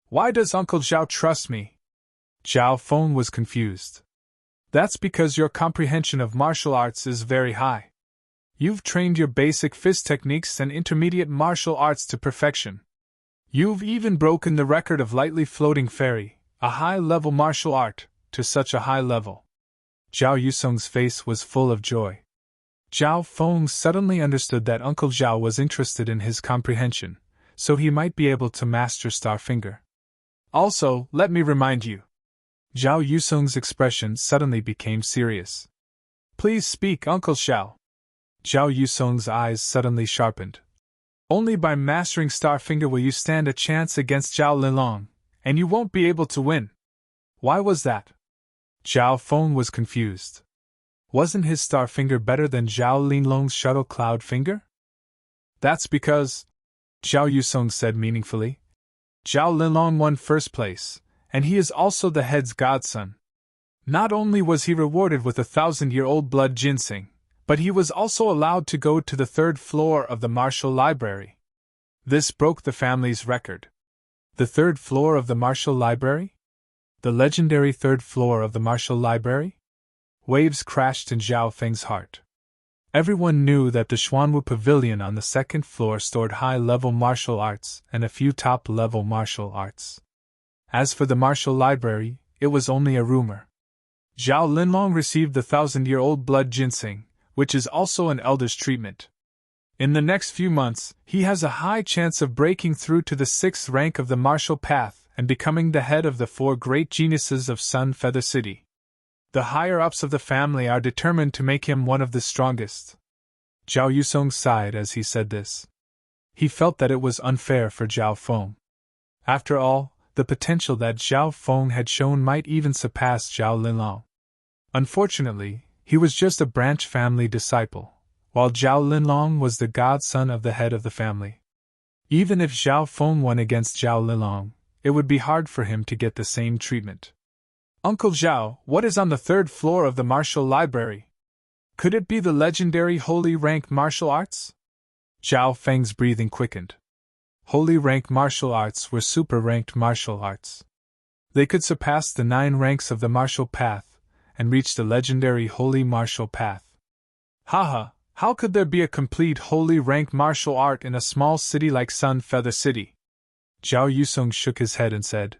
Why does Uncle Zhao trust me? Zhao Feng was confused. That's because your comprehension of martial arts is very high. You've trained your basic fist techniques and intermediate martial arts to perfection. You've even broken the record of lightly floating fairy, a high-level martial art, to such a high level. Zhao Yusong's face was full of joy. Zhao Feng suddenly understood that Uncle Zhao was interested in his comprehension, so he might be able to master Starfinger. Also, let me remind you. Zhao Yusong's expression suddenly became serious. Please speak, Uncle Zhao. Zhao Yusong's eyes suddenly sharpened. Only by mastering Starfinger will you stand a chance against Zhao Linlong, and you won't be able to win. Why was that? Zhao Feng was confused. Wasn't his Starfinger better than Zhao Linlong's Shuttle Cloud Finger? That's because, Zhao Yusong said meaningfully, Zhao Linlong won first place, and he is also the head's godson. Not only was he rewarded with 1,000-year-old blood ginseng, but he was also allowed to go to the 3rd floor of the martial library. This broke the family's record. The 3rd floor of the martial library? The legendary 3rd floor of the martial library? Waves crashed in Zhao Feng's heart. Everyone knew that the Xuanwu Pavilion on the 2nd floor stored high-level martial arts and a few top-level martial arts. As for the martial library, it was only a rumor. Zhao Linlong received the 1,000-year-old blood ginseng, which is also an elder's treatment. In the next few months, he has a high chance of breaking through to the 6th rank of the martial path and becoming the head of the 4 great geniuses of Sun Feather City. The higher-ups of the family are determined to make him one of the strongest. Zhao Yusong sighed as he said this. He felt that it was unfair for Zhao Feng. After all, the potential that Zhao Feng had shown might even surpass Zhao Linlong. Unfortunately, he was just a branch family disciple, while Zhao Linlong was the godson of the head of the family. Even if Zhao Feng won against Zhao Linlong, it would be hard for him to get the same treatment. Uncle Zhao, what is on the 3rd floor of the martial library? Could it be the legendary holy rank martial arts? Zhao Feng's breathing quickened. holy rank martial arts were super ranked martial arts. They could surpass the 9 ranks of the martial path and reach the legendary holy martial path. Haha, how could there be a complete holy rank martial art in a small city like Sun Feather City? Zhao Yusong shook his head and said.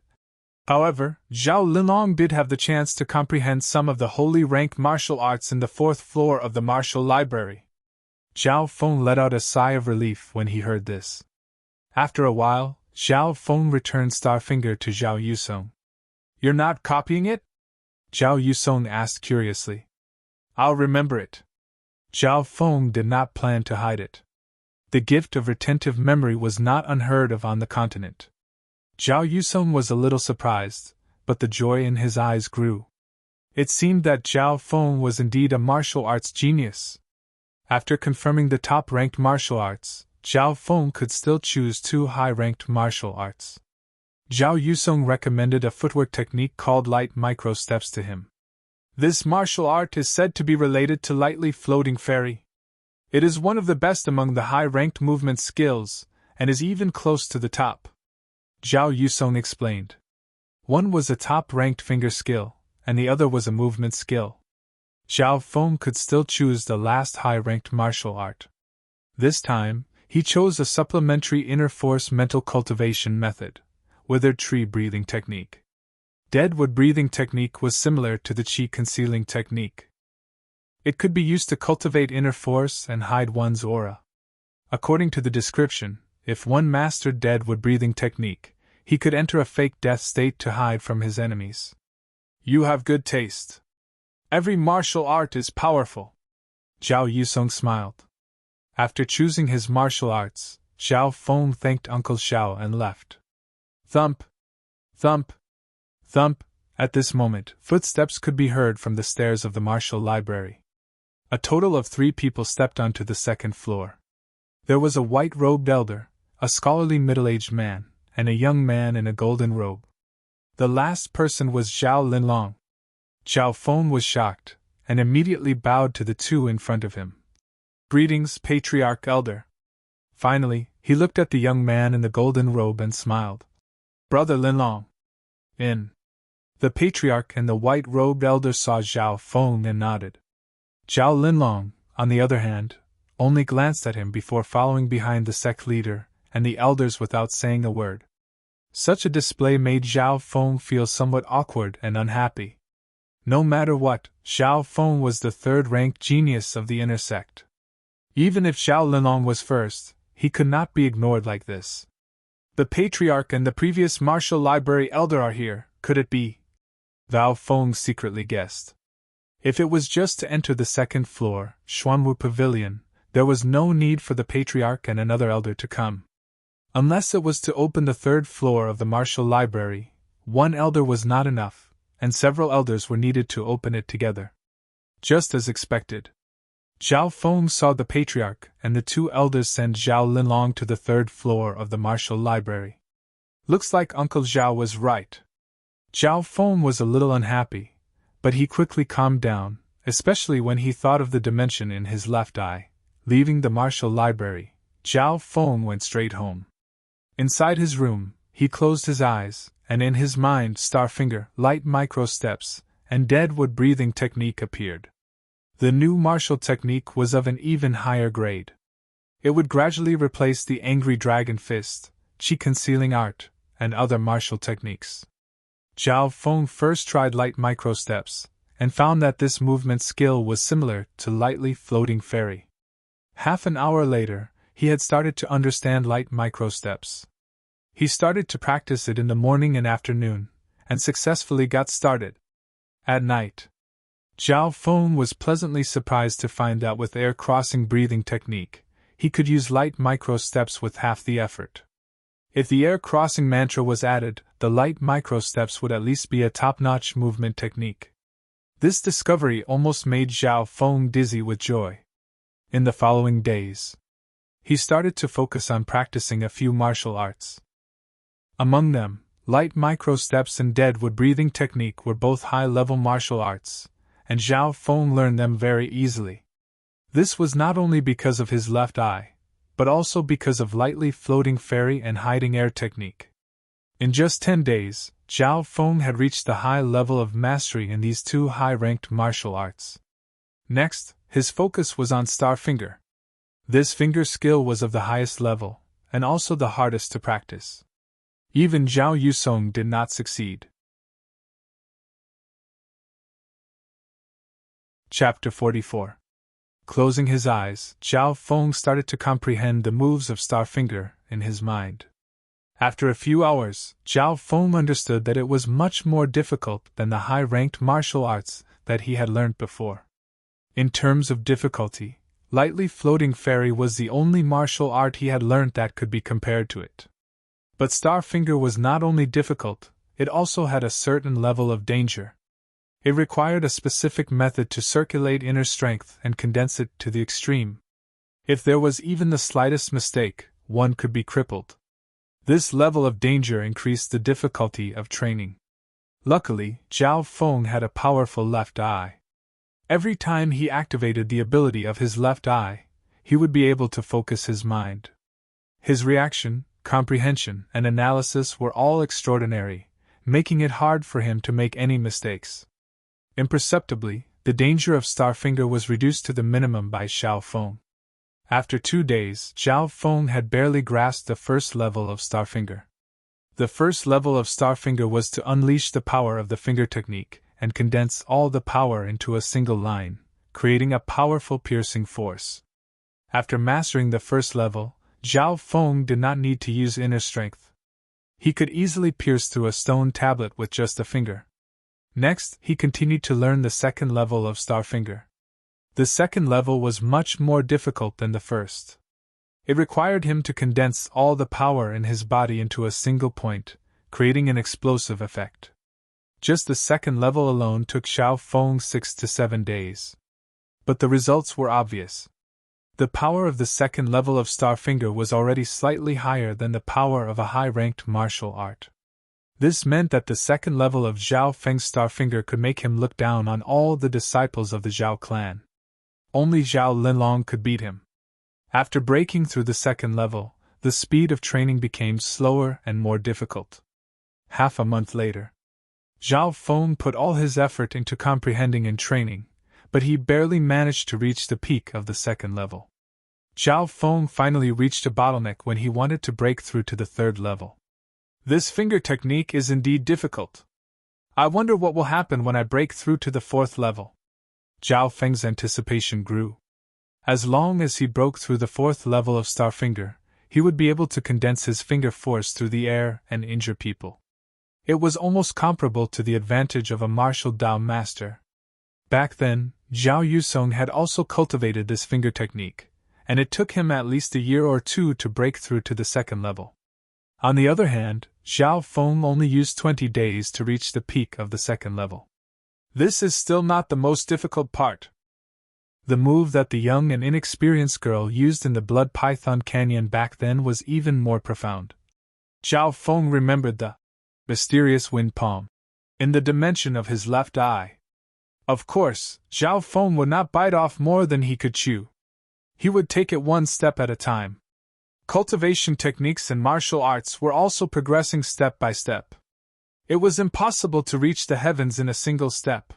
However, Zhao Linlong did have the chance to comprehend some of the holy rank martial arts in the 4th floor of the martial library. Zhao Feng let out a sigh of relief when he heard this. After a while, Zhao Feng returned Starfinger to Zhao Yusong. You're not copying it? Zhao Yusong asked curiously. I'll remember it. Zhao Feng did not plan to hide it. The gift of retentive memory was not unheard of on the continent. Zhao Yusong was a little surprised, but the joy in his eyes grew. It seemed that Zhao Feng was indeed a martial arts genius. After confirming the top-ranked martial arts, Zhao Feng could still choose 2 high-ranked martial arts. Zhao Yusong recommended a footwork technique called light micro-steps to him. This martial art is said to be related to lightly floating fairy. It is one of the best among the high-ranked movement skills, and is even close to the top. Zhao Yusong explained. One was a top-ranked finger skill, and the other was a movement skill. Zhao Feng could still choose the last high-ranked martial art. This time, he chose a supplementary inner force mental cultivation method, withered tree breathing technique. Deadwood breathing technique was similar to the chi concealing technique. It could be used to cultivate inner force and hide one's aura. According to the description, if one mastered Deadwood breathing technique, he could enter a fake death state to hide from his enemies. You have good taste. Every martial art is powerful. Zhao Yusong smiled. After choosing his martial arts, Zhao Feng thanked Uncle Xiao and left. Thump! Thump! Thump! At this moment, footsteps could be heard from the stairs of the martial library. A total of 3 people stepped onto the 2nd floor. There was a white-robed elder, a scholarly middle-aged man, and a young man in a golden robe. The last person was Zhao Linlong. Zhao Feng was shocked, and immediately bowed to the 2 in front of him. Greetings, Patriarch Elder. Finally, he looked at the young man in the golden robe and smiled. Brother Linlong. In. The Patriarch and the white-robed elder saw Zhao Feng and nodded. Zhao Linlong, on the other hand, only glanced at him before following behind the sect leader and the elders without saying a word. Such a display made Zhao Feng feel somewhat awkward and unhappy. No matter what, Zhao Feng was the 3rd-ranked genius of the inner sect. Even if Zhao Linlong was first, he could not be ignored like this. The Patriarch and the previous martial library elder are here, could it be? Zhao Feng secretly guessed. If it was just to enter the 2nd floor, Xuanwu Pavilion, there was no need for the Patriarch and another elder to come. Unless it was to open the 3rd floor of the martial library, one elder was not enough, and several elders were needed to open it together. Just as expected. Zhao Feng saw the Patriarch and the 2 elders send Zhao Linlong to the 3rd floor of the martial library. Looks like Uncle Zhao was right. Zhao Feng was a little unhappy, but he quickly calmed down, especially when he thought of the dimension in his left eye. Leaving the martial library, Zhao Feng went straight home. Inside his room, he closed his eyes, and in his mind Starfinger, light micro-steps, and Deadwood breathing technique appeared. The new martial technique was of an even higher grade. It would gradually replace the angry dragon fist, chi concealing art, and other martial techniques. Zhao Feng first tried light micro-steps, and found that this movement skill was similar to lightly floating fairy. Half an hour later, he had started to understand light micro-steps. He started to practice it in the morning and afternoon, and successfully got started. At night, Zhao Feng was pleasantly surprised to find that with air-crossing breathing technique, he could use light micro-steps with half the effort. If the air-crossing mantra was added, the light micro-steps would at least be a top-notch movement technique. This discovery almost made Zhao Feng dizzy with joy. In the following days, he started to focus on practicing a few martial arts. Among them, light micro-steps and Deadwood breathing technique were both high-level martial arts, and Zhao Feng learned them very easily. This was not only because of his left eye, but also because of lightly floating fairy and hiding air technique. In just 10 days, Zhao Feng had reached the high level of mastery in these two high-ranked martial arts. Next, his focus was on Star Finger. This finger skill was of the highest level, and also the hardest to practice. Even Zhao Yusong did not succeed. Chapter 44. Closing his eyes, Zhao Feng started to comprehend the moves of Star Finger in his mind. After a few hours, Zhao Feng understood that it was much more difficult than the high-ranked martial arts that he had learned before. In terms of difficulty, lightly floating fairy was the only martial art he had learned that could be compared to it. But Star Finger was not only difficult, it also had a certain level of danger. It required a specific method to circulate inner strength and condense it to the extreme. If there was even the slightest mistake, one could be crippled. This level of danger increased the difficulty of training. Luckily, Zhao Feng had a powerful left eye. Every time he activated the ability of his left eye, he would be able to focus his mind. His reaction, comprehension, and analysis were all extraordinary, making it hard for him to make any mistakes. Imperceptibly, the danger of Star Finger was reduced to the minimum by Zhao Feng. After 2 days, Zhao Feng had barely grasped the first level of Star Finger. The first level of Star Finger was to unleash the power of the finger technique and condense all the power into a single line, creating a powerful piercing force. After mastering the first level, Zhao Feng did not need to use inner strength. He could easily pierce through a stone tablet with just a finger. Next, he continued to learn the second level of Star Finger. The second level was much more difficult than the first. It required him to condense all the power in his body into a single point, creating an explosive effect. Just the second level alone took Zhao Feng 6 to 7 days. But the results were obvious. The power of the second level of Star Finger was already slightly higher than the power of a high-ranked martial art. This meant that the second level of Zhao Feng's Star Finger could make him look down on all the disciples of the Zhao clan. Only Zhao Linlong could beat him. After breaking through the second level, the speed of training became slower and more difficult. Half a month later, Zhao Feng put all his effort into comprehending and training, but he barely managed to reach the peak of the second level. Zhao Feng finally reached a bottleneck when he wanted to break through to the third level. This finger technique is indeed difficult. I wonder what will happen when I break through to the fourth level. Zhao Feng's anticipation grew. As long as he broke through the fourth level of Star Finger, he would be able to condense his finger force through the air and injure people. It was almost comparable to the advantage of a martial Dao master. Back then, Zhao Yusong had also cultivated this finger technique, and it took him at least a year or two to break through to the second level. On the other hand, Zhao Feng only used 20 days to reach the peak of the second level. This is still not the most difficult part. The move that the young and inexperienced girl used in the Blood Python Canyon back then was even more profound. Zhao Feng remembered the mysterious wind palm in the dimension of his left eye. Of course, Zhao Feng would not bite off more than he could chew. He would take it one step at a time. Cultivation techniques and martial arts were also progressing step by step. It was impossible to reach the heavens in a single step.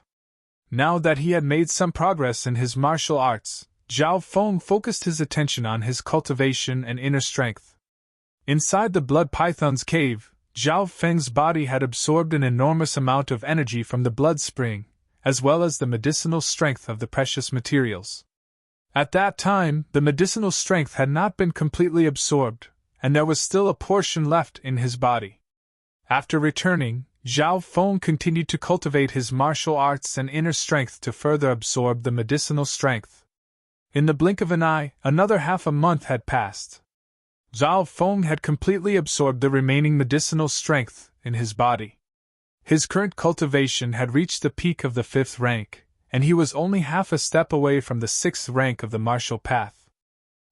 Now that he had made some progress in his martial arts, Zhao Feng focused his attention on his cultivation and inner strength. Inside the blood python's cave, Zhao Feng's body had absorbed an enormous amount of energy from the blood spring, as well as the medicinal strength of the precious materials. At that time, the medicinal strength had not been completely absorbed, and there was still a portion left in his body. After returning, Zhao Feng continued to cultivate his martial arts and inner strength to further absorb the medicinal strength. In the blink of an eye, another half a month had passed. Zhao Feng had completely absorbed the remaining medicinal strength in his body. His current cultivation had reached the peak of the 5th rank, and he was only half a step away from the 6th rank of the martial path.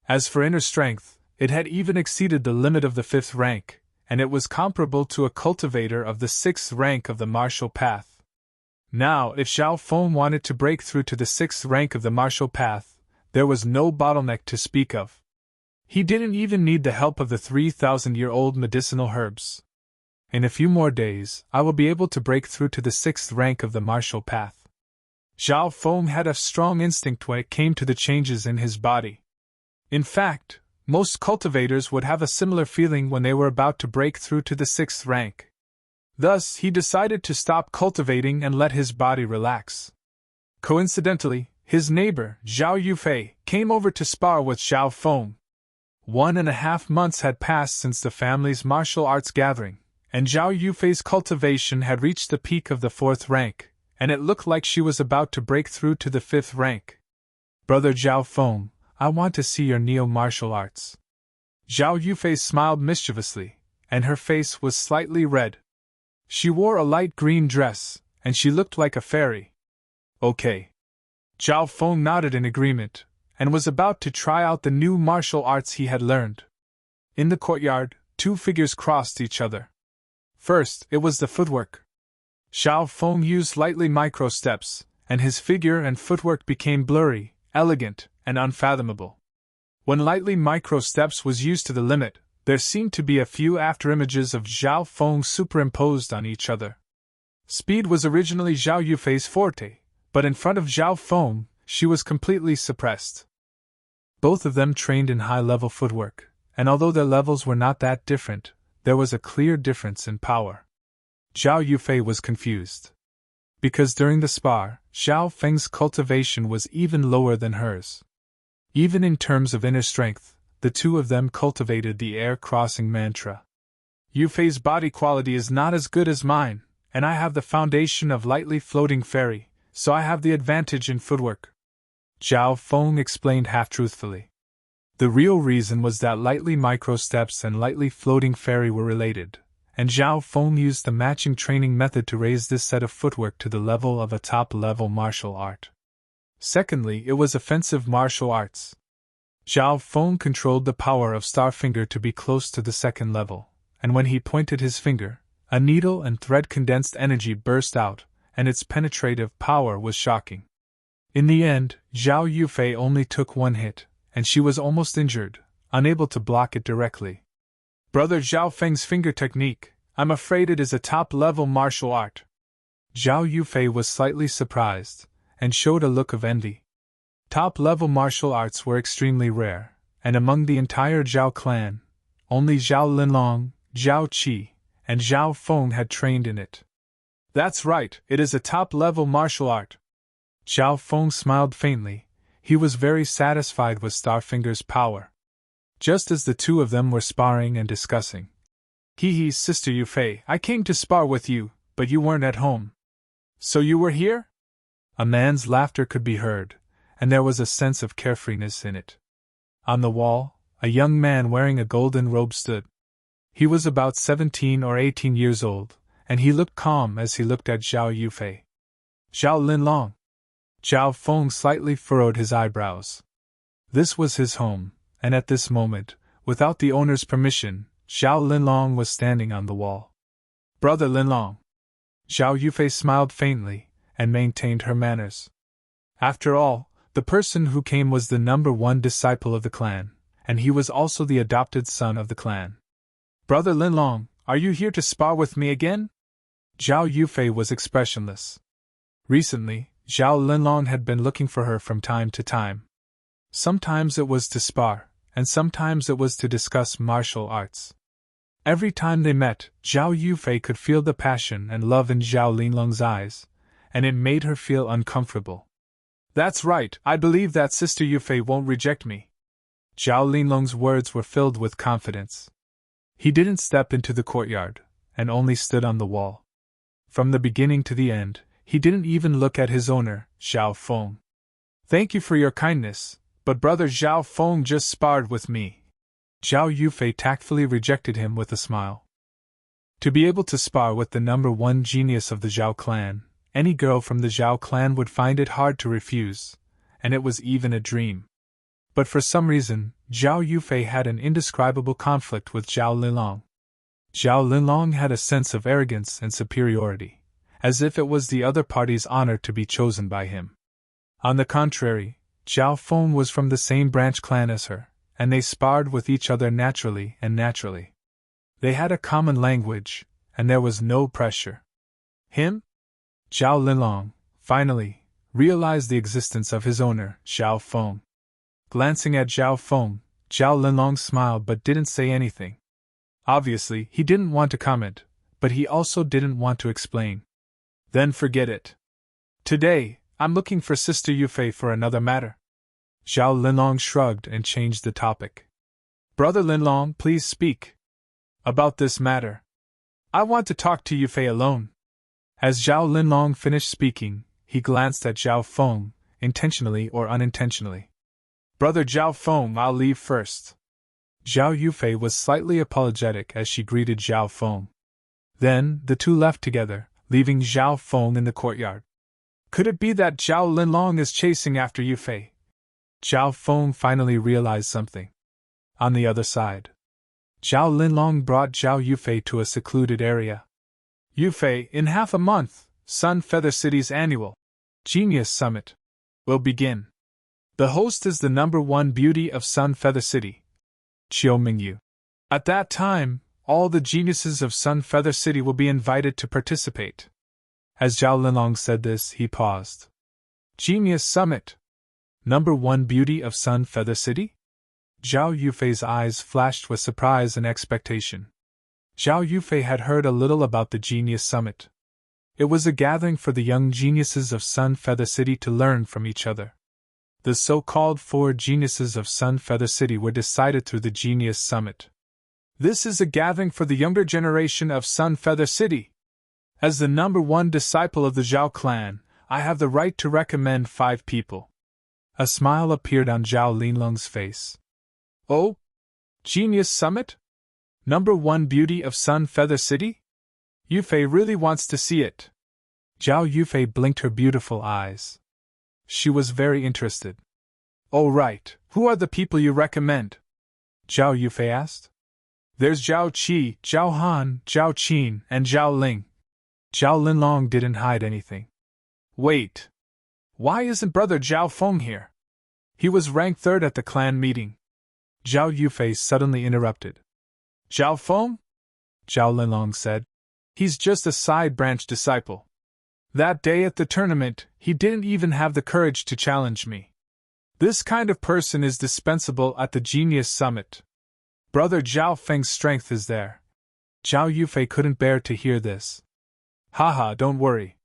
As for inner strength, it had even exceeded the limit of the 5th rank, and it was comparable to a cultivator of the 6th rank of the martial path. Now, if Zhao Feng wanted to break through to the 6th rank of the martial path, there was no bottleneck to speak of. He didn't even need the help of the 3,000-year-old medicinal herbs. In a few more days, I will be able to break through to the 6th rank of the martial path. Zhao Feng had a strong instinct when it came to the changes in his body. In fact, most cultivators would have a similar feeling when they were about to break through to the 6th rank. Thus, he decided to stop cultivating and let his body relax. Coincidentally, his neighbor, Zhao Yufei, came over to spar with Zhao Feng. 1.5 months had passed since the family's martial arts gathering, and Zhao Yufei's cultivation had reached the peak of the 4th rank, and it looked like she was about to break through to the 5th rank. Brother Zhao Feng, I want to see your neo-martial arts. Zhao Yufei smiled mischievously, and her face was slightly red. She wore a light green dress, and she looked like a fairy. Okay. Zhao Feng nodded in agreement, and was about to try out the new martial arts he had learned. In the courtyard, two figures crossed each other. First, it was the footwork. Zhao Feng used lightly micro steps, and his figure and footwork became blurry, elegant, and unfathomable. When lightly micro steps was used to the limit, there seemed to be a few afterimages of Zhao Feng superimposed on each other. Speed was originally Zhao Yufei's forte, but in front of Zhao Feng, she was completely suppressed. Both of them trained in high-level footwork, and although their levels were not that different, there was a clear difference in power. Zhao Yufei was confused. Because during the spar, Zhao Feng's cultivation was even lower than hers. Even in terms of inner strength, the two of them cultivated the air-crossing mantra. Yufei's body quality is not as good as mine, and I have the foundation of lightly floating fairy, so I have the advantage in footwork. Zhao Feng explained half-truthfully. The real reason was that lightly micro-steps and lightly floating fairy were related, and Zhao Feng used the matching training method to raise this set of footwork to the level of a top-level martial art. Secondly, it was offensive martial arts. Zhao Feng controlled the power of Starfinger to be close to the 2nd level, and when he pointed his finger, a needle and thread condensed energy burst out, and its penetrative power was shocking. In the end, Zhao Yufei only took one hit, and she was almost injured, unable to block it directly. Brother Zhao Feng's finger technique, I'm afraid it is a top-level martial art. Zhao Yufei was slightly surprised, and showed a look of envy. Top-level martial arts were extremely rare, and among the entire Zhao clan, only Zhao Linlong, Zhao Qi, and Zhao Feng had trained in it. That's right, it is a top-level martial art. Zhao Feng smiled faintly. He was very satisfied with Starfinger's power. Just as the two of them were sparring and discussing. Hee, Sister Yufei, I came to spar with you, but you weren't at home. So you were here? A man's laughter could be heard, and there was a sense of carefreeness in it. On the wall, a young man wearing a golden robe stood. He was about 17 or 18 years old, and he looked calm as he looked at Zhao Yufei. Zhao Linlong. Zhao Feng slightly furrowed his eyebrows. This was his home, and at this moment, without the owner's permission, Zhao Linlong was standing on the wall. Brother Linlong. Zhao Yufei smiled faintly, and maintained her manners. After all, the person who came was the #1 disciple of the clan, and he was also the adopted son of the clan. Brother Linlong, are you here to spar with me again? Zhao Yufei was expressionless. Recently, Zhao Linlong had been looking for her from time to time. Sometimes it was to spar, and sometimes it was to discuss martial arts. Every time they met, Zhao Yufei could feel the passion and love in Zhao Linlong's eyes, and it made her feel uncomfortable. That's right, I believe that Sister Yufei won't reject me. Zhao Linlong's words were filled with confidence. He didn't step into the courtyard, and only stood on the wall. From the beginning to the end, he didn't even look at his owner, Zhao Feng. Thank you for your kindness, but Brother Zhao Feng just sparred with me. Zhao Yufei tactfully rejected him with a smile. To be able to spar with the #1 genius of the Zhao clan, any girl from the Zhao clan would find it hard to refuse, and it was even a dream. But for some reason, Zhao Yufei had an indescribable conflict with Zhao Linlong. Zhao Linlong had a sense of arrogance and superiority, as if it was the other party's honor to be chosen by him. On the contrary, Zhao Feng was from the same branch clan as her, and they sparred with each other naturally. They had a common language, and there was no pressure. Him? Zhao Linlong, finally, realized the existence of his owner, Zhao Feng. Glancing at Zhao Feng, Zhao Linlong smiled but didn't say anything. Obviously, he didn't want to comment, but he also didn't want to explain. Then forget it. Today, I'm looking for Sister Yufei for another matter. Zhao Linlong shrugged and changed the topic. Brother Linlong, please speak. About this matter. I want to talk to Yufei alone. As Zhao Linlong finished speaking, he glanced at Zhao Feng, intentionally or unintentionally. Brother Zhao Feng, I'll leave first. Zhao Yufei was slightly apologetic as she greeted Zhao Feng. Then, the two left together, leaving Zhao Feng in the courtyard. Could it be that Zhao Linlong is chasing after Yufei? Zhao Feng finally realized something. On the other side, Zhao Linlong brought Zhao Yufei to a secluded area. Yufei, in half a month, Sun Feather City's annual Genius Summit will begin. The host is the #1 beauty of Sun Feather City, Qiu Mingyu. At that time, all the geniuses of Sun Feather City will be invited to participate. As Zhao Linlong said this, he paused. Genius Summit. #1 beauty of Sun Feather City? Zhao Yufei's eyes flashed with surprise and expectation. Zhao Yufei had heard a little about the Genius Summit. It was a gathering for the young geniuses of Sun Feather City to learn from each other. The so-called 4 geniuses of Sun Feather City were decided through the Genius Summit. This is a gathering for the younger generation of Sun Feather City. As the #1 disciple of the Zhao clan, I have the right to recommend 5 people. A smile appeared on Zhao Linlong's face. Oh? Genius Summit? #1 beauty of Sun Feather City? Yufei really wants to see it. Zhao Yufei blinked her beautiful eyes. She was very interested. Oh right, who are the people you recommend? Zhao Yufei asked. There's Zhao Qi, Zhao Han, Zhao Qin, and Zhao Ling. Zhao Linlong didn't hide anything. Wait. Why isn't Brother Zhao Feng here? He was ranked 3rd at the clan meeting. Zhao Yufei suddenly interrupted. Zhao Feng? Zhao Linlong said. He's just a side branch disciple. That day at the tournament, he didn't even have the courage to challenge me. This kind of person is dispensable at the Genius Summit. Brother Zhao Feng's strength is there. Zhao Yufei couldn't bear to hear this. Haha, don't worry.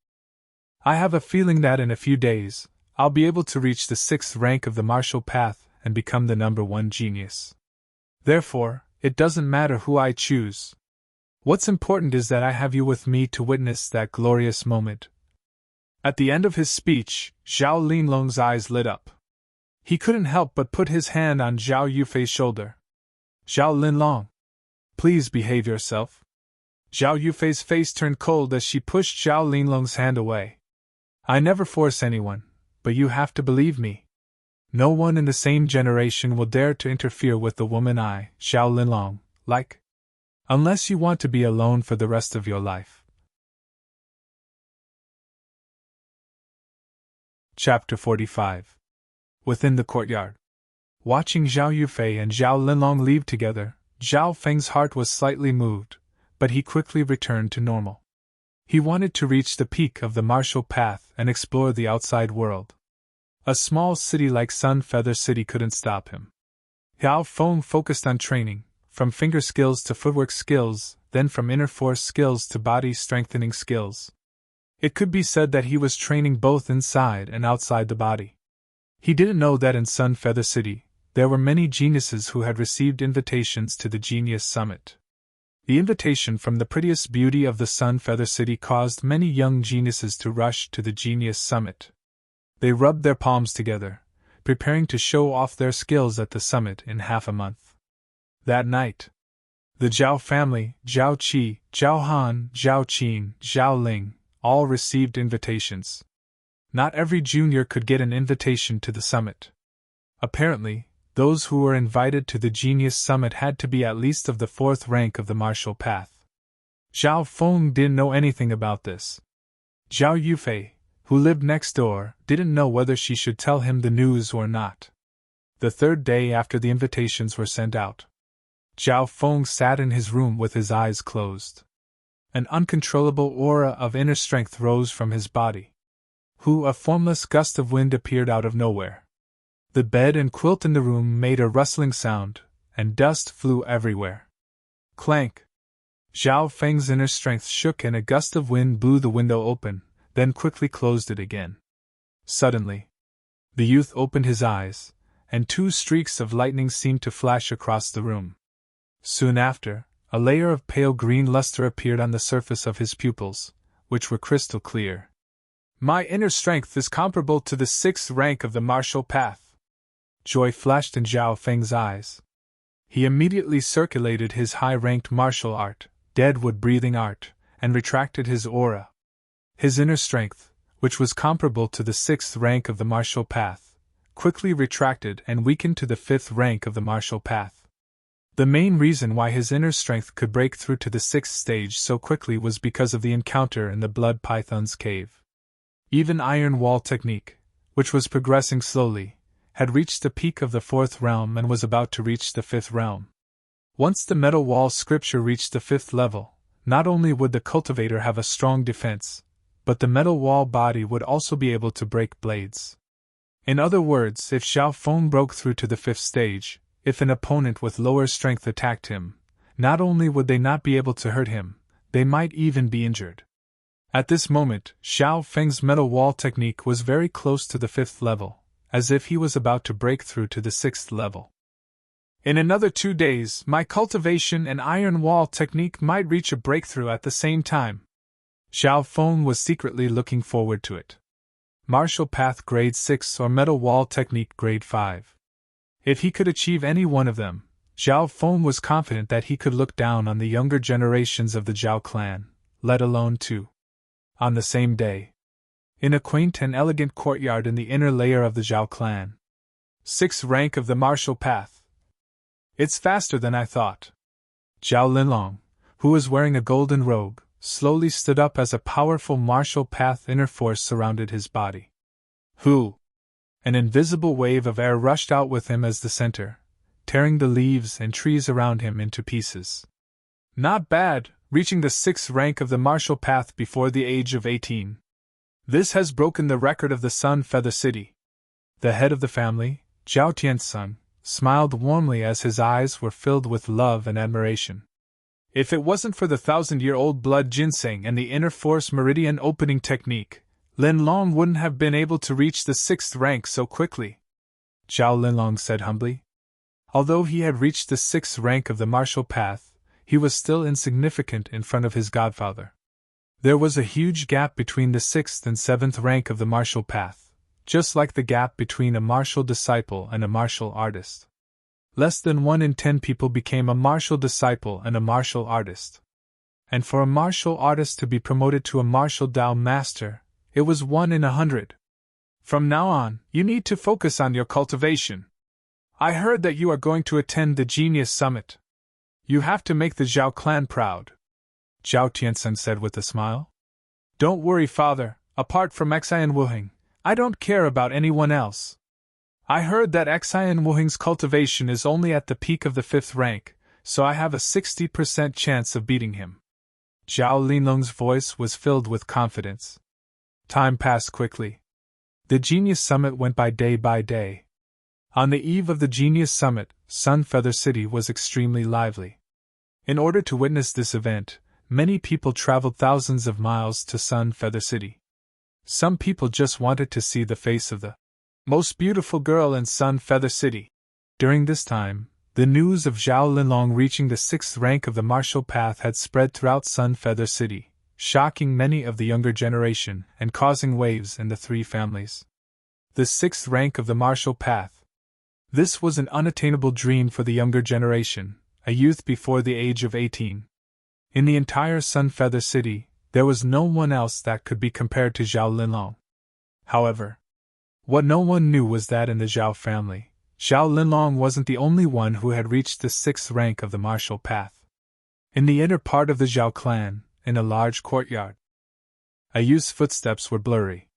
I have a feeling that in a few days, I'll be able to reach the 6th rank of the martial path and become the #1 genius. Therefore, it doesn't matter who I choose. What's important is that I have you with me to witness that glorious moment. At the end of his speech, Zhao Linlong's eyes lit up. He couldn't help but put his hand on Zhao Yufei's shoulder. Zhao Linlong, please behave yourself. Zhao Yufei's face turned cold as she pushed Zhao Linlong's hand away. I never force anyone, but you have to believe me. No one in the same generation will dare to interfere with the woman I, Zhao Linlong, like. Unless you want to be alone for the rest of your life. Chapter 45. Within the courtyard. Watching Zhao Yufei and Zhao Linlong leave together, Zhao Feng's heart was slightly moved, but he quickly returned to normal. He wanted to reach the peak of the martial path and explore the outside world. A small city like Sun Feather City couldn't stop him. Zhao Feng focused on training, from finger skills to footwork skills, then from inner force skills to body strengthening skills. It could be said that he was training both inside and outside the body. He didn't know that in Sun Feather City, there were many geniuses who had received invitations to the Genius Summit. The invitation from the prettiest beauty of the Sun Feather City caused many young geniuses to rush to the Genius Summit. They rubbed their palms together, preparing to show off their skills at the summit in half a month. That night, the Zhao family, Zhao Qi, Zhao Han, Zhao Qin, Zhao Ling, all received invitations. Not every junior could get an invitation to the summit. Apparently, those who were invited to the Genius Summit had to be at least of the 4th rank of the martial path. Zhao Feng didn't know anything about this. Zhao Yufei, who lived next door, didn't know whether she should tell him the news or not. the third day after the invitations were sent out. Zhao Feng sat in his room with his eyes closed. An uncontrollable aura of inner strength rose from his body. A formless gust of wind appeared out of nowhere. The bed and quilt in the room made a rustling sound, and dust flew everywhere. Clank! Zhao Feng's inner strength shook and a gust of wind blew the window open, then quickly closed it again. Suddenly, the youth opened his eyes, and 2 streaks of lightning seemed to flash across the room. Soon after, a layer of pale green luster appeared on the surface of his pupils, which were crystal clear. My inner strength is comparable to the 6th rank of the martial path. Joy flashed in Zhao Feng's eyes. He immediately circulated his high-ranked martial art, deadwood breathing art, and retracted his aura. His inner strength, which was comparable to the 6th rank of the martial path, quickly retracted and weakened to the 5th rank of the martial path. The main reason why his inner strength could break through to the 6th stage so quickly was because of the encounter in the Blood Python's cave. Even Iron Wall technique, which was progressing slowly, had reached the peak of the 4th realm and was about to reach the 5th realm. Once the Metal Wall scripture reached the 5th level, not only would the cultivator have a strong defense, but the Metal Wall body would also be able to break blades. In other words, if Zhao Feng broke through to the 5th stage, if an opponent with lower strength attacked him, not only would they not be able to hurt him, they might even be injured. At this moment, Zhao Feng's Metal Wall technique was very close to the 5th level, as if he was about to break through to the 6th level. In another 2 days, my cultivation and Iron Wall technique might reach a breakthrough at the same time. Zhao Feng was secretly looking forward to it. Martial Path Grade 6 or Metal Wall Technique Grade 5. If he could achieve any one of them, Zhao Feng was confident that he could look down on the younger generations of the Zhao clan, let alone 2. On the same day, in a quaint and elegant courtyard in the inner layer of the Zhao clan. 6th rank of the martial path. It's faster than I thought. Zhao Linlong, who was wearing a golden robe, slowly stood up as a powerful martial path inner force surrounded his body. An invisible wave of air rushed out with him as the center, tearing the leaves and trees around him into pieces. Not bad, reaching the 6th rank of the martial path before the age of 18. This has broken the record of the Sun Feather City. The head of the family, Zhao Tiansun, smiled warmly as his eyes were filled with love and admiration. If it wasn't for the 1,000-year-old blood ginseng and the inner force meridian opening technique, Linlong wouldn't have been able to reach the 6th rank so quickly. Zhao Linlong said humbly. Although he had reached the 6th rank of the martial path, he was still insignificant in front of his godfather. There was a huge gap between the 6th and 7th rank of the martial path, just like the gap between a martial disciple and a martial artist. Less than 1 in 10 people became a martial disciple and a martial artist. And for a martial artist to be promoted to a martial Dao master, it was 1 in 100. From now on, you need to focus on your cultivation. I heard that you are going to attend the Genius Summit. You have to make the Zhao clan proud. Zhao Tiansun said with a smile. Don't worry, father, apart from Xi and Wuheng, I don't care about anyone else. I heard that Xi and Wuheng's cultivation is only at the peak of the 5th rank, so I have a 60% chance of beating him. Zhao Linlong's voice was filled with confidence. Time passed quickly. The Genius Summit went by day. On the eve of the Genius Summit, Sun Feather City was extremely lively. In order to witness this event, many people traveled thousands of miles to Sun Feather City. Some people just wanted to see the face of the most beautiful girl in Sun Feather City. During this time, the news of Zhao Linlong reaching the 6th rank of the martial path had spread throughout Sun Feather City, shocking many of the younger generation and causing waves in the 3 families. The 6th rank of the martial path. This was an unattainable dream for the younger generation, a youth before the age of 18. In the entire Sun Feather City, there was no one else that could be compared to Zhao Linlong. However, what no one knew was that in the Zhao family, Zhao Linlong wasn't the only one who had reached the 6th rank of the martial path. In the inner part of the Zhao clan, in a large courtyard, a youth's footsteps were blurry.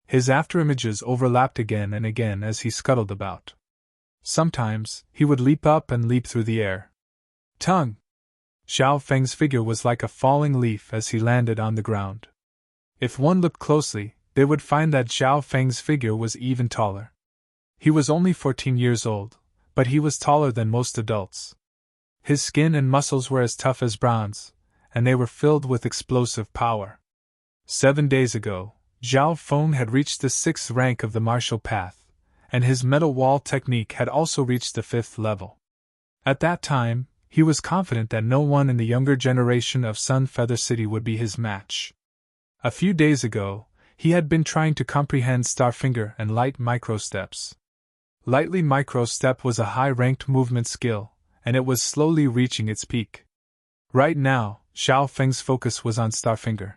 His afterimages overlapped again and again as he scuttled about. Sometimes, he would leap up and leap through the air. Tongue! Xiao Feng's figure was like a falling leaf as he landed on the ground. If one looked closely, they would find that Xiao Feng's figure was even taller. He was only 14 years old, but he was taller than most adults. His skin and muscles were as tough as bronze, and they were filled with explosive power. 7 days ago, Xiao Feng had reached the 6th rank of the martial path, and his metal wall technique had also reached the 5th level. At that time, he was confident that no one in the younger generation of Sun Feather City would be his match. A few days ago, he had been trying to comprehend Starfinger and light microsteps. Lightly microstep was a high-ranked movement skill, and it was slowly reaching its peak. Right now, Xiao Feng's focus was on Starfinger.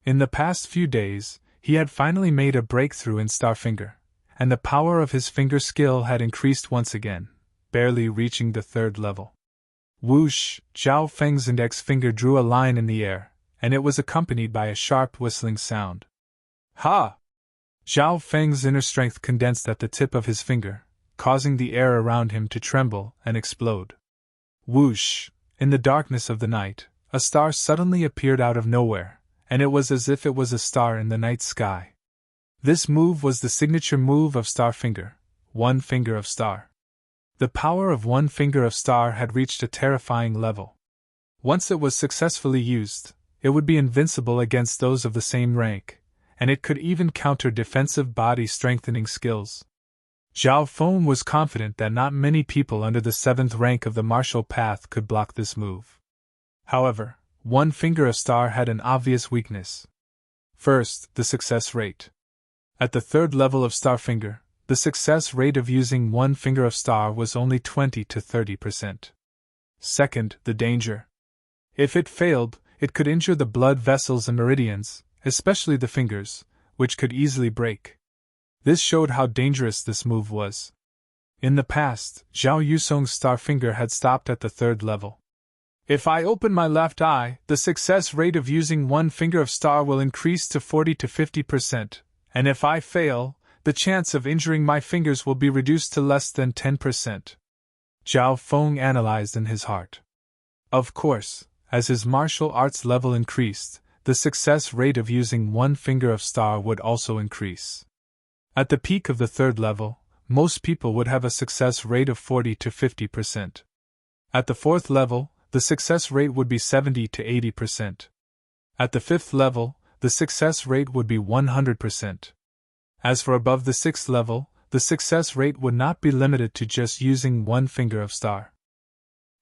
In the past few days, he had finally made a breakthrough in Starfinger, and the power of his finger skill had increased once again, barely reaching the 3rd level. Whoosh! Xiao Feng's index finger drew a line in the air, and it was accompanied by a sharp whistling sound. Ha! Xiao Feng's inner strength condensed at the tip of his finger, causing the air around him to tremble and explode. Whoosh! In the darkness of the night, a star suddenly appeared out of nowhere, and it was as if it was a star in the night sky. This move was the signature move of Starfinger, One Finger of Star. The power of One Finger of Star had reached a terrifying level. Once it was successfully used, it would be invincible against those of the same rank, and it could even counter defensive body-strengthening skills. Xiao Feng was confident that not many people under the 7th rank of the martial path could block this move. However, One Finger of Star had an obvious weakness. First, the success rate. At the 3rd level of Starfinger, the success rate of using One Finger of Star was only 20 to 30%. Second, the danger. If it failed, it could injure the blood vessels and meridians, especially the fingers, which could easily break. This showed how dangerous this move was. In the past, Zhao Yusong's Starfinger had stopped at the 3rd level. If I open my left eye, the success rate of using One Finger of Star will increase to 40 to 50%, and if I fail, the chance of injuring my fingers will be reduced to less than 10%. Zhao Feng analyzed in his heart. Of course, as his martial arts level increased, the success rate of using One Finger of Star would also increase. At the peak of the 3rd level, most people would have a success rate of 40 to 50%. At the 4th level, the success rate would be 70 to 80%. At the 5th level, the success rate would be 100%. As for above the 6th level, the success rate would not be limited to just using One Finger of Star.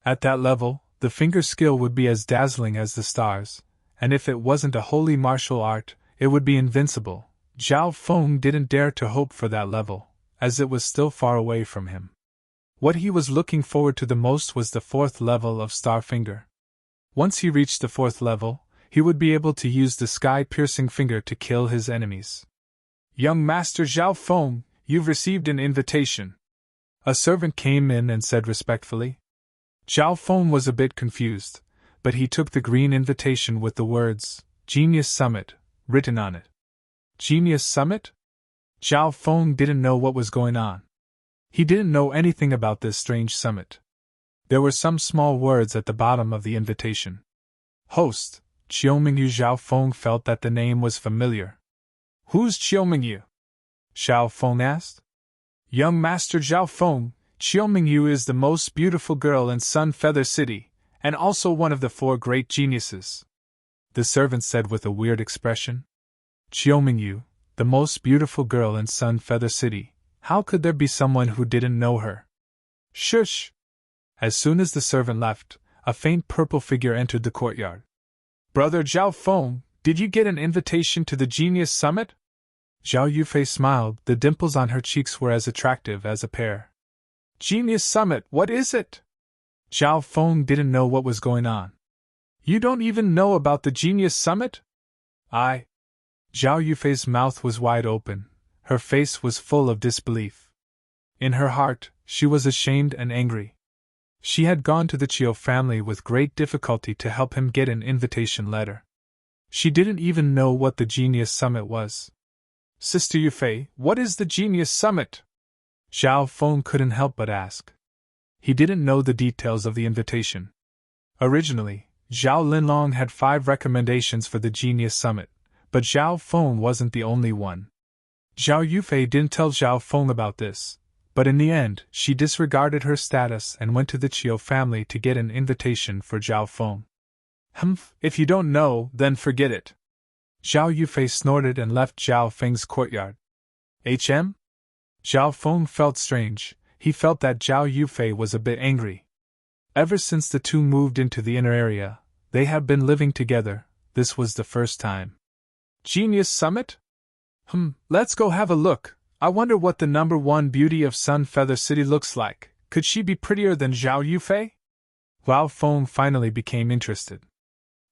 At that level, the finger skill would be as dazzling as the stars, and if it wasn't a holy martial art, it would be invincible. Zhao Feng didn't dare to hope for that level, as it was still far away from him. What he was looking forward to the most was the 4th level of Starfinger. Once he reached the 4th level, he would be able to use the sky-piercing finger to kill his enemies. Young Master Zhao Feng, you've received an invitation. A servant came in and said respectfully. Zhao Feng was a bit confused, but he took the green invitation with the words, Genius Summit, written on it. Genius Summit? Zhao Feng didn't know what was going on. He didn't know anything about this strange summit. There were some small words at the bottom of the invitation. Host, Qiumingyu. Zhao Feng felt that the name was familiar. Who's Qiumingyu? Zhao Feng asked. Young Master Zhao Feng, Qiumingyu is the most beautiful girl in Sun Feather City, and also one of the 4 great geniuses. The servant said with a weird expression. Qiumingyu, the most beautiful girl in Sun Feather City, how could there be someone who didn't know her? Shush! As soon as the servant left, a faint purple figure entered the courtyard. Brother Zhao Feng, did you get an invitation to the Genius Summit? Zhao Yufei smiled, the dimples on her cheeks were as attractive as a pear. Genius Summit, what is it? Zhao Feng didn't know what was going on. You don't even know about the Genius Summit? Zhao Yufei's mouth was wide open, her face was full of disbelief. In her heart, she was ashamed and angry. She had gone to the Chiu family with great difficulty to help him get an invitation letter. She didn't even know what the Genius Summit was. Sister Yufei, what is the Genius Summit? Zhao Feng couldn't help but ask. He didn't know the details of the invitation. Originally, Zhao Linlong had 5 recommendations for the Genius Summit, but Zhao Feng wasn't the only one. Zhao Yufei didn't tell Zhao Feng about this, but in the end, she disregarded her status and went to the Qiu family to get an invitation for Zhao Feng. If you don't know, then forget it. Zhao Yufei snorted and left Zhao Feng's courtyard. HM? Zhao Feng felt strange. He felt that Zhao Yufei was a bit angry. Ever since the two moved into the inner area, they had been living together. This was the first time. Genius Summit? Let's go have a look. I wonder what the #1 beauty of Sun Feather City looks like. Could she be prettier than Zhao Yufei? Zhao Feng finally became interested.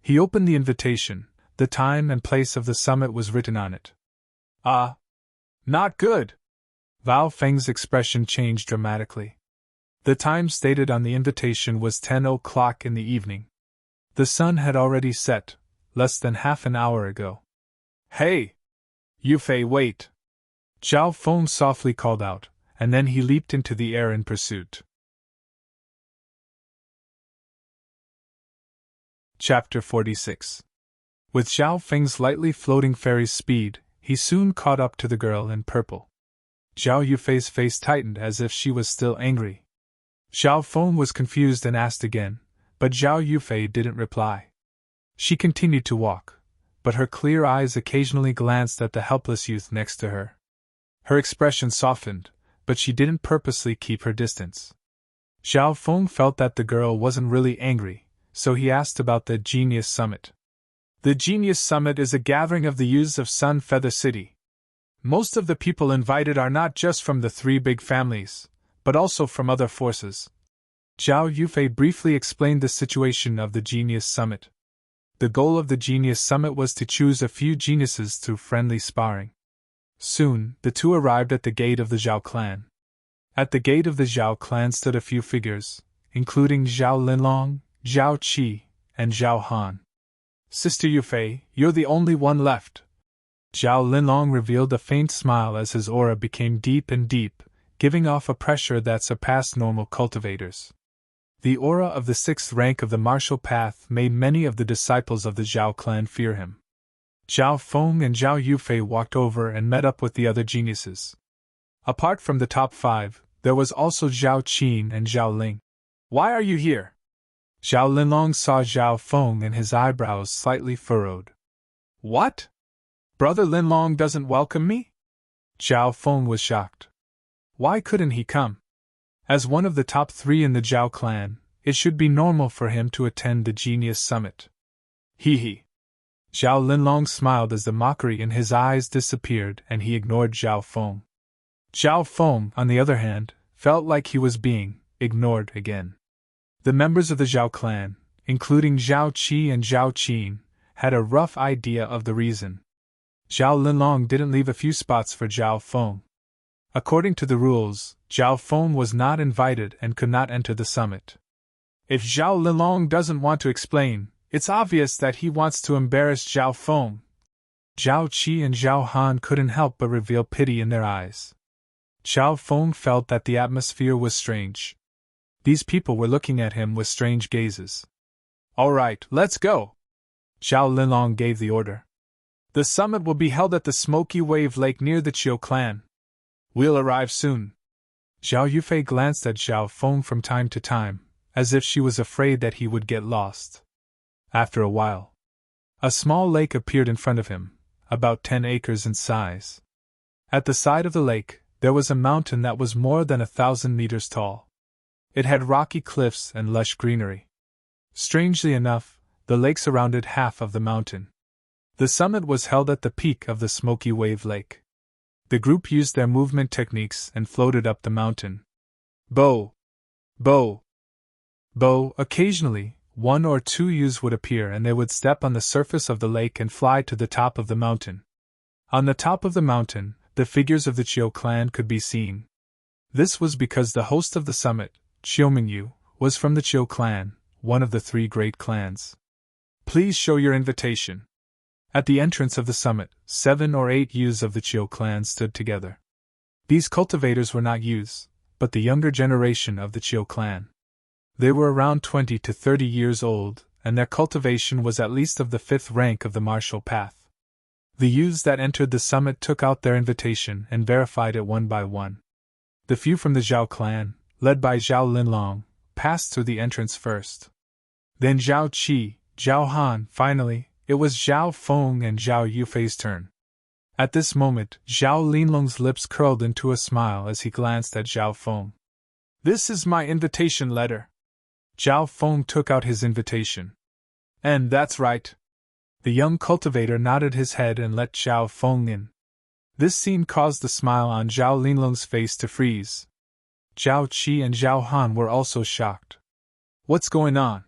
He opened the invitation. The time and place of the summit was written on it. Not good. Zhao Feng's expression changed dramatically. The time stated on the invitation was 10 o'clock in the evening. The sun had already set, less than half an hour ago. Hey! Yufei, wait! Zhao Feng softly called out, and then he leaped into the air in pursuit. Chapter 46. With Zhao Feng's lightly floating fairy's speed, he soon caught up to the girl in purple. Zhao Yufei's face tightened as if she was still angry. Zhao Feng was confused and asked again, but Zhao Yufei didn't reply. She continued to walk, but her clear eyes occasionally glanced at the helpless youth next to her. Her expression softened, but she didn't purposely keep her distance. Zhao Feng felt that the girl wasn't really angry, so he asked about the Genius Summit. The Genius Summit is a gathering of the youths of Sun Feather City. Most of the people invited are not just from the 3 big families, but also from other forces. Zhao Yufei briefly explained the situation of the Genius Summit. The goal of the Genius Summit was to choose a few geniuses through friendly sparring. Soon, the two arrived at the gate of the Zhao clan. At the gate of the Zhao clan stood a few figures, including Zhao Linlong, Zhao Qi, and Zhao Han. Sister Yufei, you're the only one left. Zhao Linlong revealed a faint smile as his aura became deep and deep, giving off a pressure that surpassed normal cultivators. The aura of the 6th rank of the martial path made many of the disciples of the Zhao clan fear him. Zhao Feng and Zhao Yufei walked over and met up with the other geniuses. Apart from the top 5, there was also Zhao Qin and Zhao Ling. Why are you here? Zhao Linlong saw Zhao Feng and his eyebrows slightly furrowed. What? Brother Linlong doesn't welcome me? Zhao Feng was shocked. Why couldn't he come? As one of the top 3 in the Zhao clan, it should be normal for him to attend the Genius Summit. Hee. Zhao Linlong smiled as the mockery in his eyes disappeared and he ignored Zhao Feng. Zhao Feng, on the other hand, felt like he was being ignored again. The members of the Zhao clan, including Zhao Qi and Zhao Qin, had a rough idea of the reason. Zhao Linlong didn't leave a few spots for Zhao Feng. According to the rules, Zhao Feng was not invited and could not enter the summit. If Zhao Linlong doesn't want to explain, it's obvious that he wants to embarrass Zhao Feng. Zhao Qi and Zhao Han couldn't help but reveal pity in their eyes. Zhao Feng felt that the atmosphere was strange. These people were looking at him with strange gazes. All right, let's go. Zhao Linlong gave the order. The summit will be held at the Smoky Wave Lake near the Qiu clan. We'll arrive soon. Zhao Yufei glanced at Zhao Feng from time to time, as if she was afraid that he would get lost. After a while, a small lake appeared in front of him, about 10 acres in size. At the side of the lake, there was a mountain that was more than 1,000 meters tall. It had rocky cliffs and lush greenery. Strangely enough, the lake surrounded half of the mountain. The summit was held at the peak of the Smoky Wave Lake. The group used their movement techniques and floated up the mountain. Bow! Bow! Bow! Occasionally, 1 or 2 youths would appear and they would step on the surface of the lake and fly to the top of the mountain. On the top of the mountain, the figures of the Qiu clan could be seen. This was because the host of the summit, Qiu, was from the Qiu clan, one of the 3 great clans. Please show your invitation. At the entrance of the summit, 7 or 8 youths of the Qiu clan stood together. These cultivators were not youths, but the younger generation of the Chiu clan. They were around 20 to 30 years old, and their cultivation was at least of the 5th rank of the martial path. The youths that entered the summit took out their invitation and verified it one by one. The few from the Zhao clan, led by Zhao Linlong, passed through the entrance first. Then Zhao Qi, Zhao Han, finally, it was Zhao Feng and Zhao Yufei's turn. At this moment, Zhao Linlong's lips curled into a smile as he glanced at Zhao Feng. "This is my invitation letter." Zhao Feng took out his invitation. "And that's right." The young cultivator nodded his head and let Zhao Feng in. This scene caused the smile on Zhao Linlong's face to freeze. Zhao Qi and Zhao Han were also shocked. "What's going on?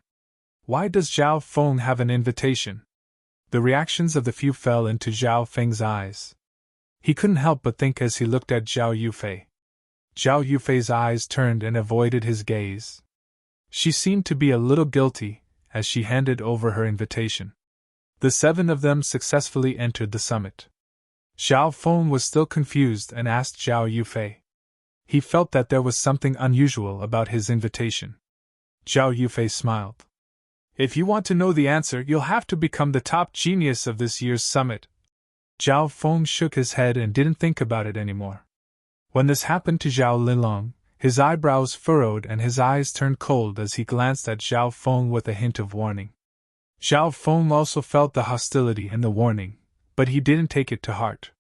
Why does Zhao Feng have an invitation?" The reactions of the few fell into Zhao Feng's eyes. He couldn't help but think as he looked at Zhao Yufei. Zhao Yufei's eyes turned and avoided his gaze. She seemed to be a little guilty as she handed over her invitation. The 7 of them successfully entered the summit. Zhao Feng was still confused and asked Zhao Yufei. He felt that there was something unusual about his invitation. Zhao Yufei smiled. "If you want to know the answer, you'll have to become the top genius of this year's summit." Zhao Feng shook his head and didn't think about it anymore. When this happened to Zhao Linlong, his eyebrows furrowed and his eyes turned cold as he glanced at Zhao Feng with a hint of warning. Zhao Feng also felt the hostility and the warning, but he didn't take it to heart.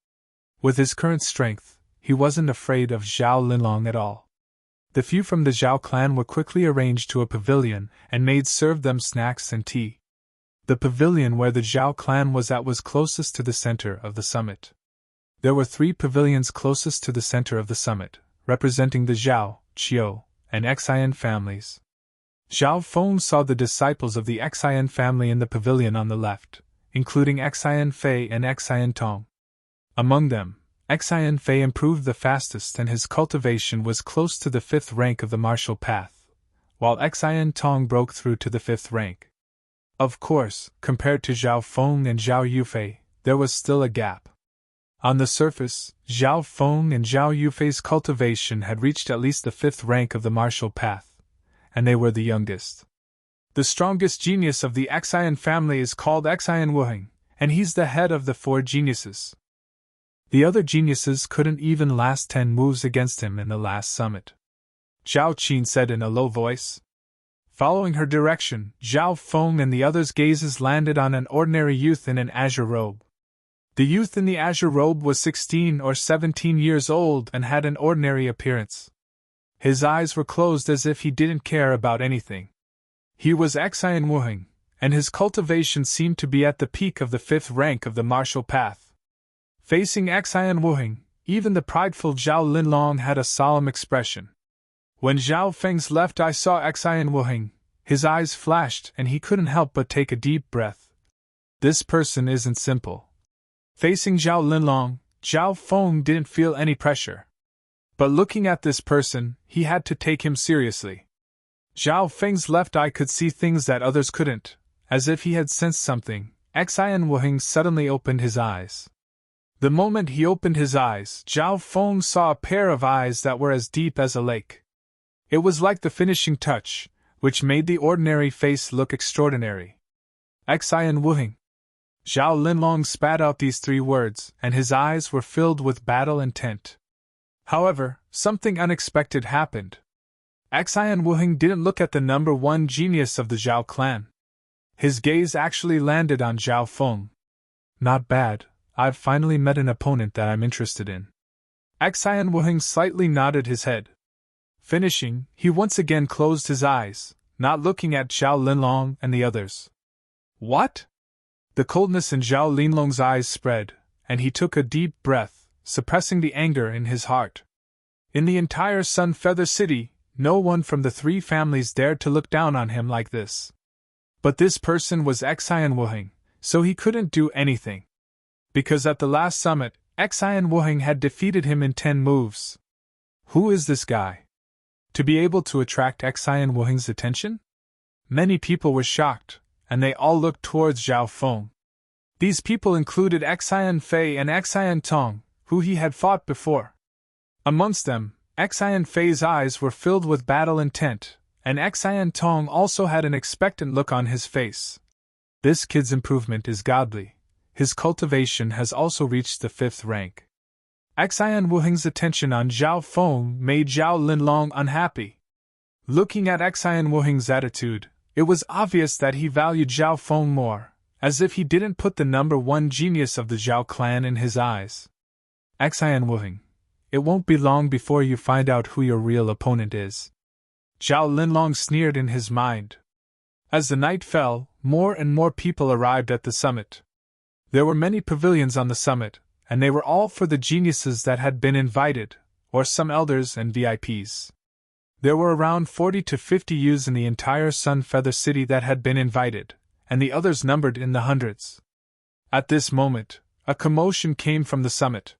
With his current strength, he wasn't afraid of Zhao Linlong at all. The few from the Zhao clan were quickly arranged to a pavilion, and maids served them snacks and tea. The pavilion where the Zhao clan was at was closest to the center of the summit. There were 3 pavilions closest to the center of the summit, representing the Zhao, Qiu, and Xian families. Zhao Feng saw the disciples of the Xian family in the pavilion on the left, including Xian Fei and Xian Tong. Among them, Xian Fei improved the fastest and his cultivation was close to the 5th rank of the martial path, while Xian Tong broke through to the 5th rank. Of course, compared to Zhao Feng and Zhao Yufei, there was still a gap. On the surface, Zhao Feng and Zhao Yufei's cultivation had reached at least the 5th rank of the martial path, and they were the youngest. The strongest genius of the Xian family is called Xian Wuheng, and he's the head of the 4 geniuses. The other geniuses couldn't even last 10 moves against him in the last summit. Zhao Qin said in a low voice. Following her direction, Zhao Feng and the others' gazes landed on an ordinary youth in an azure robe. The youth in the azure robe was 16 or 17 years old and had an ordinary appearance. His eyes were closed as if he didn't care about anything. He was Xian Wuheng, and his cultivation seemed to be at the peak of the 5th rank of the martial path. Facing Xian Wuheng, even the prideful Zhao Linlong had a solemn expression. When Zhao Feng's left eye saw Xian Wuheng, his eyes flashed and he couldn't help but take a deep breath. This person isn't simple. Facing Zhao Linlong, Zhao Feng didn't feel any pressure. But looking at this person, he had to take him seriously. Zhao Feng's left eye could see things that others couldn't. As if he had sensed something, Xian Wuheng suddenly opened his eyes. The moment he opened his eyes, Zhao Feng saw a pair of eyes that were as deep as a lake. It was like the finishing touch, which made the ordinary face look extraordinary. Xian Wuheng. Zhao Linlong spat out these 3 words, and his eyes were filled with battle intent. However, something unexpected happened. Xian Wuheng didn't look at the number 1 genius of the Zhao clan. His gaze actually landed on Zhao Feng. Not bad, I've finally met an opponent that I'm interested in. Xian Wuheng slightly nodded his head. Finishing, he once again closed his eyes, not looking at Zhao Linlong and the others. What? The coldness in Zhao Linlong's eyes spread, and he took a deep breath, suppressing the anger in his heart. In the entire Sun Feather City, no one from the 3 families dared to look down on him like this. But this person was Xian Wuheng, so he couldn't do anything. Because at the last summit, Xian Wuheng had defeated him in 10 moves. Who is this guy? To be able to attract Xian Wuheng's attention? Many people were shocked, and they all looked towards Zhao Feng. These people included Xian Fei and Xian Tong, who he had fought before. Amongst them, Xian Fei's eyes were filled with battle intent, and Xian Tong also had an expectant look on his face. This kid's improvement is godly. His cultivation has also reached the 5th rank. Xian Wuheng's attention on Zhao Feng made Zhao Linlong unhappy. Looking at Xian Wuheng's attitude, it was obvious that he valued Zhao Feng more, as if he didn't put the number 1 genius of the Zhao clan in his eyes. Xian Wuheng, it won't be long before you find out who your real opponent is. Zhao Linlong sneered in his mind. As the night fell, more and more people arrived at the summit. There were many pavilions on the summit, and they were all for the geniuses that had been invited, or some elders and VIPs. There were around 40 to 50 youths in the entire Sun Feather City that had been invited, and the others numbered in the hundreds. At this moment, a commotion came from the summit.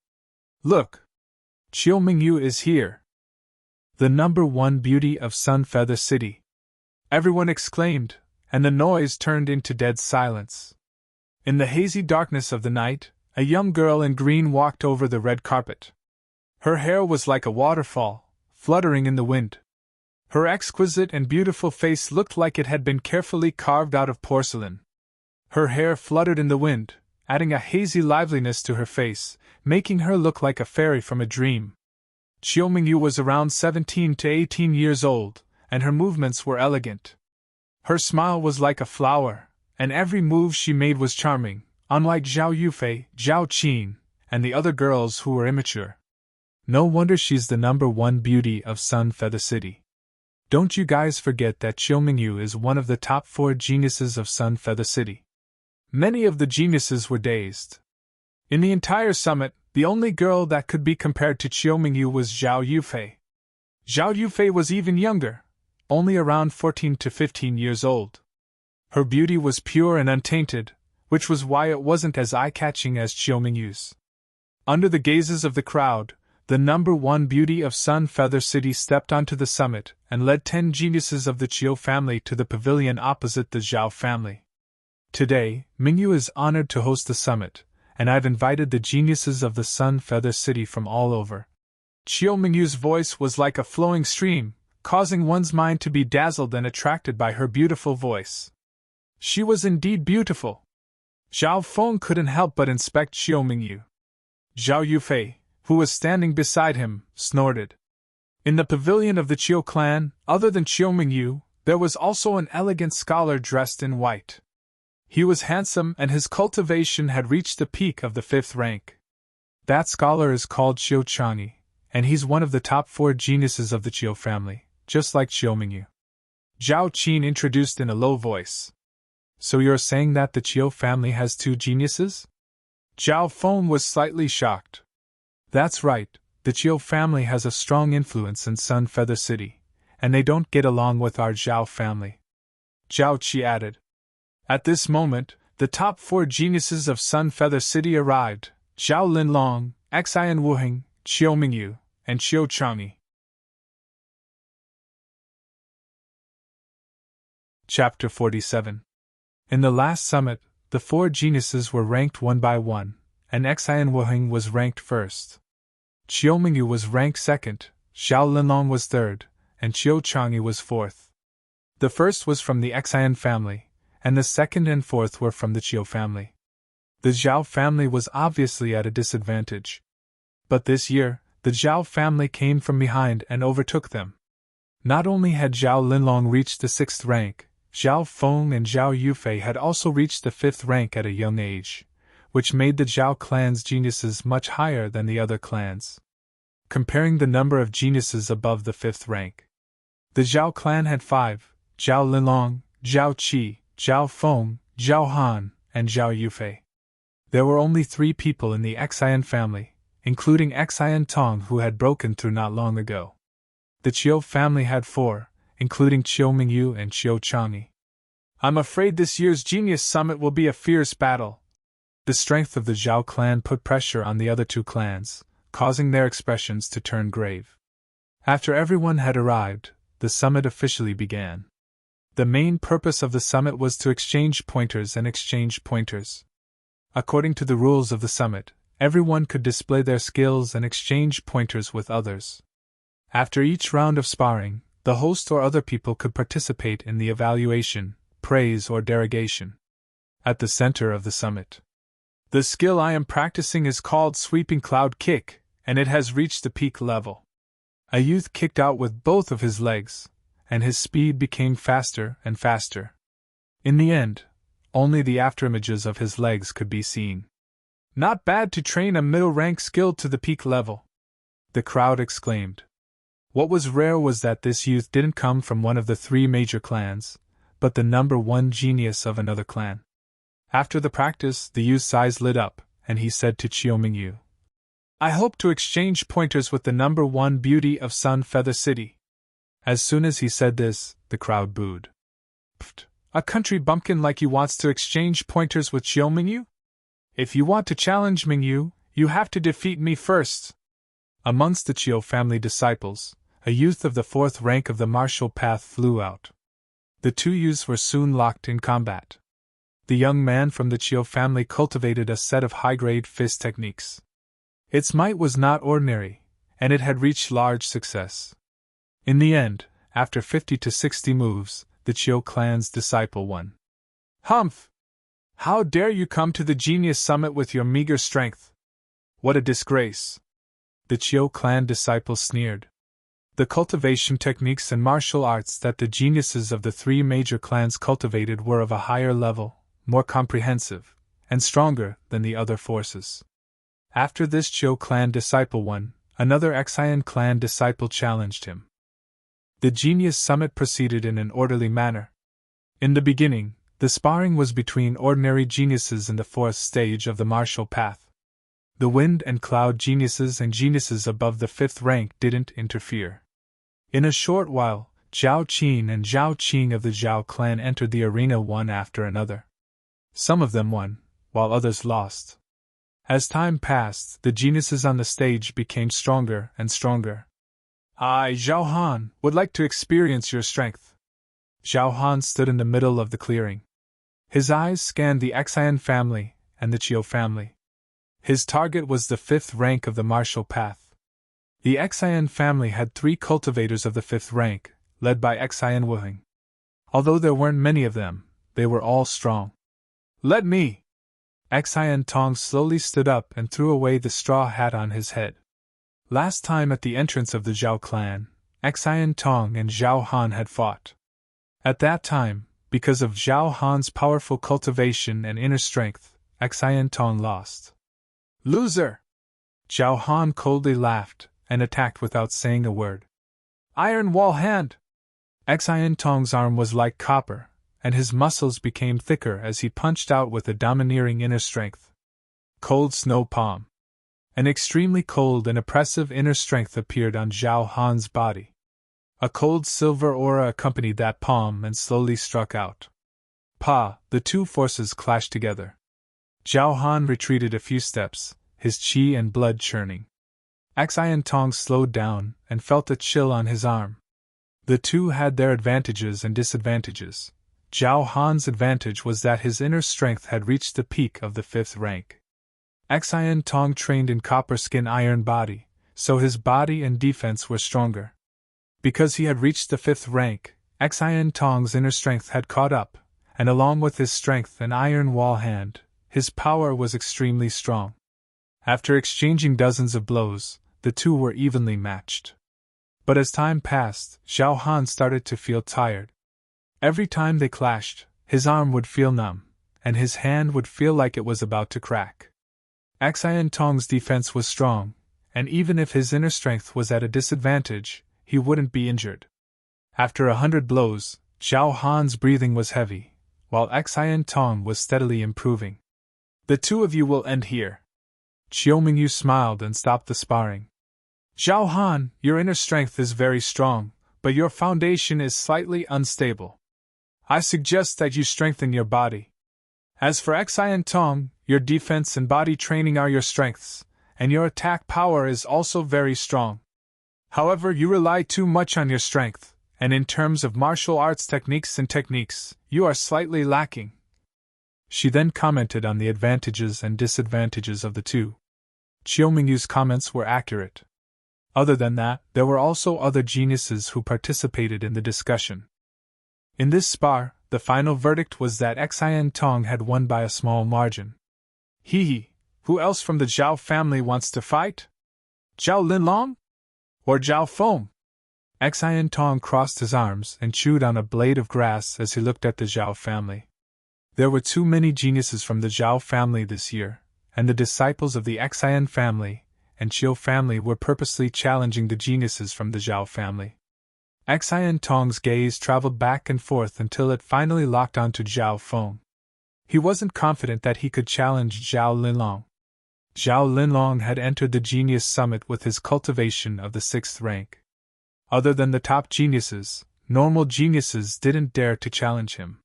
Look! Chiu Mingyu is here! The number 1 beauty of Sun Feather City! Everyone exclaimed, and the noise turned into dead silence. In the hazy darkness of the night, a young girl in green walked over the red carpet. Her hair was like a waterfall, fluttering in the wind. Her exquisite and beautiful face looked like it had been carefully carved out of porcelain. Her hair fluttered in the wind, adding a hazy liveliness to her face, making her look like a fairy from a dream. Chiu Mingyu was around 17 to 18 years old, and her movements were elegant. Her smile was like a flower, and every move she made was charming, unlike Zhao Yufei, Zhao Qin, and the other girls who were immature. No wonder she's the number 1 beauty of Sun Feather City. Don't you guys forget that Chiu Mingyu is one of the top 4 geniuses of Sun Feather City. Many of the geniuses were dazed. In the entire summit, the only girl that could be compared to Chiu Mingyu was Zhao Yufei. Zhao Yufei was even younger, only around 14 to 15 years old. Her beauty was pure and untainted, which was why it wasn't as eye-catching as Chiu Mingyu's. Under the gazes of the crowd, the number 1 beauty of Sun Feather City stepped onto the summit and led 10 geniuses of the Chiu family to the pavilion opposite the Zhao family. Today, Mingyu is honored to host the summit, and I've invited the geniuses of the Sun Feather City from all over. Chiu Mingyu's voice was like a flowing stream, causing one's mind to be dazzled and attracted by her beautiful voice. She was indeed beautiful. Zhao Feng couldn't help but inspect Chiu Mingyu. Zhao Yufei, who was standing beside him, snorted. In the pavilion of the Chiu clan, other than Chiu Mingyu, there was also an elegant scholar dressed in white. He was handsome and his cultivation had reached the peak of the 5th rank. That scholar is called Chiu Chang'e, and he's one of the top 4 geniuses of the Chiu family, just like Chiu Mingyu. Zhao Qin introduced in a low voice. So you're saying that the Chiu family has 2 geniuses? Zhao Feng was slightly shocked. That's right, the Chiu family has a strong influence in Sun Feather City, and they don't get along with our Zhao family. Zhao Qi added. At this moment, the top 4 geniuses of Sun Feather City arrived: Zhao Linlong, Xian Wuheng, Chiu Mingyu, and Chiu Chang'e. Chapter 47. In the last summit, the 4 geniuses were ranked one by one, and Xian Wuheng was ranked first. Chiu Mingyu was ranked second, Zhao Linlong was third, and Chiu Chang'e was fourth. The first was from the Xian family, and the second and fourth were from the Chiu family. The Zhao family was obviously at a disadvantage. But this year, the Zhao family came from behind and overtook them. Not only had Zhao Linlong reached the 6th rank, Zhao Feng and Zhao Yufei had also reached the 5th rank at a young age, which made the Zhao clan's geniuses much higher than the other clans. Comparing the number of geniuses above the 5th rank, the Zhao clan had 5: Zhao Linlong, Zhao Qi, Zhao Feng, Zhao Han, and Zhao Yufei. There were only 3 people in the Xian family, including Xian Tong, who had broken through not long ago. The Chiu family had 4, including Chiu Mingyu and Chiu Chang'e. I'm afraid this year's Genius Summit will be a fierce battle. The strength of the Zhao clan put pressure on the other 2 clans, causing their expressions to turn grave. After everyone had arrived, the summit officially began. The main purpose of the summit was to exchange pointers and exchange pointers. According to the rules of the summit, Everyone could display their skills and exchange pointers with others. After each round of sparring, the host or other people could participate in the evaluation, praise or derogation. At the center of the summit. The skill I am practicing is called Sweeping Cloud Kick, and it has reached the peak level. A youth kicked out with both of his legs, and his speed became faster and faster. In the end, only the afterimages of his legs could be seen. Not bad to train a middle-rank skill to the peak level, the crowd exclaimed. What was rare was that this youth didn't come from one of the 3 major clans, but the number 1 genius of another clan. After the practice, the youth's eyes lit up, and he said to Chiu, I hope to exchange pointers with the number 1 beauty of Sun Feather City. As soon as he said this, the crowd booed. Pfft, a country bumpkin like you wants to exchange pointers with Chiu? If you want to challenge Mingyu, you have to defeat me first. Amongst the Chiu family disciples, a youth of the 4th rank of the martial path flew out. The 2 youths were soon locked in combat. The young man from the Chiu family cultivated a set of high-grade fist techniques. Its might was not ordinary, and it had reached large success. In the end, after 50 to 60 moves, the Chiu clan's disciple won. Humph! How dare you come to the Genius Summit with your meager strength? What a disgrace! The Chiu clan disciple sneered. The cultivation techniques and martial arts that the geniuses of the 3 major clans cultivated were of a higher level, more comprehensive, and stronger than the other forces. After this Chiu clan disciple won, another Xian clan disciple challenged him. The Genius Summit proceeded in an orderly manner. In the beginning, the sparring was between ordinary geniuses in the 4th stage of the martial path. The wind and cloud geniuses and geniuses above the 5th rank didn't interfere. In a short while, Zhao Qin and Zhao Qing of the Zhao clan entered the arena one after another. Some of them won, while others lost. As time passed, the geniuses on the stage became stronger and stronger. I, Zhao Han, would like to experience your strength. Zhao Han stood in the middle of the clearing. His eyes scanned the Xian family and the Chiu family. His target was the 5th rank of the martial path. The Xian family had 3 cultivators of the 5th rank, led by Xian Wuheng. Although there weren't many of them, they were all strong. Let me! Xian Tong slowly stood up and threw away the straw hat on his head. Last time at the entrance of the Zhao clan, Xian Tong and Zhao Han had fought. At that time, because of Zhao Han's powerful cultivation and inner strength, Xian Tong lost. Loser! Zhao Han coldly laughed and attacked without saying a word. Iron Wall Hand! Xian Tong's arm was like copper, and his muscles became thicker as he punched out with a domineering inner strength. Cold Snow Palm. An extremely cold and oppressive inner strength appeared on Zhao Han's body. A cold silver aura accompanied that palm and slowly struck out. Pa! The 2 forces clashed together. Zhao Han retreated a few steps, his qi and blood churning. Xian Tong slowed down and felt a chill on his arm. The 2 had their advantages and disadvantages. Zhao Han's advantage was that his inner strength had reached the peak of the 5th rank. Xian Tong trained in copper skin iron body, so his body and defense were stronger. Because he had reached the 5th rank, Xian Tong's inner strength had caught up, and along with his strength and iron wall hand, his power was extremely strong. After exchanging dozens of blows, the 2 were evenly matched. But as time passed, Zhao Han started to feel tired. Every time they clashed, his arm would feel numb, and his hand would feel like it was about to crack. Xian Tong's defense was strong, and even if his inner strength was at a disadvantage, he wouldn't be injured. After 100 blows, Zhao Han's breathing was heavy, while Xian Tong was steadily improving. The 2 of you will end here. Chiu Mingyu smiled and stopped the sparring. Zhao Han, your inner strength is very strong, but your foundation is slightly unstable. I suggest that you strengthen your body. As for Xian Tong, your defense and body training are your strengths, and your attack power is also very strong. However, you rely too much on your strength, and in terms of martial arts techniques, you are slightly lacking. She then commented on the advantages and disadvantages of the 2. Chiu Mingyu's comments were accurate. Other than that, there were also other geniuses who participated in the discussion. In this spar, the final verdict was that Xian Tong had won by a small margin. Who else from the Zhao family wants to fight? Zhao Linlong? Or Zhao Feng? Xian Tong crossed his arms and chewed on a blade of grass as he looked at the Zhao family. There were too many geniuses from the Zhao family this year, and the disciples of the Xian family and Chiu family were purposely challenging the geniuses from the Zhao family. Xian Tong's gaze traveled back and forth until it finally locked onto Zhao Feng. He wasn't confident that he could challenge Zhao Linlong. Zhao Linlong had entered the Genius Summit with his cultivation of the 6th rank. Other than the top geniuses, normal geniuses didn't dare to challenge him.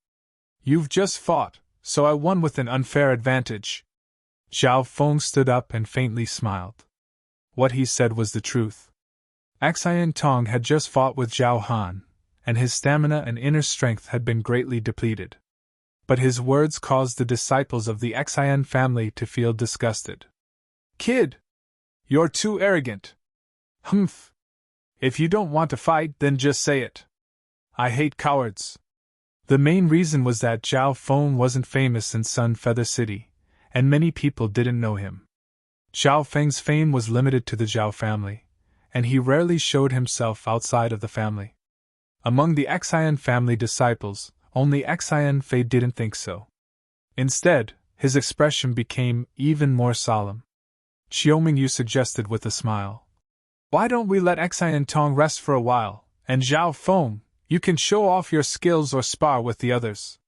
You've just fought, so I won with an unfair advantage. Zhao Feng stood up and faintly smiled. What he said was the truth. Xian Tong had just fought with Zhao Han, and his stamina and inner strength had been greatly depleted. But his words caused the disciples of the Xian family to feel disgusted. Kid! You're too arrogant. Humph! If you don't want to fight, then just say it. I hate cowards. The main reason was that Zhao Feng wasn't famous in Sun Feather City, and many people didn't know him. Zhao Feng's fame was limited to the Zhao family, and he rarely showed himself outside of the family. Among the Xian family disciples, only Xian Fei didn't think so. Instead, his expression became even more solemn. Chiu Mingyu suggested with a smile. Why don't we let Xian Tong rest for a while, and Zhao Feng, you can show off your skills or spar with the others.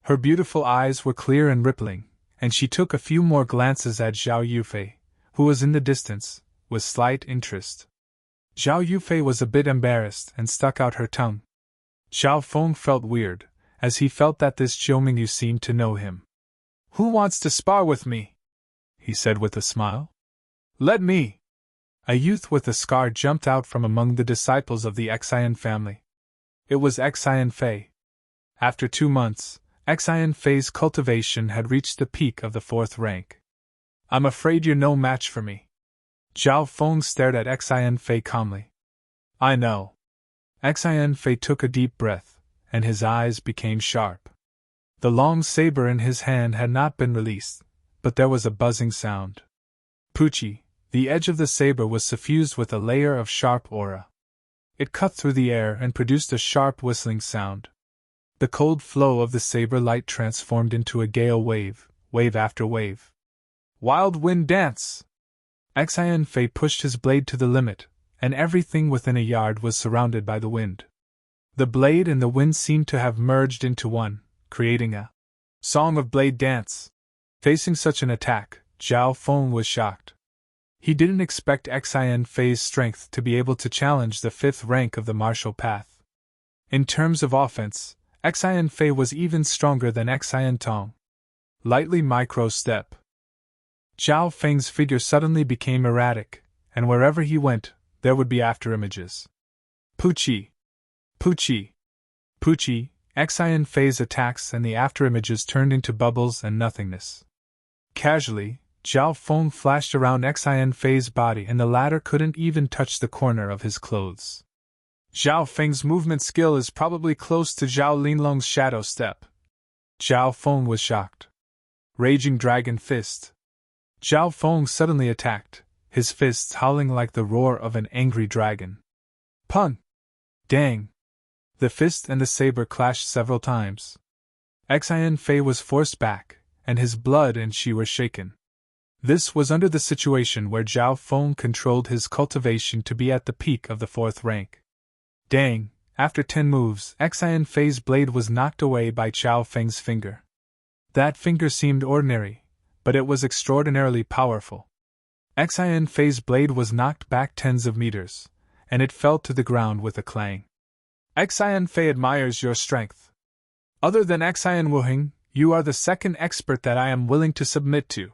Her beautiful eyes were clear and rippling, and she took a few more glances at Zhao Yufei, who was in the distance, with slight interest. Zhao Yufei was a bit embarrassed and stuck out her tongue. Zhao Feng felt weird, as he felt that this Chiu Mingyu seemed to know him. Who wants to spar with me? He said with a smile. Let me! A youth with a scar jumped out from among the disciples of the Xian family. It was Xian Fei. After 2 months, Xian Fei's cultivation had reached the peak of the 4th rank. I'm afraid you're no match for me. Zhao Feng stared at Xian Fei calmly. I know. Xian Fei took a deep breath, and his eyes became sharp. The long saber in his hand had not been released, but there was a buzzing sound. Pucci, the edge of the saber was suffused with a layer of sharp aura. It cut through the air and produced a sharp whistling sound. The cold flow of the saber light transformed into a gale wave, wave after wave. Wild wind dance! Xian Fei pushed his blade to the limit, and everything within a yard was surrounded by the wind. The blade and the wind seemed to have merged into one, creating a song of blade dance. Facing such an attack, Zhao Feng was shocked. He didn't expect Xian Fei's strength to be able to challenge the 5th rank of the martial path. In terms of offense, Xian Fei was even stronger than Xian Tong. Lightly micro-step. Zhao Feng's figure suddenly became erratic, and wherever he went, there would be afterimages. Pucci! Pucci! Pucci! Xian Fei's attacks and the afterimages turned into bubbles and nothingness. Casually, Zhao Feng flashed around Xian Fei's body and the latter couldn't even touch the corner of his clothes. Zhao Feng's movement skill is probably close to Zhao Linlong's shadow step. Zhao Feng was shocked. Raging Dragon Fist. Zhao Feng suddenly attacked, his fists howling like the roar of an angry dragon. Pun! Dang! The fist and the saber clashed several times. Xian Fei was forced back, and his blood and chi were shaken. This was under the situation where Zhao Feng controlled his cultivation to be at the peak of the 4th rank. Dang! After 10 moves, Xian Fei's blade was knocked away by Zhao Feng's finger. That finger seemed ordinary, but it was extraordinarily powerful. Xian Fei's blade was knocked back tens of meters, and it fell to the ground with a clang. Xian Fei admires your strength. Other than Xian Wuheng, you are the second expert that I am willing to submit to.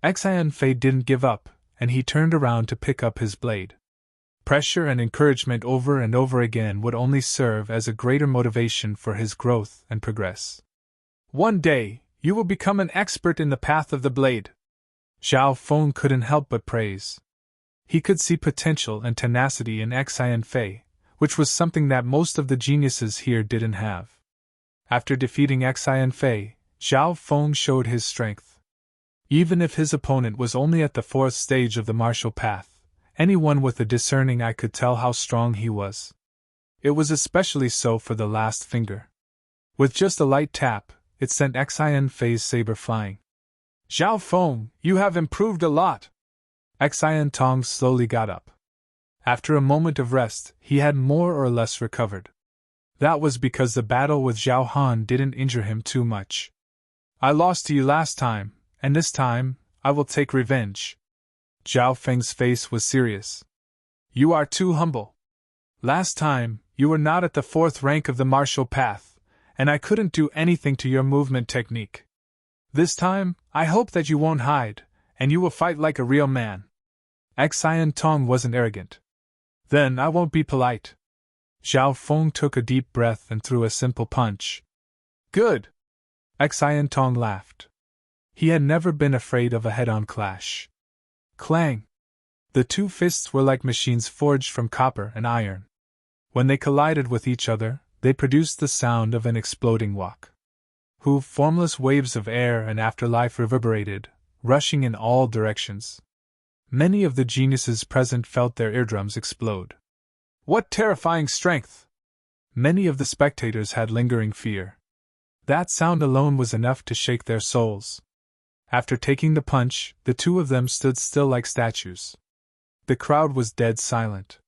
Xian Fei didn't give up, and he turned around to pick up his blade. Pressure and encouragement over and over again would only serve as a greater motivation for his growth and progress. One day, you will become an expert in the path of the blade. Zhao Feng couldn't help but praise. He could see potential and tenacity in Xian Fei, which was something that most of the geniuses here didn't have. After defeating Xian Fei, Zhao Feng showed his strength. Even if his opponent was only at the 4th stage of the martial path, anyone with a discerning eye could tell how strong he was. It was especially so for the last finger. With just a light tap, it sent Xian Fei's saber flying. Zhao Feng, you have improved a lot. Xian Tong slowly got up. After a moment of rest, he had more or less recovered. That was because the battle with Zhao Han didn't injure him too much. I lost to you last time, and this time, I will take revenge. Zhao Feng's face was serious. You are too humble. Last time, you were not at the 4th rank of the martial path, and I couldn't do anything to your movement technique. This time, I hope that you won't hide, and you will fight like a real man. Xian Tong wasn't arrogant. Then I won't be polite. Zhao Feng took a deep breath and threw a simple punch. Good! Xian Tong laughed. He had never been afraid of a head-on clash. Clang! The two fists were like machines forged from copper and iron. When they collided with each other, they produced the sound of an exploding wok. Formless waves of air and afterlife reverberated, rushing in all directions. Many of the geniuses present felt their eardrums explode. What terrifying strength! Many of the spectators had lingering fear. That sound alone was enough to shake their souls. After taking the punch, the two of them stood still like statues. The crowd was dead silent.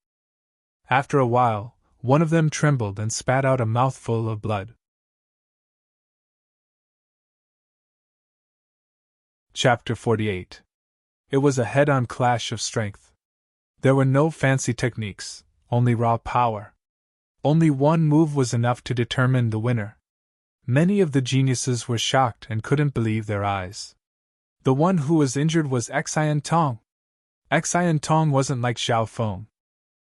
After a while, one of them trembled and spat out a mouthful of blood. Chapter 48. It was a head-on clash of strength. There were no fancy techniques, only raw power. Only one move was enough to determine the winner. Many of the geniuses were shocked and couldn't believe their eyes. The one who was injured was Xian Tong. Xian Tong wasn't like Zhao Feng.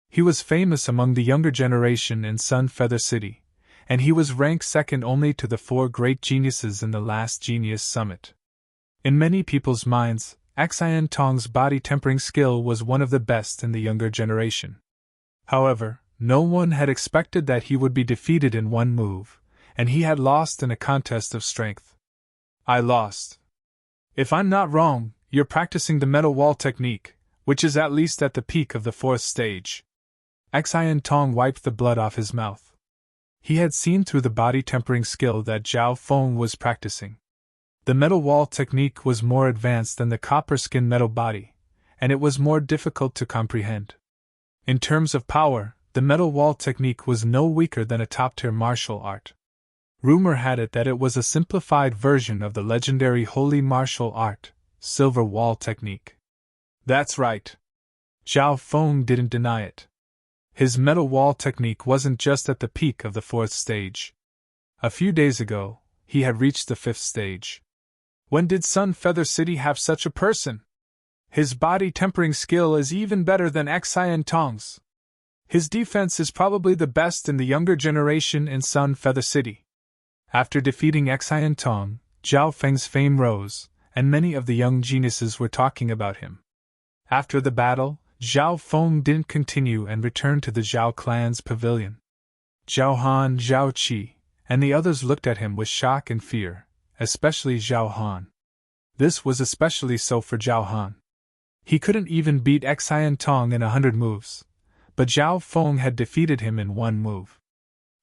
He was famous among the younger generation in Sun Feather City, and he was ranked second only to the 4 great geniuses in the last Genius Summit. In many people's minds, Xian Tong's body-tempering skill was one of the best in the younger generation. However, no one had expected that he would be defeated in one move, and he had lost in a contest of strength. I lost. If I'm not wrong, you're practicing the metal wall technique, which is at least at the peak of the 4th stage. Xian Tong wiped the blood off his mouth. He had seen through the body-tempering skill that Zhao Feng was practicing. The metal wall technique was more advanced than the copper skin metal body, and it was more difficult to comprehend. In terms of power, the metal wall technique was no weaker than a top-tier martial art. Rumor had it that it was a simplified version of the legendary holy martial art, silver wall technique. That's right. Zhao Feng didn't deny it. His metal wall technique wasn't just at the peak of the 4th stage. A few days ago, he had reached the 5th stage. When did Sun Feather City have such a person? His body-tempering skill is even better than Xian Tong's. His defense is probably the best in the younger generation in Sun Feather City. After defeating Xian Tong, Zhao Feng's fame rose, and many of the young geniuses were talking about him. After the battle, Zhao Feng didn't continue and returned to the Zhao clan's pavilion. Zhao Han, Zhao Qi, and the others looked at him with shock and fear, especially Zhao Han. This was especially so for Zhao Han. He couldn't even beat Xian Tong in 100 moves, but Zhao Feng had defeated him in one move.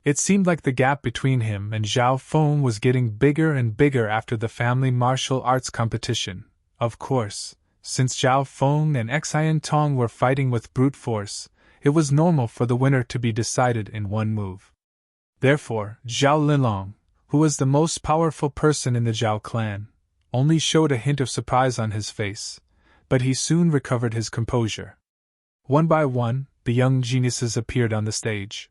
It seemed like the gap between him and Zhao Feng was getting bigger and bigger after the family martial arts competition. Of course, since Zhao Feng and Xian Tong were fighting with brute force, it was normal for the winner to be decided in one move. Therefore, Zhao Linlong, who was the most powerful person in the Zhao clan, only showed a hint of surprise on his face, but he soon recovered his composure. One by one, the young geniuses appeared on the stage.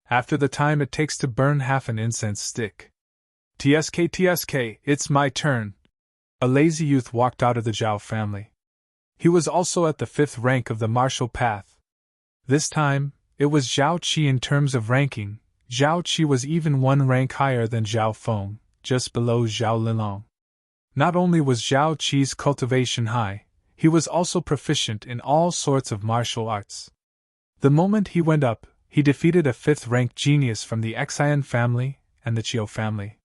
After the time it takes to burn half an incense stick. TSK, it's my turn. A lazy youth walked out of the Zhao family. He was also at the 5th rank of the martial path. This time, it was Zhao Qi in terms of ranking. Zhao Qi was even one rank higher than Zhao Feng, just below Zhao Linlong. Not only was Zhao Qi's cultivation high, he was also proficient in all sorts of martial arts. The moment he went up, he defeated a 5th-ranked genius from the Xian family and the Qiu family.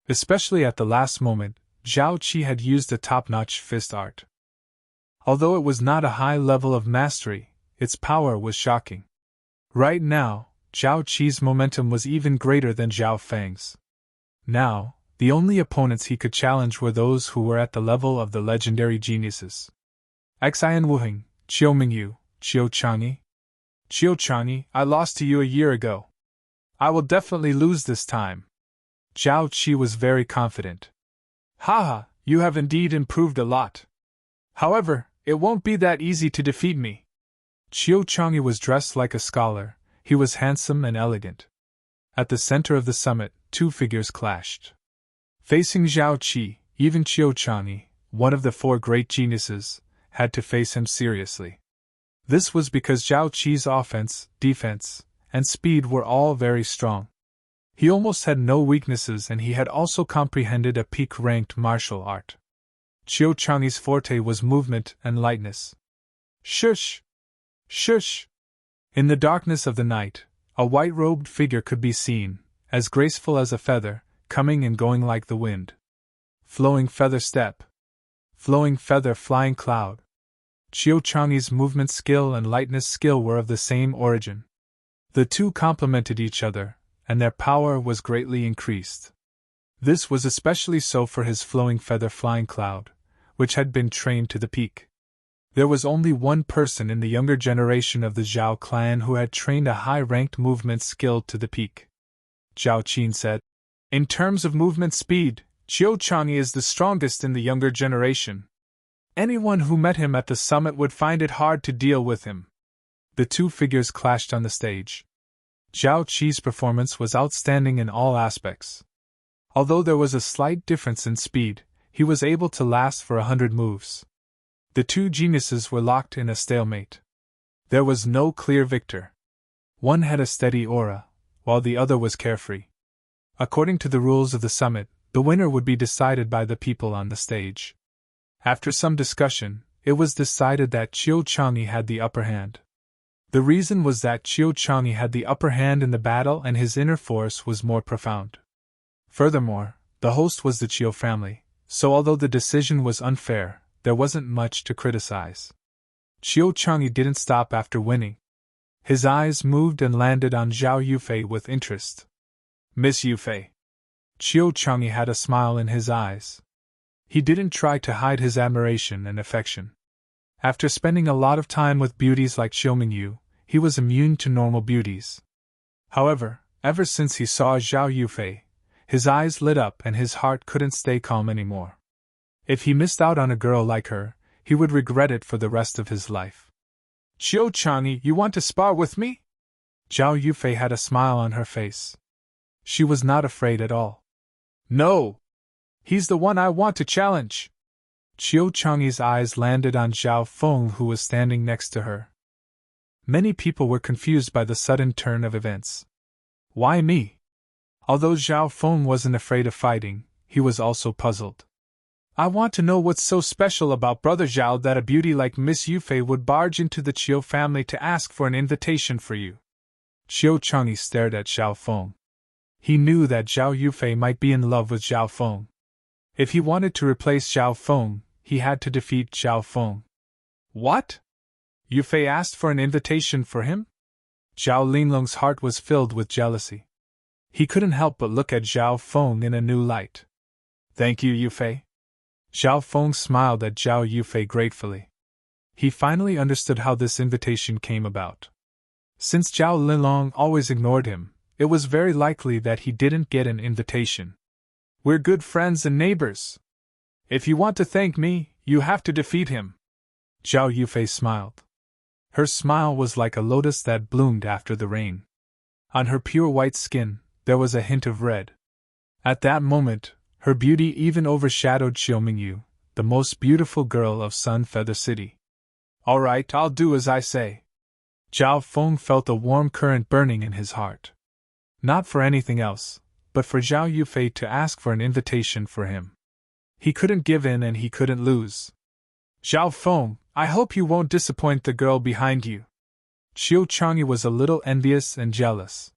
Especially at the last moment, Zhao Qi had used a top-notch fist art. Although it was not a high level of mastery, its power was shocking. Right now, Zhao Qi's momentum was even greater than Zhao Feng's. Now, the only opponents he could challenge were those who were at the level of the legendary geniuses. Xian Wuheng, Qiu Mingyu, Qiu Changyi. Qiu Changyi, I lost to you a year ago. I will definitely lose this time. Zhao Qi was very confident. Haha, you have indeed improved a lot. However, it won't be that easy to defeat me. Qiu Changyi was dressed like a scholar, he was handsome and elegant. At the center of the summit, 2 figures clashed. Facing Zhao Qi, even Qiu Changyi, one of the 4 great geniuses, had to face him seriously. This was because Zhao Qi's offense, defense, and speed were all very strong. He almost had no weaknesses, and he had also comprehended a peak-ranked martial art. Qiu Changyi's forte was movement and lightness. Shush! Shush! In the darkness of the night, a white-robed figure could be seen, as graceful as a feather, coming and going like the wind. Flowing feather step. Flowing feather flying cloud. Qiu Changyi's movement skill and lightness skill were of the same origin. The two complemented each other, and their power was greatly increased. This was especially so for his flowing feather flying cloud, which had been trained to the peak. There was only one person in the younger generation of the Zhao clan who had trained a high-ranked movement skill to the peak. Zhao Qin said, "In terms of movement speed, Qiu Changyi is the strongest in the younger generation. Anyone who met him at the summit would find it hard to deal with him." The 2 figures clashed on the stage. Zhao Qi's performance was outstanding in all aspects. Although there was a slight difference in speed, he was able to last for 100 moves. The 2 geniuses were locked in a stalemate. There was no clear victor. One had a steady aura, while the other was carefree. According to the rules of the summit, the winner would be decided by the people on the stage. After some discussion, it was decided that Qiu Changyi had the upper hand. The reason was that Qiu Changyi had the upper hand in the battle and his inner force was more profound. Furthermore, the host was the Qiu family, so although the decision was unfair, there wasn't much to criticize. Qiu Changyi didn't stop after winning. His eyes moved and landed on Zhao Yufei with interest. "Miss Yufei." Qiu Changyi had a smile in his eyes. He didn't try to hide his admiration and affection. After spending a lot of time with beauties like Qiu Mingyu, he was immune to normal beauties. However, ever since he saw Zhao Yufei, his eyes lit up and his heart couldn't stay calm anymore. If he missed out on a girl like her, he would regret it for the rest of his life. "Qiu Changyi, you want to spar with me?" Zhao Yufei had a smile on her face. She was not afraid at all. "No! He's the one I want to challenge." Qiu Changyi's eyes landed on Zhao Feng, who was standing next to her. Many people were confused by the sudden turn of events. Why me? Although Zhao Feng wasn't afraid of fighting, he was also puzzled. "I want to know what's so special about Brother Zhao that a beauty like Miss Yufei would barge into the Qiu family to ask for an invitation for you." Qiu Changyi stared at Zhao Feng. He knew that Zhao Yufei might be in love with Zhao Feng. If he wanted to replace Zhao Feng, he had to defeat Zhao Feng. "What? Yufei asked for an invitation for him?" Zhao Linlong's heart was filled with jealousy. He couldn't help but look at Zhao Feng in a new light. "Thank you, Yufei." Zhao Feng smiled at Zhao Yufei gratefully. He finally understood how this invitation came about. Since Zhao Linlong always ignored him, it was very likely that he didn't get an invitation. "We're good friends and neighbors. If you want to thank me, you have to defeat him." Zhao Yufei smiled. Her smile was like a lotus that bloomed after the rain. On her pure white skin, there was a hint of red. At that moment, her beauty even overshadowed Qiu Mingyu, the most beautiful girl of Sun Feather City. "All right, I'll do as I say." Zhao Feng felt a warm current burning in his heart. Not for anything else, but for Zhao Yufei to ask for an invitation for him. He couldn't give in and he couldn't lose. Zhao Feng, I hope you won't disappoint the girl behind you. Qiu Changyi was a little envious and jealous.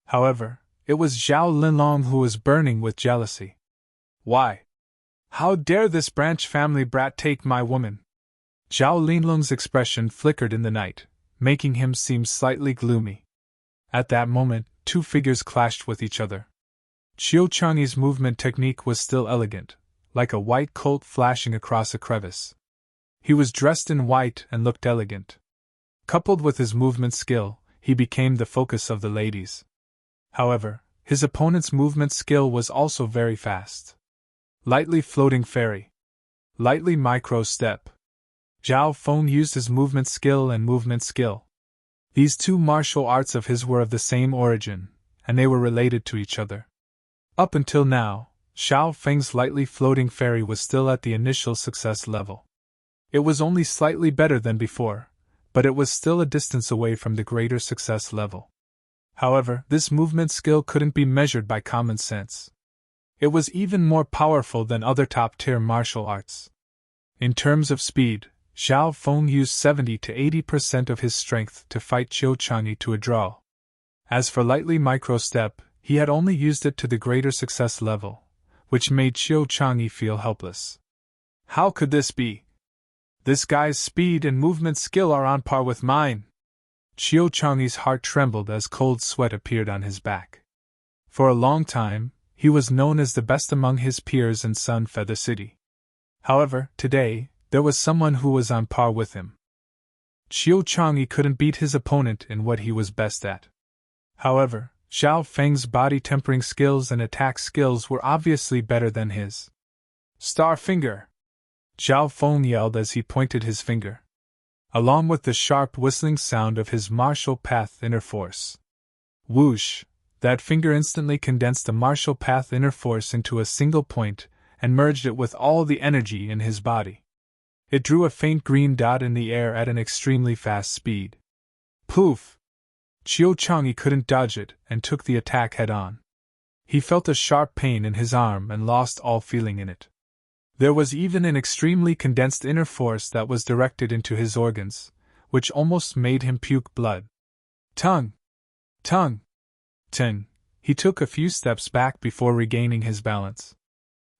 However, it was Zhao Linlong who was burning with jealousy. Why? How dare this branch family brat take my woman? Zhao Linlong's expression flickered in the night, making him seem slightly gloomy. At that moment, two figures clashed with each other. Qiu Changyi's movement technique was still elegant, like a white colt flashing across a crevice. He was dressed in white and looked elegant. Coupled with his movement skill, he became the focus of the ladies. However, his opponent's movement skill was also very fast. Lightly floating fairy. Lightly micro step. Zhao Feng used his movement skill and movement skill. These two martial arts of his were of the same origin, and they were related to each other. Up until now, Xiao Feng's lightly floating fairy was still at the initial success level. It was only slightly better than before, but it was still a distance away from the greater success level. However, this movement skill couldn't be measured by common sense. It was even more powerful than other top-tier martial arts. In terms of speed, Zhao Feng used 70 to 80% of his strength to fight Qiu Changyi to a draw. As for lightly micro-step, he had only used it to the greater success level, which made Qiu Changyi feel helpless. How could this be? This guy's speed and movement skill are on par with mine. Qiu Changyi's heart trembled as cold sweat appeared on his back. For a long time, he was known as the best among his peers in Sun Feather City. However, today, there was someone who was on par with him. Qiu Changyi couldn't beat his opponent in what he was best at. However, Zhao Feng's body tempering skills and attack skills were obviously better than his. Star Finger! Zhao Feng yelled as he pointed his finger. Along with the sharp whistling sound of his martial path inner force. Whoosh! That finger instantly condensed the martial path inner force into a single point and merged it with all the energy in his body. It drew a faint green dot in the air at an extremely fast speed. Poof! Qiu Changyi couldn't dodge it and took the attack head-on. He felt a sharp pain in his arm and lost all feeling in it. There was even an extremely condensed inner force that was directed into his organs, which almost made him puke blood. Tongue! Tongue! Tin! He took a few steps back before regaining his balance.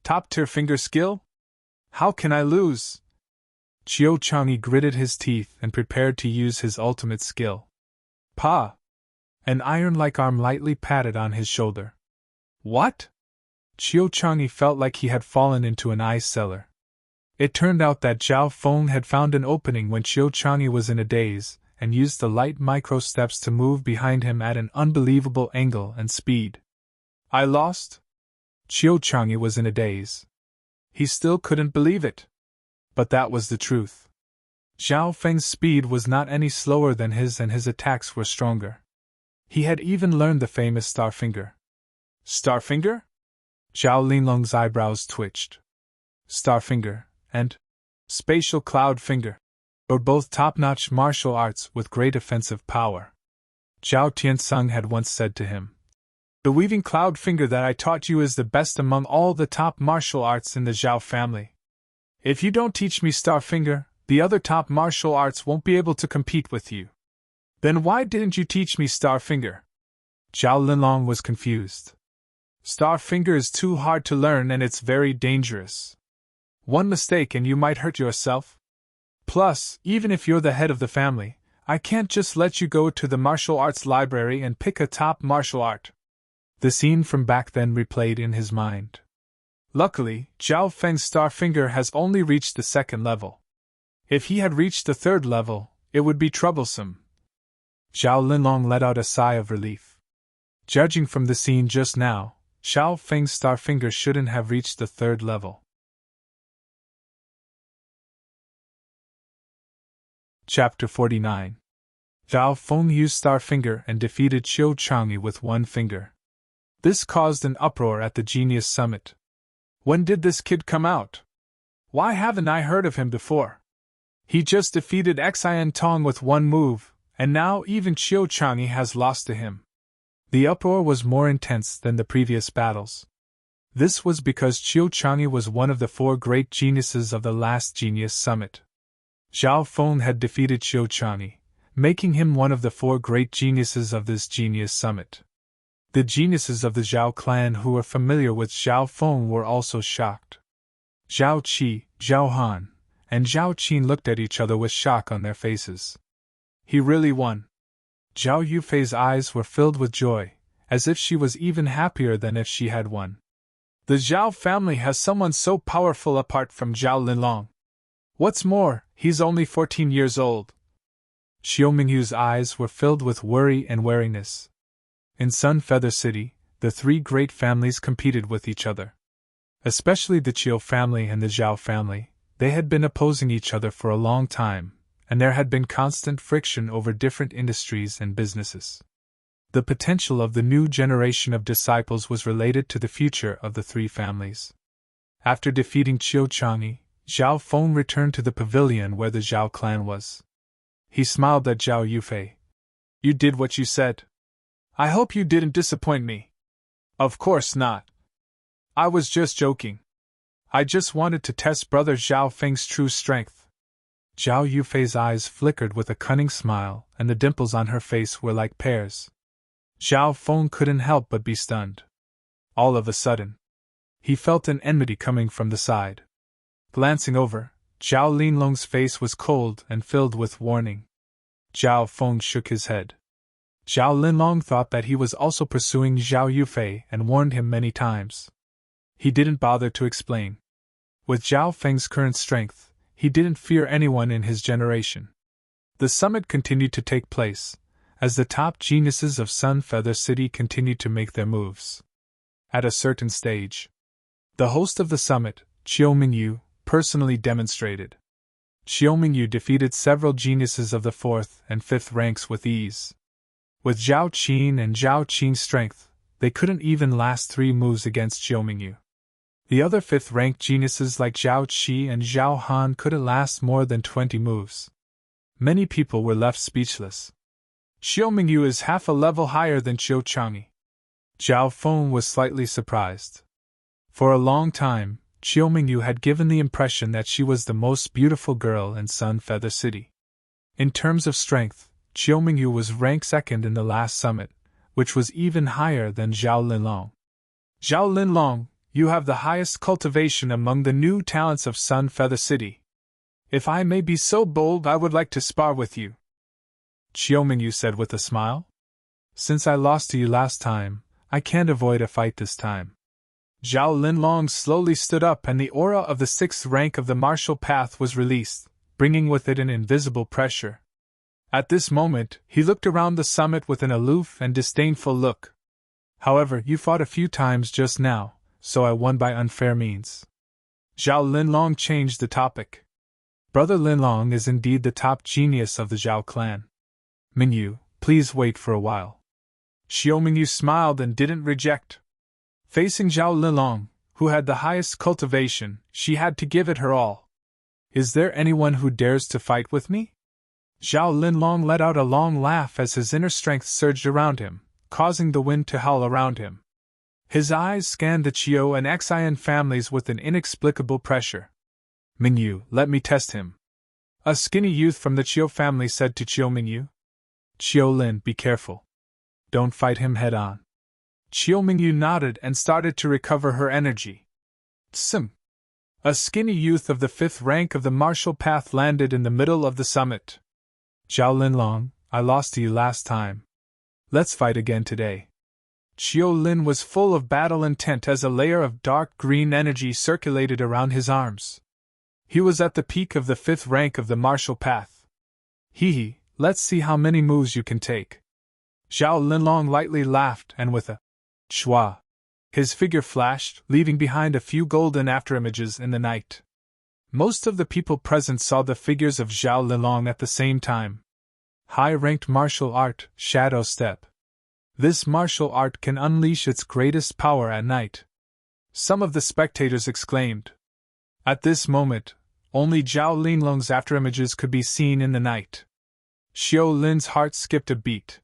Top-tier finger skill? How can I lose? Qiu Changyi gritted his teeth and prepared to use his ultimate skill. Pa! An iron-like arm lightly patted on his shoulder. What? Qiu Changyi felt like he had fallen into an ice cellar. It turned out that Zhao Feng had found an opening when Qiu Changyi was in a daze, and used the light micro-steps to move behind him at an unbelievable angle and speed. I lost? Qiu Changyi was in a daze. He still couldn't believe it. But that was the truth. Zhao Feng's speed was not any slower than his and his attacks were stronger. He had even learned the famous Star Finger. Star Finger? Zhao Linlong's eyebrows twitched. Star Finger and Spatial Cloud Finger were both top-notch martial arts with great offensive power. Zhao Tiansung had once said to him, "The weaving cloud finger that I taught you is the best among all the top martial arts in the Zhao family. If you don't teach me Star Finger, the other top martial arts won't be able to compete with you." Then why didn't you teach me Star Finger? Zhao Linlong was confused. Star Finger is too hard to learn and it's very dangerous. One mistake and you might hurt yourself. Plus, even if you're the head of the family, I can't just let you go to the martial arts library and pick a top martial art. The scene from back then replayed in his mind. Luckily, Zhao Feng's Star Finger has only reached the second level. If he had reached the third level, it would be troublesome. Zhao Linlong let out a sigh of relief. Judging from the scene just now, Zhao Feng's Star Finger shouldn't have reached the third level. Chapter 49. Zhao Feng used Star Finger and defeated Qiu Changyi with one finger. This caused an uproar at the Genius Summit. When did this kid come out? Why haven't I heard of him before? He just defeated Xian Tong with one move, and now even Qiu Changyi has lost to him. The uproar was more intense than the previous battles. This was because Qiu Chang'e was one of the 4 great geniuses of the last Genius Summit. Zhao Feng had defeated Qiu Chang'e, making him one of the 4 great geniuses of this Genius Summit. The geniuses of the Zhao clan who were familiar with Zhao Feng were also shocked. Zhao Qi, Zhao Han, and Zhao Qin looked at each other with shock on their faces. He really won. Zhao Yufei's eyes were filled with joy, as if she was even happier than if she had won. The Zhao family has someone so powerful apart from Zhao Linlong. What's more, he's only 14 years old. Xiao Mingyu's eyes were filled with worry and wariness. In Sun Feather City, the 3 great families competed with each other. Especially the Qiu family and the Zhao family, they had been opposing each other for a long time, and there had been constant friction over different industries and businesses. The potential of the new generation of disciples was related to the future of the 3 families. After defeating Qiu Chang'e, Zhao Feng returned to the pavilion where the Zhao clan was. He smiled at Zhao Yufei. You did what you said. I hope you didn't disappoint me. Of course not. I was just joking. I just wanted to test Brother Zhao Feng's true strength. Zhao Yufei's eyes flickered with a cunning smile, and the dimples on her face were like pears. Zhao Feng couldn't help but be stunned. All of a sudden, he felt an enmity coming from the side. Glancing over, Zhao Linlong's face was cold and filled with warning. Zhao Feng shook his head. Zhao Linlong thought that he was also pursuing Zhao Yufei and warned him many times. He didn't bother to explain. With Zhao Feng's current strength, he didn't fear anyone in his generation. The summit continued to take place, as the top geniuses of Sun Feather City continued to make their moves. At a certain stage, the host of the summit, Qiu Mingyu, personally demonstrated. Qiu Mingyu defeated several geniuses of the 4th and 5th ranks with ease. With Zhao Qin and Zhao Qin's strength, they couldn't even last 3 moves against Qiu Mingyu. The other 5th ranked geniuses like Zhao Qi and Zhao Han couldn't last more than 20 moves. Many people were left speechless. Qiu Mingyu is half a level higher than Qiu Chang'e. Zhao Feng was slightly surprised. For a long time, Qiu Mingyu had given the impression that she was the most beautiful girl in Sun Feather City. In terms of strength, Qiu Mingyu was ranked 2nd in the last summit, which was even higher than Zhao Linlong. Zhao Linlong, you have the highest cultivation among the new talents of Sun Feather City. If I may be so bold, I would like to spar with you. Qiu Mingyu said with a smile. Since I lost to you last time, I can't avoid a fight this time. Zhao Linlong slowly stood up and the aura of the 6th rank of the martial path was released, bringing with it an invisible pressure. At this moment, he looked around the summit with an aloof and disdainful look. However, you fought a few times just now, so I won by unfair means. Zhao Linlong changed the topic. Brother Linlong is indeed the top genius of the Zhao clan. Mingyu, please wait for a while. Xiao Mingyu smiled and didn't reject. Facing Zhao Linlong, who had the highest cultivation, she had to give it her all. Is there anyone who dares to fight with me? Zhao Linlong let out a long laugh as his inner strength surged around him, causing the wind to howl around him. His eyes scanned the Qiu and Xian families with an inexplicable pressure. Mingyu, let me test him. A skinny youth from the Qiu family said to Qiu Mingyu. Qiu Lin, be careful. Don't fight him head-on. Qiu Mingyu nodded and started to recover her energy. Sim. A skinny youth of the 5th rank of the martial path landed in the middle of the summit. Zhao Linlong, I lost to you last time. Let's fight again today. Qiu Lin was full of battle intent as a layer of dark green energy circulated around his arms. He was at the peak of the 5th rank of the martial path. Hee, let's see how many moves you can take. Zhao Linlong lightly laughed and with a chua, his figure flashed, leaving behind a few golden afterimages in the night. Most of the people present saw the figures of Zhao Linlong at the same time. High-ranked martial art, Shadow Step. This martial art can unleash its greatest power at night. Some of the spectators exclaimed. At this moment, only Zhao Linlong's afterimages could be seen in the night. Xiao Lin's heart skipped a beat.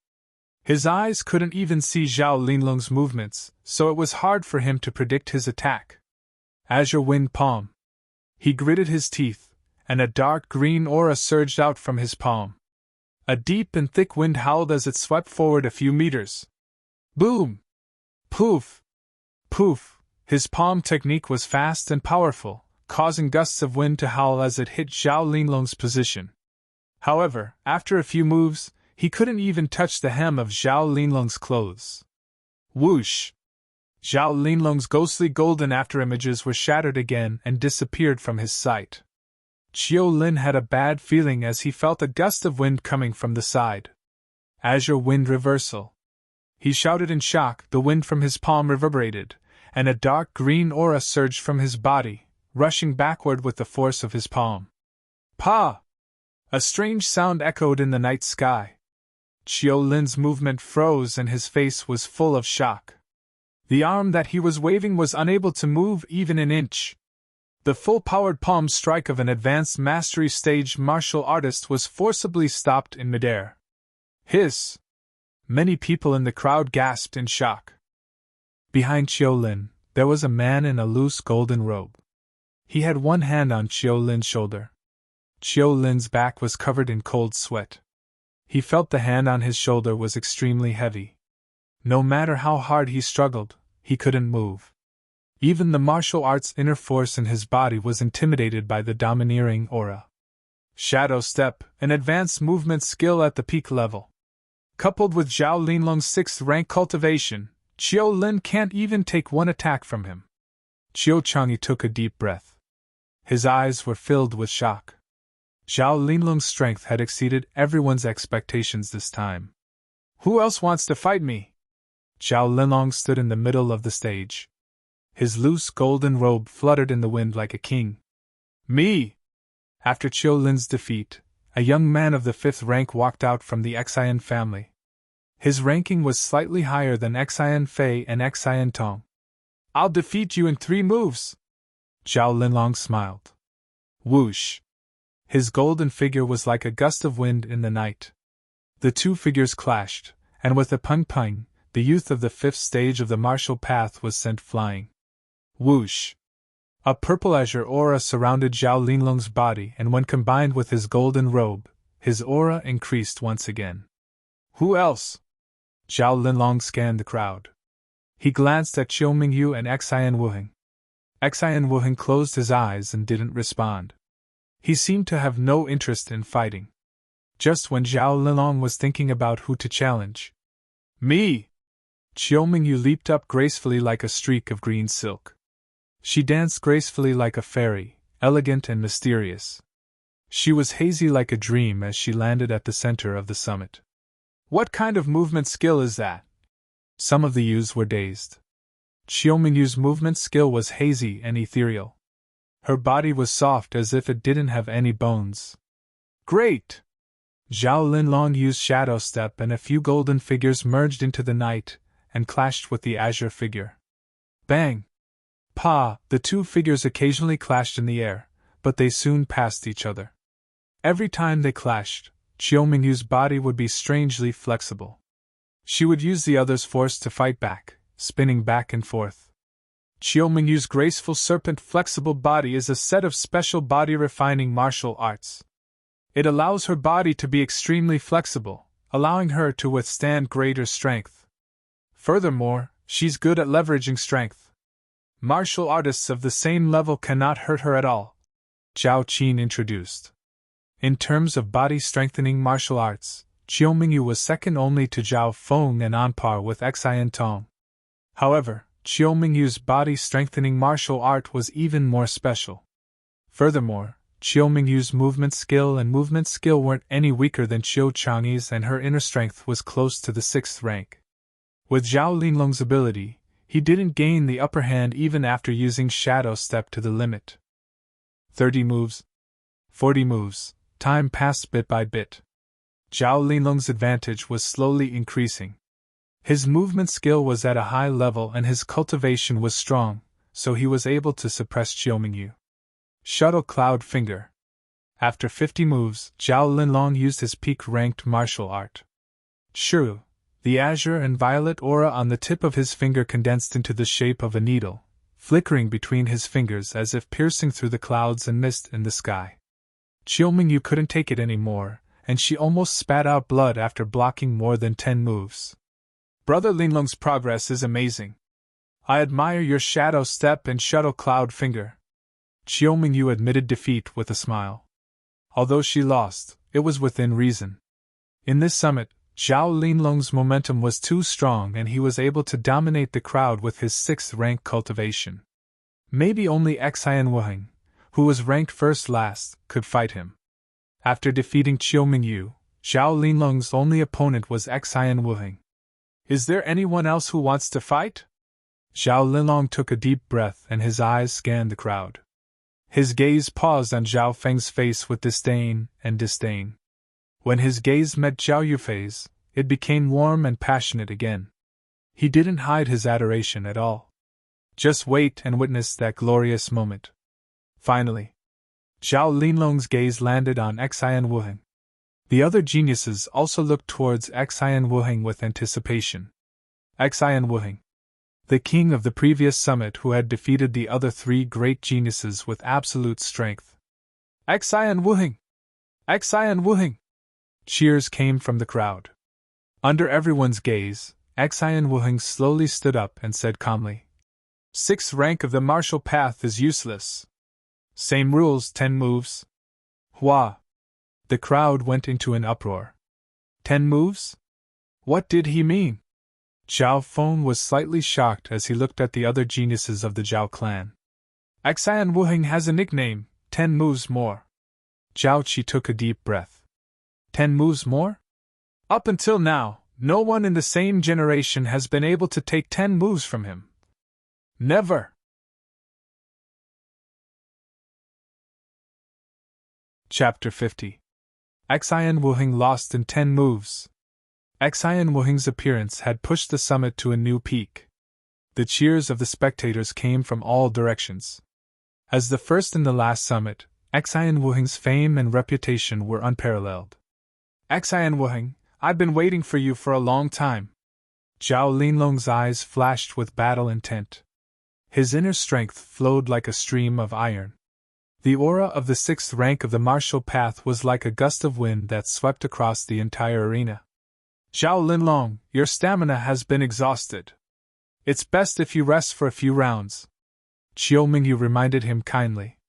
His eyes couldn't even see Zhao Linlong's movements, so it was hard for him to predict his attack. Azure Wind Palm. He gritted his teeth, and a dark green aura surged out from his palm. A deep and thick wind howled as it swept forward a few meters. Boom! Poof! Poof! His palm technique was fast and powerful, causing gusts of wind to howl as it hit Zhao Linlong's position. However, after a few moves, he couldn't even touch the hem of Zhao Linlong's clothes. Whoosh! Zhao Linlong's ghostly golden afterimages were shattered again and disappeared from his sight. Qiu Lin had a bad feeling as he felt a gust of wind coming from the side. Azure Wind Reversal. He shouted in shock, the wind from his palm reverberated, and a dark green aura surged from his body, rushing backward with the force of his palm. Pa! A strange sound echoed in the night sky. Qiu Lin's movement froze and his face was full of shock. The arm that he was waving was unable to move even an inch. The full-powered palm strike of an advanced mastery stage martial artist was forcibly stopped in midair. Hiss! Many people in the crowd gasped in shock. Behind Qiu Lin, there was a man in a loose golden robe. He had one hand on Qiu Lin's shoulder. Qiu Lin's back was covered in cold sweat. He felt the hand on his shoulder was extremely heavy. No matter how hard he struggled, he couldn't move. Even the martial arts inner force in his body was intimidated by the domineering aura. Shadow Step, an advanced movement skill at the peak level. Coupled with Zhao Linlong's 6th rank cultivation, Qiu Lin can't even take one attack from him. Qiu Chang'e took a deep breath. His eyes were filled with shock. Zhao Linlong's strength had exceeded everyone's expectations this time. Who else wants to fight me? Zhao Linlong stood in the middle of the stage. His loose golden robe fluttered in the wind like a king. Me! After Qiu Lin's defeat, a young man of the 5th rank walked out from the Xian family. His ranking was slightly higher than Xian Fei and Xian Tong. I'll defeat you in 3 moves! Zhao Linlong smiled. Whoosh! His golden figure was like a gust of wind in the night. The two figures clashed, and with a pung-pung, the youth of the 5th stage of the martial path was sent flying. Whoosh! A purple azure aura surrounded Zhao Linlong's body, and when combined with his golden robe, his aura increased once again. Who else? Zhao Linlong scanned the crowd. He glanced at Qiu Mingyu and Xian Wuheng. Xian Wuheng closed his eyes and didn't respond. He seemed to have no interest in fighting. Just when Zhao Linlong was thinking about who to challenge. Me! Qiu Mingyu leaped up gracefully like a streak of green silk. She danced gracefully like a fairy, elegant and mysterious. She was hazy like a dream as she landed at the center of the summit. What kind of movement skill is that? Some of the youths were dazed. Qiu Mingyu's movement skill was hazy and ethereal. Her body was soft as if it didn't have any bones. Great! Zhao Linlong used Shadow Step and a few golden figures merged into the night and clashed with the azure figure. Bang! Pa! The two figures occasionally clashed in the air, but they soon passed each other. Every time they clashed, Qiu Mingyu's body would be strangely flexible. She would use the other's force to fight back, spinning back and forth. Qiu Mingyu's graceful serpent flexible body is a set of special body-refining martial arts. It allows her body to be extremely flexible, allowing her to withstand greater strength. Furthermore, she's good at leveraging strength. Martial artists of the same level cannot hurt her at all, Zhao Qin introduced. In terms of body-strengthening martial arts, Qiu Mingyu was second only to Zhao Feng and on par with Xian Tong. However, Qiu Mingyu's body-strengthening martial art was even more special. Furthermore, Qiu Mingyu's movement skill weren't any weaker than Qiu Chang'e's, and her inner strength was close to the 6th rank. With Zhao Linlong's ability, he didn't gain the upper hand even after using Shadow Step to the limit. 30 moves. 40 moves. Time passed bit by bit. Zhao Linlong's advantage was slowly increasing. His movement skill was at a high level and his cultivation was strong, so he was able to suppress Qiu Mingyu. Shuttle Cloud Finger. After 50 moves, Zhao Linlong used his peak-ranked martial art. Shuru, The azure and violet aura on the tip of his finger condensed into the shape of a needle, flickering between his fingers as if piercing through the clouds and mist in the sky. Chiu Mingyu couldn't take it any more, and she almost spat out blood after blocking more than 10 moves. Brother Linlong's progress is amazing. I admire your shadow step and shuttle cloud finger. Chiu Mingyu admitted defeat with a smile. Although she lost, it was within reason. In this summit, Zhao Linlong's momentum was too strong and he was able to dominate the crowd with his 6th rank cultivation. Maybe only Xian Wuheng, who was ranked first last, could fight him. After defeating Chiu Mingyu, Zhao Linlong's only opponent was Xian Wuheng. Is there anyone else who wants to fight? Zhao Linlong took a deep breath and his eyes scanned the crowd. His gaze paused on Zhao Feng's face with disdain. When his gaze met Zhao Yufei's, it became warm and passionate again. He didn't hide his adoration at all. Just wait and witness that glorious moment. Finally, Zhao Linlong's gaze landed on Xian Wuheng. The other geniuses also looked towards Xian Wuheng with anticipation. Xian Wuheng, the king of the previous summit who had defeated the other 3 great geniuses with absolute strength. Xian Wuheng! Xian Wuheng! Cheers came from the crowd. Under everyone's gaze, Xian Wuheng slowly stood up and said calmly, 6th rank of the martial path is useless. Same rules, 10 moves. Hua! The crowd went into an uproar. 10 moves? What did he mean? Zhao Feng was slightly shocked as he looked at the other geniuses of the Zhao clan. Xian Wuheng has a nickname, 10 moves more. Zhao Qi took a deep breath. 10 moves more? Up until now, no one in the same generation has been able to take 10 moves from him. Never! Chapter 50. Xian Wuheng lost in 10 moves. Xian Wuheng's appearance had pushed the summit to a new peak. The cheers of the spectators came from all directions. As the first and the last summit, Xian Wuheng's fame and reputation were unparalleled. Xian Wuheng, I've been waiting for you for a long time. Zhao Linlong's eyes flashed with battle intent. His inner strength flowed like a stream of iron. The aura of the 6th rank of the martial path was like a gust of wind that swept across the entire arena. Zhao Linlong, your stamina has been exhausted. It's best if you rest for a few rounds. Chiu Mingyu reminded him kindly.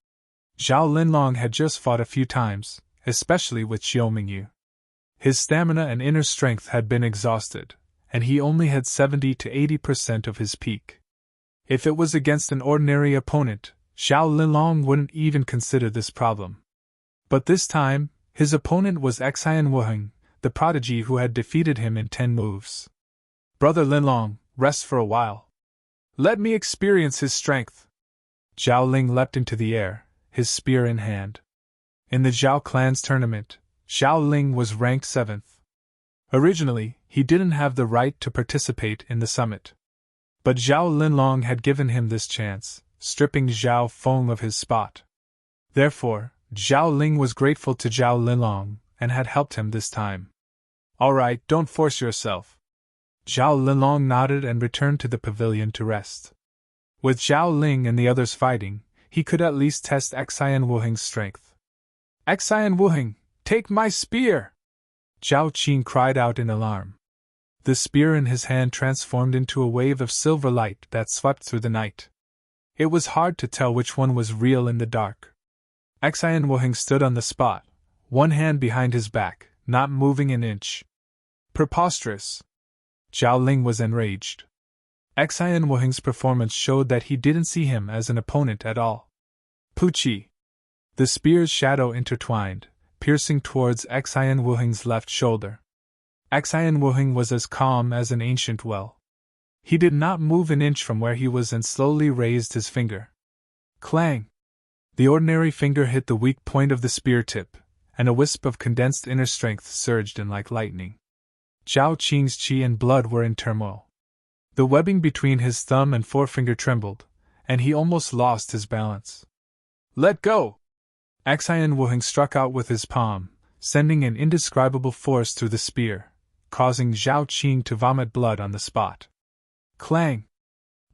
Zhao Linlong had just fought a few times, especially with Chiu Mingyu. His stamina and inner strength had been exhausted, and he only had 70 to 80% of his peak. If it was against an ordinary opponent, Zhao Linlong wouldn't even consider this problem. But this time, his opponent was Xian Wuheng, the prodigy who had defeated him in 10 moves. Brother Linlong, rest for a while. Let me experience his strength. Zhao Ling leapt into the air, his spear in hand. In the Zhao clan's tournament, Zhao Ling was ranked 7th. Originally, he didn't have the right to participate in the summit. But Zhao Linlong had given him this chance, stripping Zhao Feng of his spot. Therefore, Zhao Ling was grateful to Zhao Linlong, and had helped him this time. All right, don't force yourself. Zhao Linlong nodded and returned to the pavilion to rest. With Zhao Ling and the others fighting, he could at least test Xian Wuheng's strength. Xian Wuheng, take my spear! Zhao Qin cried out in alarm. The spear in his hand transformed into a wave of silver light that swept through the night. It was hard to tell which one was real in the dark. Xian Wuheng stood on the spot, one hand behind his back, not moving an inch. Preposterous! Zhao Ling was enraged. Xian Wuheng's performance showed that he didn't see him as an opponent at all. Puchi! The spear's shadow intertwined, piercing towards Xian Wuheng's left shoulder. Xian Wuheng was as calm as an ancient well. He did not move an inch from where he was and slowly raised his finger. Clang! The ordinary finger hit the weak point of the spear tip, and a wisp of condensed inner strength surged in like lightning. Zhao Qing's qi and blood were in turmoil. The webbing between his thumb and forefinger trembled, and he almost lost his balance. Let go! Xian Wuheng struck out with his palm, sending an indescribable force through the spear, causing Zhao Qing to vomit blood on the spot. Clang!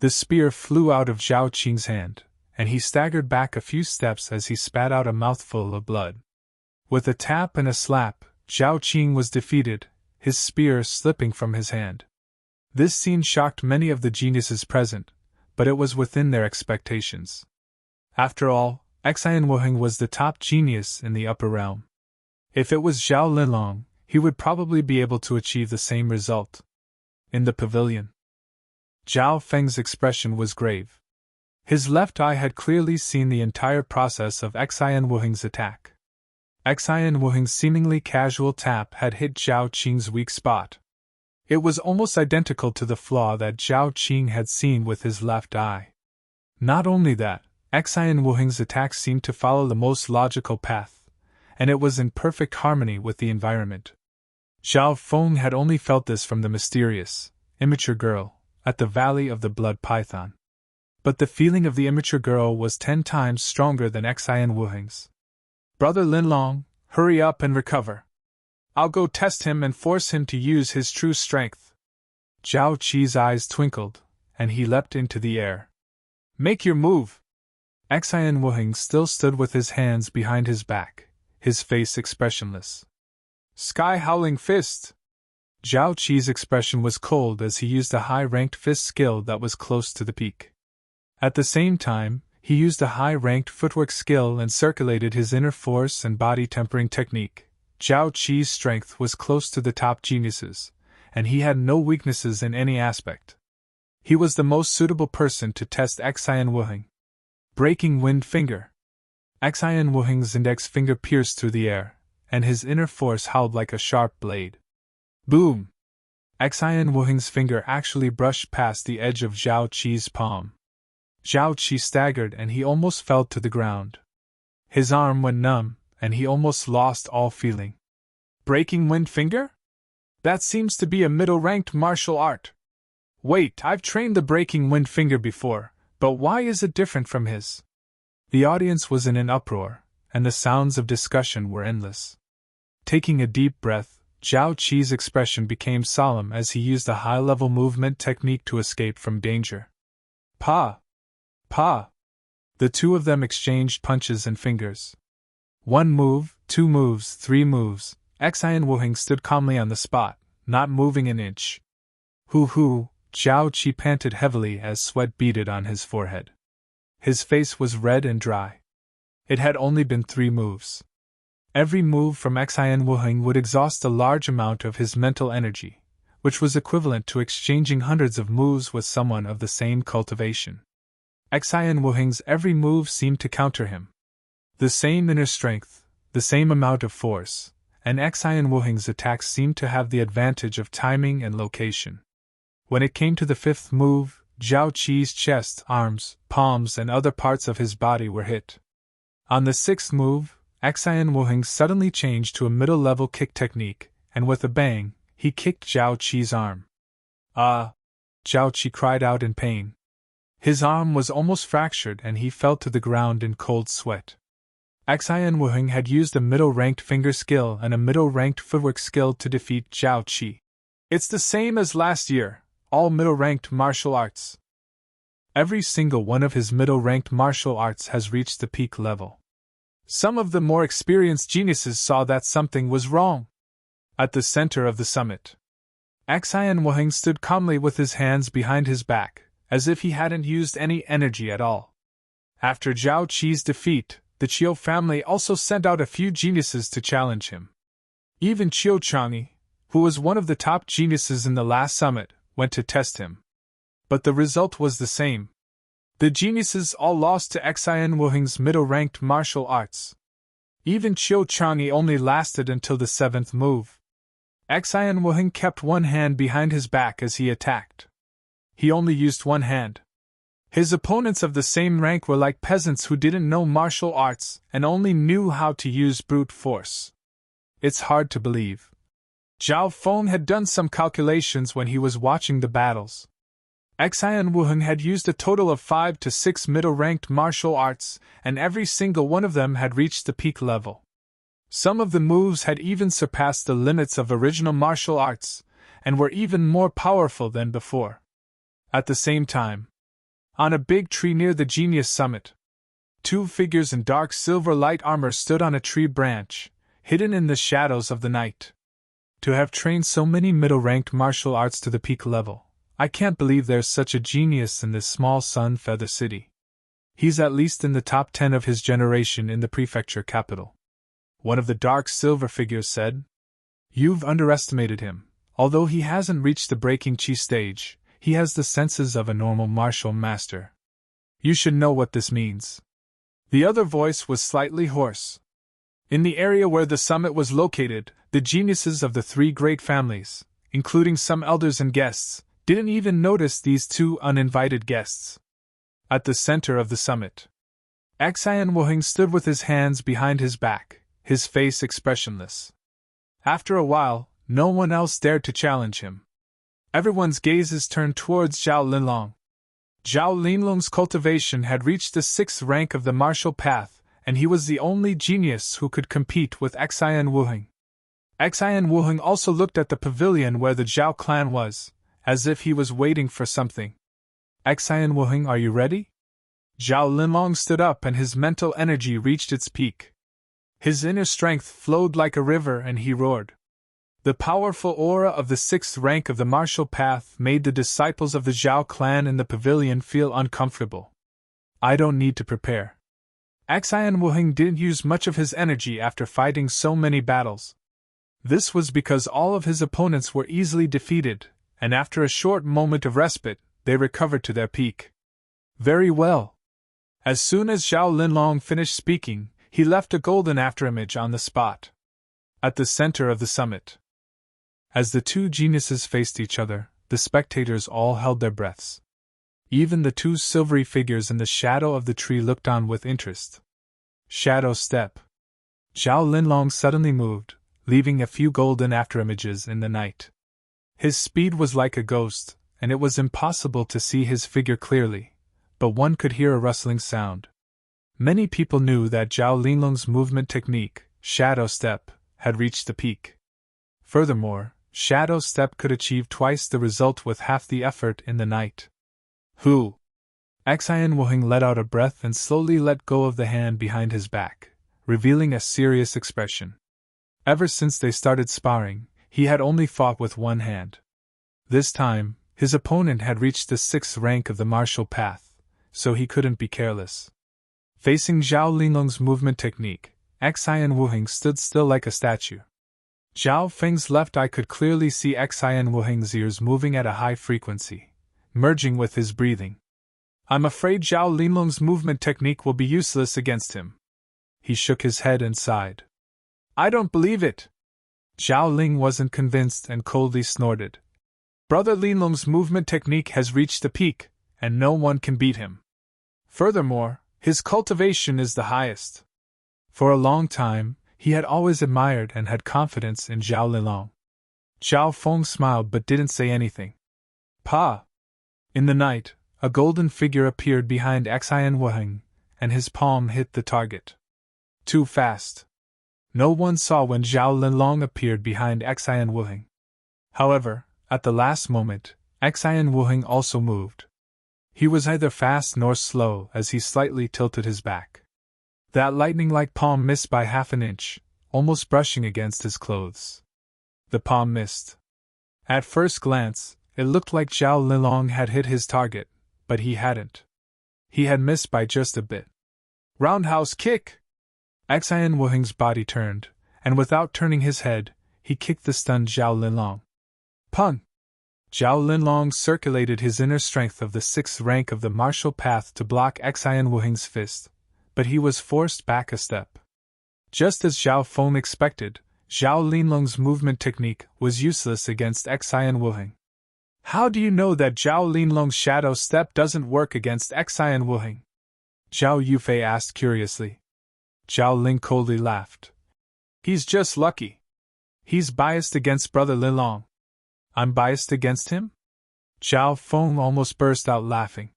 The spear flew out of Zhao Qing's hand, and he staggered back a few steps as he spat out a mouthful of blood. With a tap and a slap, Zhao Qing was defeated, his spear slipping from his hand. This scene shocked many of the geniuses present, but it was within their expectations. After all, Xian Wuheng was the top genius in the upper realm. If it was Zhao Linlong, he would probably be able to achieve the same result. In the pavilion, Zhao Feng's expression was grave. His left eye had clearly seen the entire process of Xian Wuheng's attack. Xian Wuheng's seemingly casual tap had hit Zhao Qing's weak spot. It was almost identical to the flaw that Zhao Qing had seen with his left eye. Not only that, Xian Wuheng's attack seemed to follow the most logical path, and it was in perfect harmony with the environment. Zhao Feng had only felt this from the mysterious, immature girl at the Valley of the Blood Python. But the feeling of the immature girl was 10 times stronger than Xian Wuheng's. Brother Linlong, hurry up and recover. I'll go test him and force him to use his true strength. Zhao Qi's eyes twinkled, and he leapt into the air. Make your move! Xian Wuheng still stood with his hands behind his back, his face expressionless. Sky Howling Fist! Zhao Qi's expression was cold as he used a high-ranked fist skill that was close to the peak. At the same time, he used a high-ranked footwork skill and circulated his inner force and body tempering technique. Zhao Qi's strength was close to the top geniuses, and he had no weaknesses in any aspect. He was the most suitable person to test Xian Wuheng. Breaking Wind Finger. Xian Wuheng's index finger pierced through the air, and his inner force howled like a sharp blade. Boom! Xian Wuheng's finger actually brushed past the edge of Zhao Qi's palm. Zhao Qi staggered and he almost fell to the ground. His arm went numb, and he almost lost all feeling. Breaking Wind Finger? That seems to be a middle-ranked martial art. Wait, I've trained the Breaking Wind Finger before, but why is it different from his? The audience was in an uproar, and the sounds of discussion were endless. Taking a deep breath, Zhao Qi's expression became solemn as he used a high-level movement technique to escape from danger. Pa! Pa! The two of them exchanged punches and fingers. 1 move, 2 moves, 3 moves. Xian Wuheng stood calmly on the spot, not moving an inch. Hoo! Zhao Qi panted heavily as sweat beaded on his forehead. His face was red and dry. It had only been 3 moves. Every move from Xian Wuheng would exhaust a large amount of his mental energy, which was equivalent to exchanging hundreds of moves with someone of the same cultivation. Xian Wuheng's every move seemed to counter him. The same inner strength, the same amount of force, and Xian Wuheng's attacks seemed to have the advantage of timing and location. When it came to the 5th move, Zhao Qi's chest, arms, palms, and other parts of his body were hit. On the 6th move, Xian Wuheng suddenly changed to a middle-level kick technique, and with a bang, he kicked Zhao Qi's arm. Ah! Zhao Qi cried out in pain. His arm was almost fractured and he fell to the ground in cold sweat. Xian Wuheng had used a middle-ranked finger skill and a middle-ranked footwork skill to defeat Zhao Qi. It's the same as last year, all middle-ranked martial arts. Every single one of his middle-ranked martial arts has reached the peak level. Some of the more experienced geniuses saw that something was wrong. At the center of the summit, Xian Wuheng stood calmly with his hands behind his back, as if he hadn't used any energy at all. After Zhao Qi's defeat, the Qiu family also sent out a few geniuses to challenge him. Even Qiu Chang'e, who was one of the top geniuses in the last summit, went to test him. But the result was the same. The geniuses all lost to Xian Wuheng's middle-ranked martial arts. Even Qiu Chang'e only lasted until the 7th move. Xian Wuheng kept one hand behind his back as he attacked. He only used one hand. His opponents of the same rank were like peasants who didn't know martial arts and only knew how to use brute force. It's hard to believe. Zhao Feng had done some calculations when he was watching the battles. Xian Wuheng had used a total of 5 to 6 middle-ranked martial arts, and every single one of them had reached the peak level. Some of the moves had even surpassed the limits of original martial arts, and were even more powerful than before. At the same time, on a big tree near the genius summit, two figures in dark silver light armor stood on a tree branch, hidden in the shadows of the night. To have trained so many middle-ranked martial arts to the peak level, I can't believe there's such a genius in this small sun feather city. He's at least in the top 10 of his generation in the prefecture capital. One of the dark silver figures said. You've underestimated him. Although he hasn't reached the breaking chi stage, he has the senses of a normal martial master. You should know what this means. The other voice was slightly hoarse. In the area where the summit was located, the geniuses of the three great families, including some elders and guests, didn't even notice these two uninvited guests. At the center of the summit, Xian Wuheng stood with his hands behind his back, his face expressionless. After a while, no one else dared to challenge him. Everyone's gazes turned towards Zhao Linlong. Zhao Linlong's cultivation had reached the 6th rank of the martial path, and he was the only genius who could compete with Xian Wuheng. Xian Wuheng also looked at the pavilion where the Zhao clan was, as if he was waiting for something. Xian Wuheng, are you ready? Zhao Linlong stood up and his mental energy reached its peak. His inner strength flowed like a river and he roared. The powerful aura of the 6th rank of the martial path made the disciples of the Zhao clan in the pavilion feel uncomfortable. I don't need to prepare. Xian Wuheng didn't use much of his energy after fighting so many battles. This was because all of his opponents were easily defeated, and after a short moment of respite, they recovered to their peak. Very well. As soon as Zhao Linlong finished speaking, he left a golden afterimage on the spot. At the center of the summit. As the two geniuses faced each other, the spectators all held their breaths. Even the two silvery figures in the shadow of the tree looked on with interest. Shadow step. Zhao Linlong suddenly moved, leaving a few golden afterimages in the night. His speed was like a ghost, and it was impossible to see his figure clearly, but one could hear a rustling sound. Many people knew that Zhao Linlong's movement technique, shadow step, had reached the peak. Furthermore, shadow step could achieve twice the result with half the effort in the night. Who? Xian Wuheng let out a breath and slowly let go of the hand behind his back, revealing a serious expression. Ever since they started sparring, he had only fought with one hand. This time, his opponent had reached the 6th rank of the martial path, so he couldn't be careless. Facing Zhao Linlong's movement technique, Xian Wuheng stood still like a statue. Zhao Feng's left eye could clearly see Xian Wuheng's ears moving at a high frequency, merging with his breathing. I'm afraid Zhao Linlong's movement technique will be useless against him. He shook his head and sighed. I don't believe it. Zhao Ling wasn't convinced and coldly snorted. Brother Linlong's movement technique has reached the peak, and no one can beat him. Furthermore, his cultivation is the highest. For a long time, he had always admired and had confidence in Zhao Linlong. Zhao Feng smiled but didn't say anything. Pa! In the night, a golden figure appeared behind Xian Wuheng, and his palm hit the target. Too fast. No one saw when Zhao Linlong appeared behind Xian Wuheng. However, at the last moment, Xian Wuheng also moved. He was neither fast nor slow as he slightly tilted his back. That lightning-like palm missed by half an inch, almost brushing against his clothes. The palm missed. At first glance, it looked like Zhao Linlong had hit his target, but he hadn't. He had missed by just a bit. Roundhouse kick! Xian Wuheng's body turned, and without turning his head, he kicked the stunned Zhao Linlong. Pung! Zhao Linlong circulated his inner strength of the 6th rank of the martial path to block Xian Wuheng's fist, but he was forced back a step. Just as Zhao Feng expected, Zhao Linlong's movement technique was useless against Xian Wuheng. How do you know that Zhao Linlong's shadow step doesn't work against Xian Wuheng? Zhao Yufei asked curiously. Zhao Ling coldly laughed. He's just lucky. He's biased against Brother Linlong. I'm biased against him? Zhao Feng almost burst out laughing.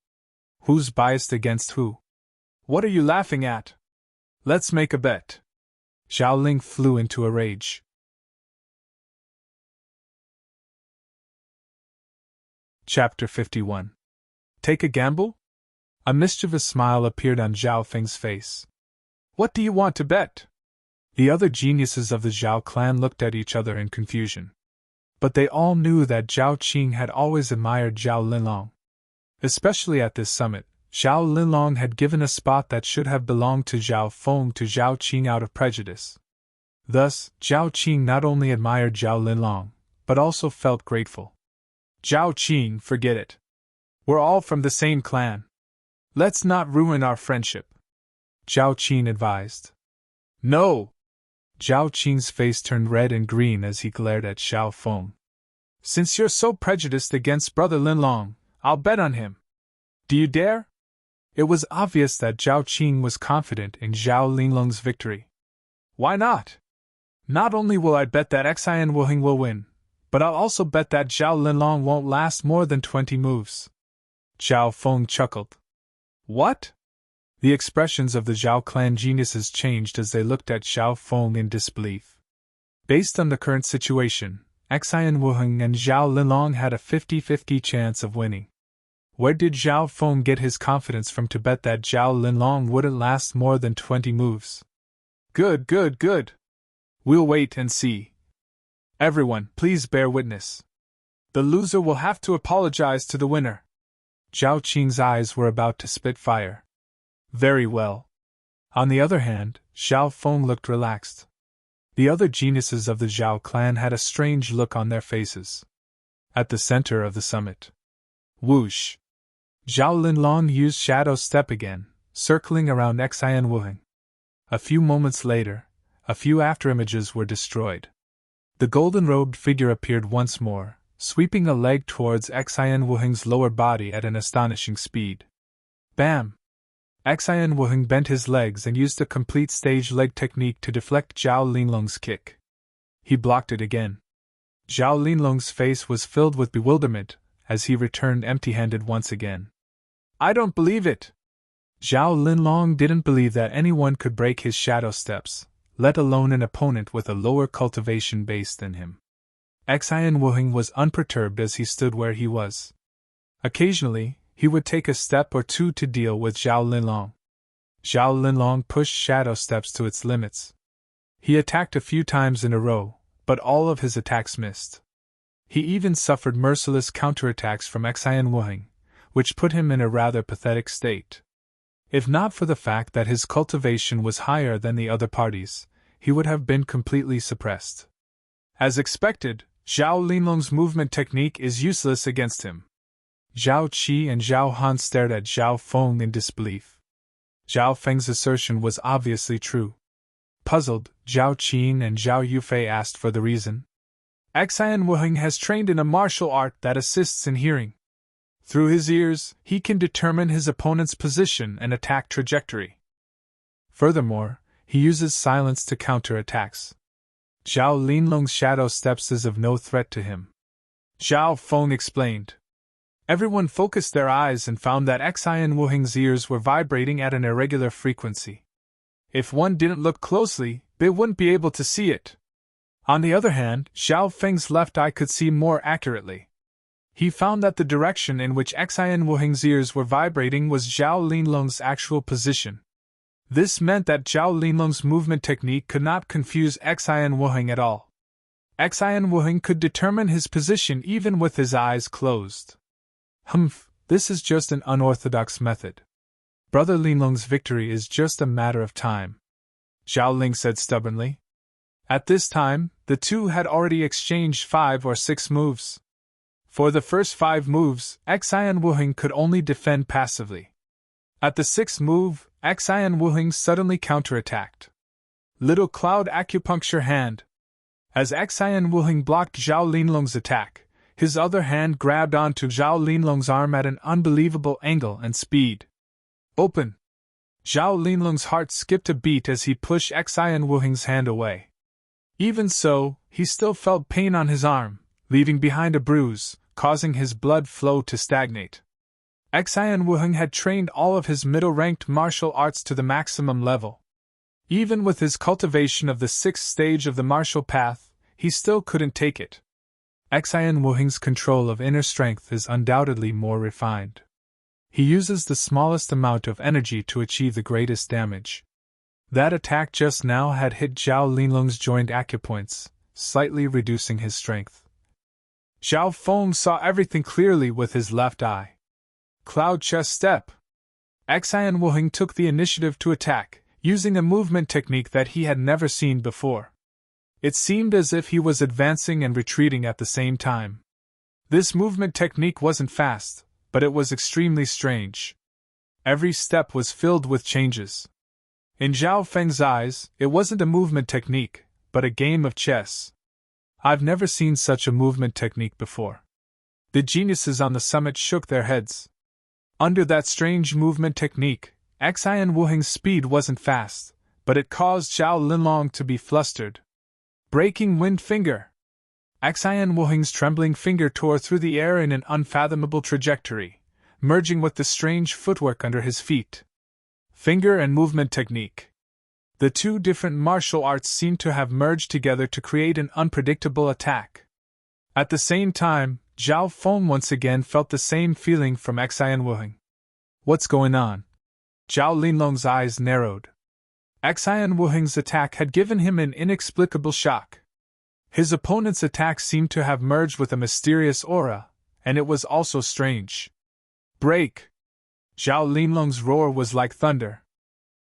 Who's biased against who? What are you laughing at? Let's make a bet. Zhao Ling flew into a rage. Chapter 51. Take a gamble? A mischievous smile appeared on Zhao Feng's face. What do you want to bet? The other geniuses of the Zhao clan looked at each other in confusion. But they all knew that Zhao Qing had always admired Zhao Linlong. Especially at this summit, Zhao Linlong had given a spot that should have belonged to Zhao Feng to Zhao Qing out of prejudice. Thus, Zhao Qing not only admired Zhao Linlong, but also felt grateful. Zhao Qing, forget it. We're all from the same clan. Let's not ruin our friendship, Zhao Qing advised. No! Zhao Qing's face turned red and green as he glared at Zhao Feng. Since you're so prejudiced against Brother Linlong, I'll bet on him. Do you dare? It was obvious that Zhao Qing was confident in Zhao Linlong's victory. Why not? Not only will I bet that Xian Wuheng will win, but I'll also bet that Zhao Linlong won't last more than 20 moves. Zhao Feng chuckled. What? The expressions of the Zhao clan geniuses changed as they looked at Zhao Feng in disbelief. Based on the current situation, Xian Wuheng and Zhao Linlong had a 50-50 chance of winning. Where did Zhao Feng get his confidence from to bet that Zhao Linlong wouldn't last more than 20 moves? Good. We'll wait and see. Everyone, please bear witness. The loser will have to apologize to the winner. Zhao Qing's eyes were about to spit fire. Very well. On the other hand, Zhao Feng looked relaxed. The other geniuses of the Zhao clan had a strange look on their faces. At the center of the summit. Whoosh! Zhao Linlong used Shadow Step again, circling around Xian Wuheng. A few moments later, a few afterimages were destroyed. The golden-robed figure appeared once more, sweeping a leg towards Xian Wuheng's lower body at an astonishing speed. Bam! Xian Wuheng bent his legs and used a complete stage leg technique to deflect Zhao Linlong's kick. He blocked it again. Zhao Linlong's face was filled with bewilderment as he returned empty-handed once again. I don't believe it! Zhao Linlong didn't believe that anyone could break his shadow steps, let alone an opponent with a lower cultivation base than him. Xian Wuheng was unperturbed as he stood where he was. Occasionally, he would take a step or two to deal with Zhao Linlong. Zhao Linlong pushed shadow steps to its limits. He attacked a few times in a row, but all of his attacks missed. He even suffered merciless counterattacks from Xian Wuheng, which put him in a rather pathetic state. If not for the fact that his cultivation was higher than the other parties, he would have been completely suppressed. As expected, Zhao Linlong's movement technique is useless against him. Zhao Qi and Zhao Han stared at Zhao Feng in disbelief. Zhao Feng's assertion was obviously true. Puzzled, Zhao Qin and Zhao Yufei asked for the reason. Xian Wuheng has trained in a martial art that assists in hearing. Through his ears, he can determine his opponent's position and attack trajectory. Furthermore, he uses silence to counter attacks. Zhao Linlong's shadow steps is of no threat to him. Zhao Feng explained. Everyone focused their eyes and found that Xian Wuheng's ears were vibrating at an irregular frequency. If one didn't look closely, they wouldn't be able to see it. On the other hand, Zhao Feng's left eye could see more accurately. He found that the direction in which Xian Wuheng's ears were vibrating was Zhao Linlong's actual position. This meant that Zhao Linlong's movement technique could not confuse Xian Wuheng at all. Xian Wuheng could determine his position even with his eyes closed. Humph, this is just an unorthodox method. Brother Linlong's victory is just a matter of time, Zhao Ling said stubbornly. At this time, the two had already exchanged 5 or 6 moves. For the first 5 moves, Xian Wuheng could only defend passively. At the 6th move, Xian Wuheng suddenly counterattacked. Little Cloud Acupuncture Hand. As Xian Wuheng blocked Zhao Linlong's attack, his other hand grabbed onto Zhao Linlong's arm at an unbelievable angle and speed. Open! Zhao Linlong's heart skipped a beat as he pushed Xian Wuheng's hand away. Even so, he still felt pain on his arm, leaving behind a bruise, causing his blood flow to stagnate. Xian Wuheng had trained all of his middle-ranked martial arts to the maximum level. Even with his cultivation of the 6th stage of the martial path, he still couldn't take it. Xian Wuhing's control of inner strength is undoubtedly more refined. He uses the smallest amount of energy to achieve the greatest damage. That attack just now had hit Zhao Linlong's joint acupoints, slightly reducing his strength. Zhao Feng saw everything clearly with his left eye. Cloud chess step. Xian Wuhing took the initiative to attack, using a movement technique that he had never seen before. It seemed as if he was advancing and retreating at the same time. This movement technique wasn't fast, but it was extremely strange. Every step was filled with changes. In Zhao Feng's eyes, it wasn't a movement technique, but a game of chess. I've never seen such a movement technique before. The geniuses on the summit shook their heads. Under that strange movement technique, Xian Wuhing's speed wasn't fast, but it caused Zhao Linlong to be flustered. Breaking wind finger. Xian Wuhing's trembling finger tore through the air in an unfathomable trajectory, merging with the strange footwork under his feet. Finger and movement technique. The two different martial arts seemed to have merged together to create an unpredictable attack. At the same time, Zhao Feng once again felt the same feeling from Xian Wuhing. What's going on? Zhao Linlong's eyes narrowed. Xian Wuhing's attack had given him an inexplicable shock. His opponent's attack seemed to have merged with a mysterious aura, and it was also strange. Break! Zhao Linlong's roar was like thunder.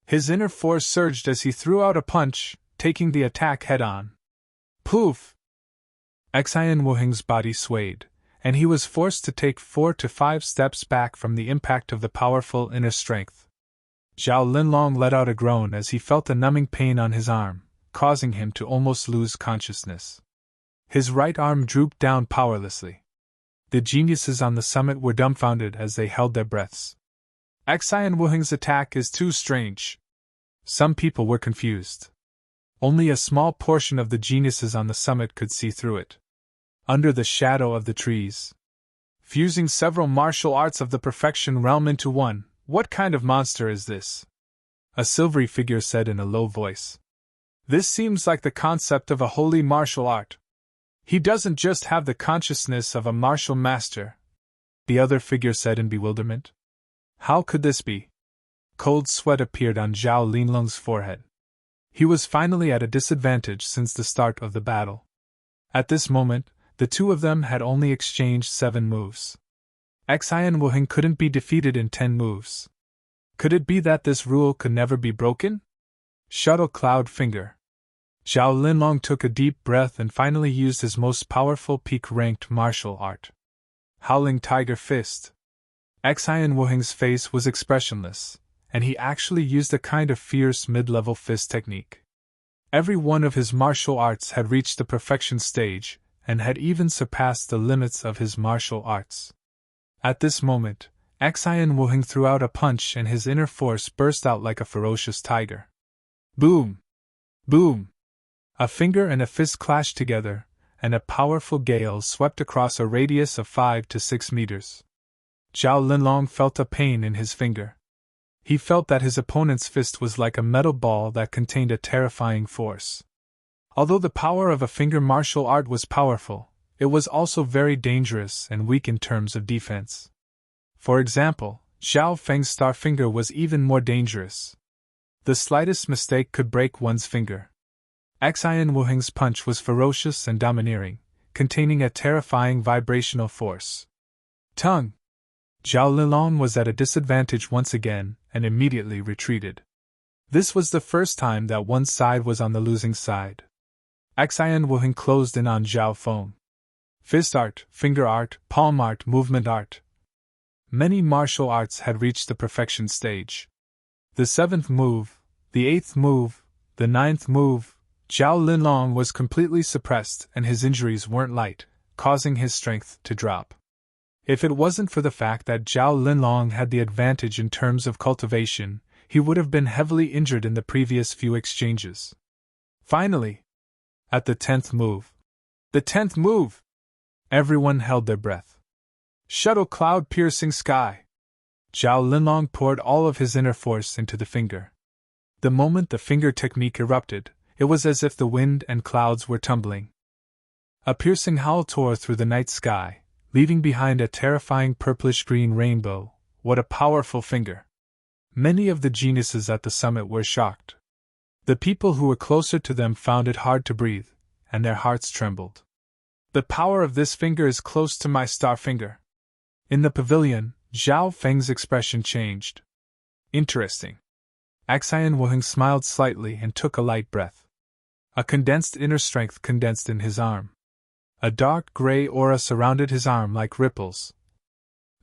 His inner force surged as he threw out a punch, taking the attack head-on. Poof! Xian Wuhing's body swayed, and he was forced to take 4 to 5 steps back from the impact of the powerful inner strength. Zhao Linlong let out a groan as he felt a numbing pain on his arm, causing him to almost lose consciousness. His right arm drooped down powerlessly. The geniuses on the summit were dumbfounded as they held their breaths. Xian Wuhing's attack is too strange. Some people were confused. Only a small portion of the geniuses on the summit could see through it. Under the shadow of the trees, fusing several martial arts of the perfection realm into one, what kind of monster is this? A silvery figure said in a low voice. This seems like the concept of a holy martial art. He doesn't just have the consciousness of a martial master. The other figure said in bewilderment. How could this be? Cold sweat appeared on Zhao Linlong's forehead. He was finally at a disadvantage since the start of the battle. At this moment, the two of them had only exchanged 7 moves. Xian Wuhing couldn't be defeated in 10 moves. Could it be that this rule could never be broken? Shuttle Cloud Finger. Zhao Linlong took a deep breath and finally used his most powerful peak-ranked martial art. Howling Tiger Fist. Xian Wuhing's face was expressionless, and he actually used a kind of fierce mid-level fist technique. Every one of his martial arts had reached the perfection stage, and had even surpassed the limits of his martial arts. At this moment, Xian Wuhing threw out a punch and his inner force burst out like a ferocious tiger. Boom! Boom! A finger and a fist clashed together, and a powerful gale swept across a radius of 5 to 6 meters. Zhao Linlong felt a pain in his finger. He felt that his opponent's fist was like a metal ball that contained a terrifying force. Although the power of a finger martial art was powerful, it was also very dangerous and weak in terms of defense. For example, Zhao Feng's star finger was even more dangerous. The slightest mistake could break one's finger. Xian Wuhing's punch was ferocious and domineering, containing a terrifying vibrational force. Tongue! Zhao Linlong was at a disadvantage once again, and immediately retreated. This was the first time that one side was on the losing side. Xian Wuhing closed in on Zhao Feng. Fist art, finger art, palm art, movement art. Many martial arts had reached the perfection stage. The 7th move, the 8th move, the 9th move, Zhao Linlong was completely suppressed and his injuries weren't light, causing his strength to drop. If it wasn't for the fact that Zhao Linlong had the advantage in terms of cultivation, he would have been heavily injured in the previous few exchanges. Finally, at the 10th move. The 10th move! Everyone held their breath. Shuttle Cloud Piercing Sky! Zhao Linlong poured all of his inner force into the finger. The moment the finger technique erupted, it was as if the wind and clouds were tumbling. A piercing howl tore through the night sky, leaving behind a terrifying purplish-green rainbow. What a powerful finger! Many of the geniuses at the summit were shocked. The people who were closer to them found it hard to breathe, and their hearts trembled. The power of this finger is close to my star finger. In the pavilion, Zhao Feng's expression changed. Interesting. Xian Wuheng smiled slightly and took a light breath. A condensed inner strength condensed in his arm. A dark gray aura surrounded his arm like ripples.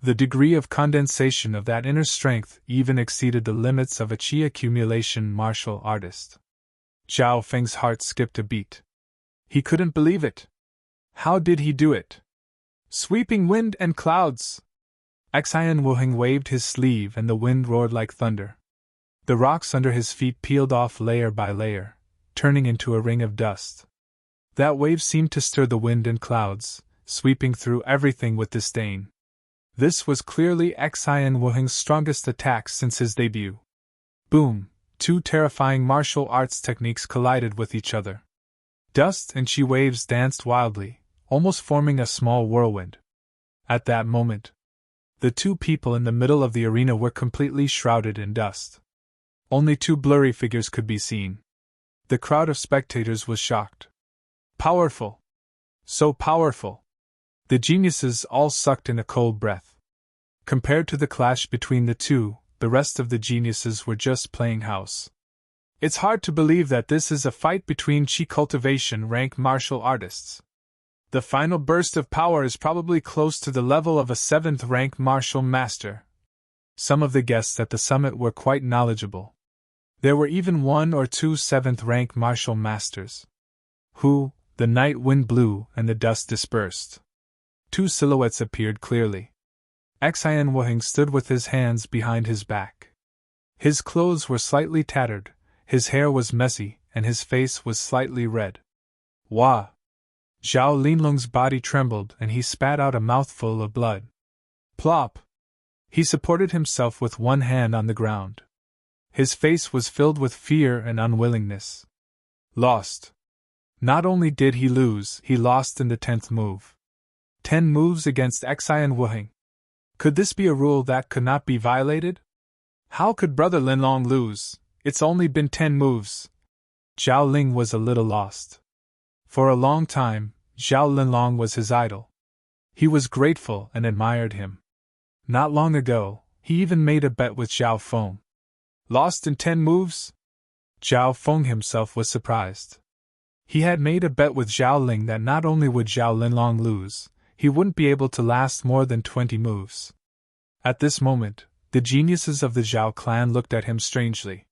The degree of condensation of that inner strength even exceeded the limits of a chi accumulation martial artist. Zhao Feng's heart skipped a beat. He couldn't believe it. How did he do it? Sweeping wind and clouds! Xian Wuheng waved his sleeve and the wind roared like thunder. The rocks under his feet peeled off layer by layer, turning into a ring of dust. That wave seemed to stir the wind and clouds, sweeping through everything with disdain. This was clearly Xian Wuheng's strongest attack since his debut. Boom! Two terrifying martial arts techniques collided with each other. Dust and chi waves danced wildly, almost forming a small whirlwind. At that moment, the two people in the middle of the arena were completely shrouded in dust. Only two blurry figures could be seen. The crowd of spectators was shocked. Powerful! So powerful! The geniuses all sucked in a cold breath. Compared to the clash between the two, the rest of the geniuses were just playing house. It's hard to believe that this is a fight between chi cultivation rank martial artists. The final burst of power is probably close to the level of a 7th rank martial master. Some of the guests at the summit were quite knowledgeable. There were even 1 or 2 7th rank martial masters. The night wind blew and the dust dispersed. 2 silhouettes appeared clearly. Xian Wuheng stood with his hands behind his back. His clothes were slightly tattered, his hair was messy, and his face was slightly red. Wah! Zhao Linlong's body trembled and he spat out a mouthful of blood. Plop! He supported himself with one hand on the ground. His face was filled with fear and unwillingness. Lost. Not only did he lose, he lost in the 10th move. 10 moves against Xian Wuheng. Could this be a rule that could not be violated? How could Brother Linlong lose? It's only been 10 moves. Zhao Ling was a little lost. For a long time, Zhao Linlong was his idol. He was grateful and admired him. Not long ago, he even made a bet with Zhao Feng. Lost in 10 moves? Zhao Feng himself was surprised. He had made a bet with Zhao Ling that not only would Zhao Linlong lose, he wouldn't be able to last more than 20 moves. At this moment, the geniuses of the Zhao clan looked at him strangely.